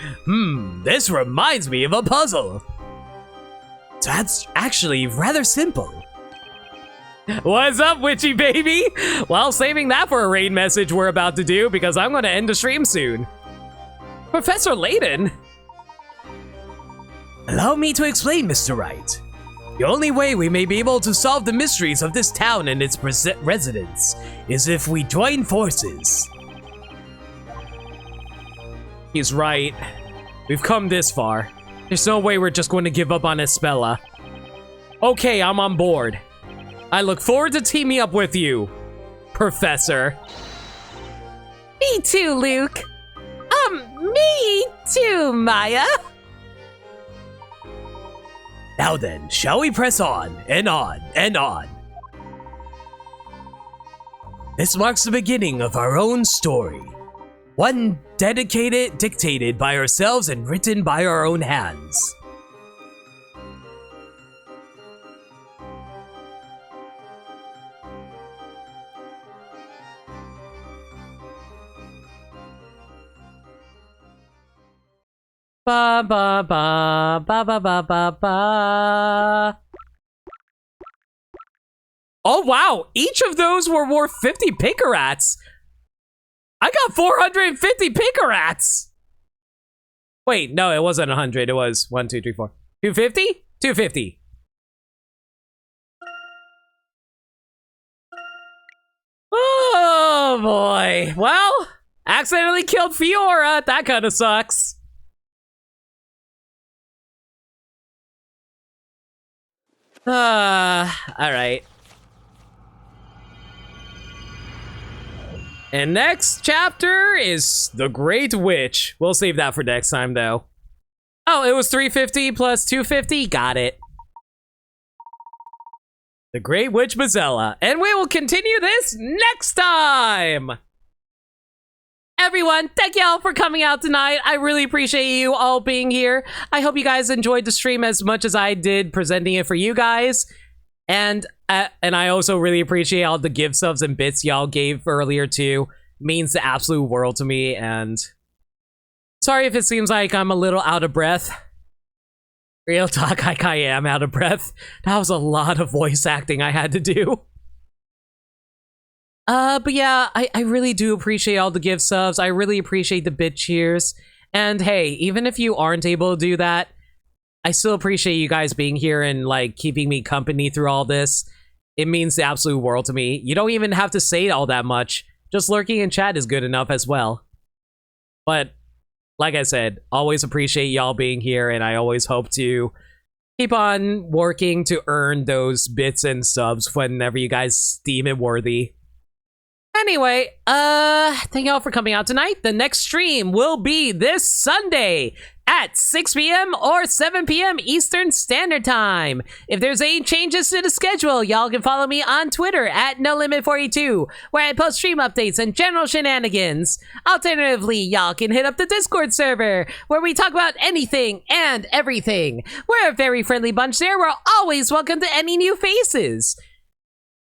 this reminds me of a puzzle. That's actually rather simple. What's up, witchy baby? Well, saving that for a raid message we're about to do because I'm going to end the stream soon. Professor Layton? Allow me to explain, Mr. Wright. The only way we may be able to solve the mysteries of this town and its residents is if we join forces. He's right. We've come this far. There's no way we're just going to give up on Espella. Okay, I'm on board. I look forward to teaming up with you, Professor. Me too, Luke. Me too, Maya. Now then, shall we press on, and on, and on? This marks the beginning of our own story. One dictated by ourselves and written by our own hands. Ba ba ba ba ba ba ba ba. Oh wow, each of those were worth 50 Pinkerats. I got 450 Pinkerats. Wait, no, it wasn't 100. It was 1, 2, 3, 4. 250? 250. Oh boy. Well, accidentally killed Fiora. That kind of sucks. Alright. And next chapter is The Great Witch. We'll save that for next time, though. Oh, it was 350 plus 250? Got it. The Great Witch Bazella. And we will continue this next time! Everyone, thank y'all for coming out tonight. I really appreciate you all being here. I hope you guys enjoyed the stream as much as I did presenting it for you guys. And I also really appreciate all the gift subs and bits y'all gave earlier too. It means the absolute world to me, and sorry if it seems like I'm a little out of breath. Real talk, I am out of breath. That was a lot of voice acting I had to do. But yeah, I really do appreciate all the gift subs. I really appreciate the bit cheers. And hey, even if you aren't able to do that, I still appreciate you guys being here and like keeping me company through all this. It means the absolute world to me. You don't even have to say all that much. Just lurking in chat is good enough as well. But like I said, always appreciate y'all being here, and I always hope to keep on working to earn those bits and subs whenever you guys deem it worthy. Anyway, thank y'all for coming out tonight. The next stream will be this Sunday at 6 p.m. or 7 p.m. Eastern Standard Time. If there's any changes to the schedule, y'all can follow me on Twitter at NoLimit42, where I post stream updates and general shenanigans. Alternatively, y'all can hit up the Discord server, where we talk about anything and everything. We're a very friendly bunch there. We're always welcome to any new faces.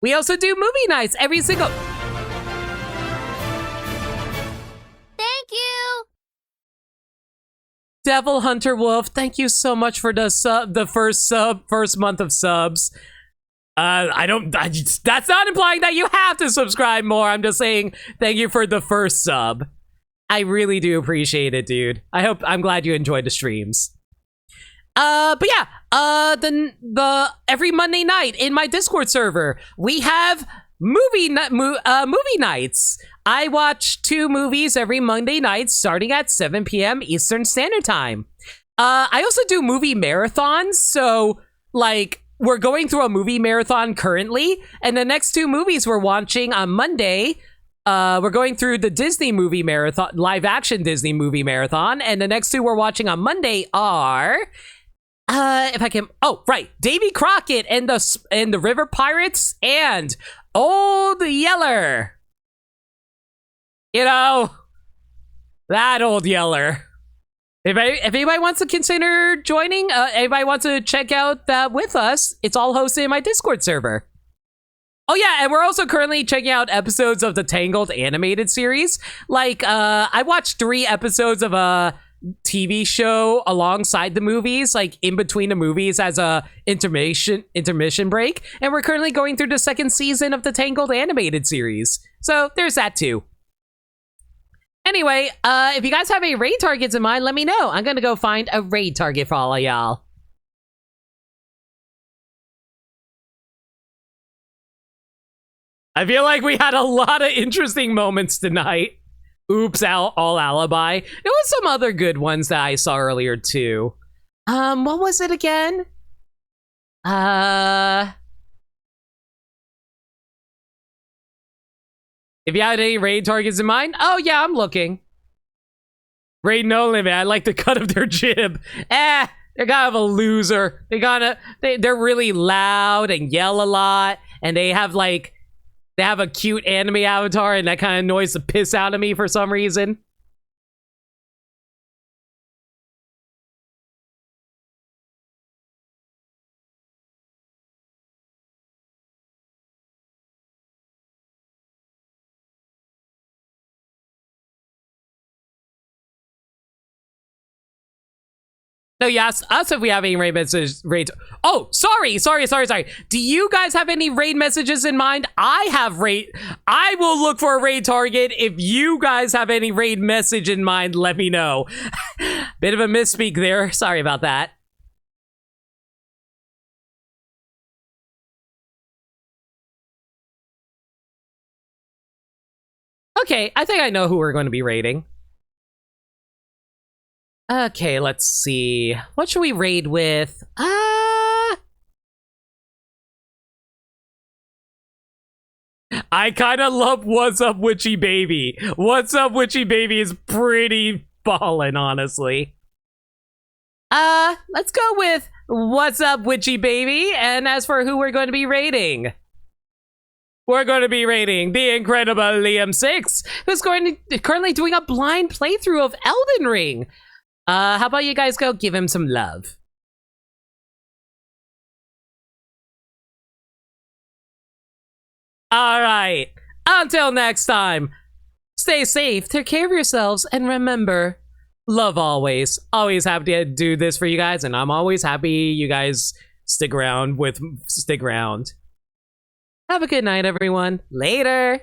We also do movie nights every single... Thank you! Devil Hunter Wolf, thank you so much for the first month of subs. That's not implying that you have to subscribe more. I'm just saying thank you for the first sub. I really do appreciate it, dude. I'm glad you enjoyed the streams. But yeah, the every Monday night in my Discord server, we have movie nights. I watch 2 movies every Monday night starting at 7 p.m. Eastern Standard Time. I also do movie marathons, so like we're going through a movie marathon currently, and the next 2 movies we're watching on Monday, we're going through the Disney movie marathon, live action Disney movie marathon, and the next 2 we're watching on Monday are if I can, oh right, Davy Crockett and the River Pirates and Old Yeller. You know, that Old Yeller. If anybody wants to consider joining, anybody wants to check out that with us, it's all hosted in my Discord server. Oh yeah, and we're also currently checking out episodes of the Tangled animated series. Like, I watched 3 episodes of a TV show alongside the movies, like in between the movies as a intermission break. And we're currently going through the 2nd season of the Tangled animated series. So there's that too. Anyway, if you guys have any raid targets in mind, let me know. I'm gonna go find a raid target for all of y'all. I feel like we had a lot of interesting moments tonight. Oops, all alibi. There was some other good ones that I saw earlier too. What was it again? If you had any raid targets in mind, oh yeah, I'm looking. Raid No Limit, I like the cut of their jib. They're kind of a loser. They're really loud and yell a lot, and they have a cute anime avatar, and that kind of annoys the piss out of me for some reason. No, yes, us if we have any raid messages. Oh, sorry. Do you guys have any raid messages in mind? I will look for a raid target. If you guys have any raid message in mind, let me know. Bit of a misspeak there. Sorry about that. Okay, I think I know who we're going to be raiding. Okay, let's see. What should we raid with? I kind of love What's Up Witchy Baby. What's Up Witchy Baby is pretty ballin', honestly. Let's go with What's Up Witchy Baby. And as for who we're going to be raiding, we're going to be raiding the incredible Liam6, who's currently doing a blind playthrough of Elden Ring. How about you guys go give him some love? All right. Until next time, stay safe, take care of yourselves, and remember, Love always. Always happy to do this for you guys, and I'm always happy you guys stick around. Have a good night, everyone. Later!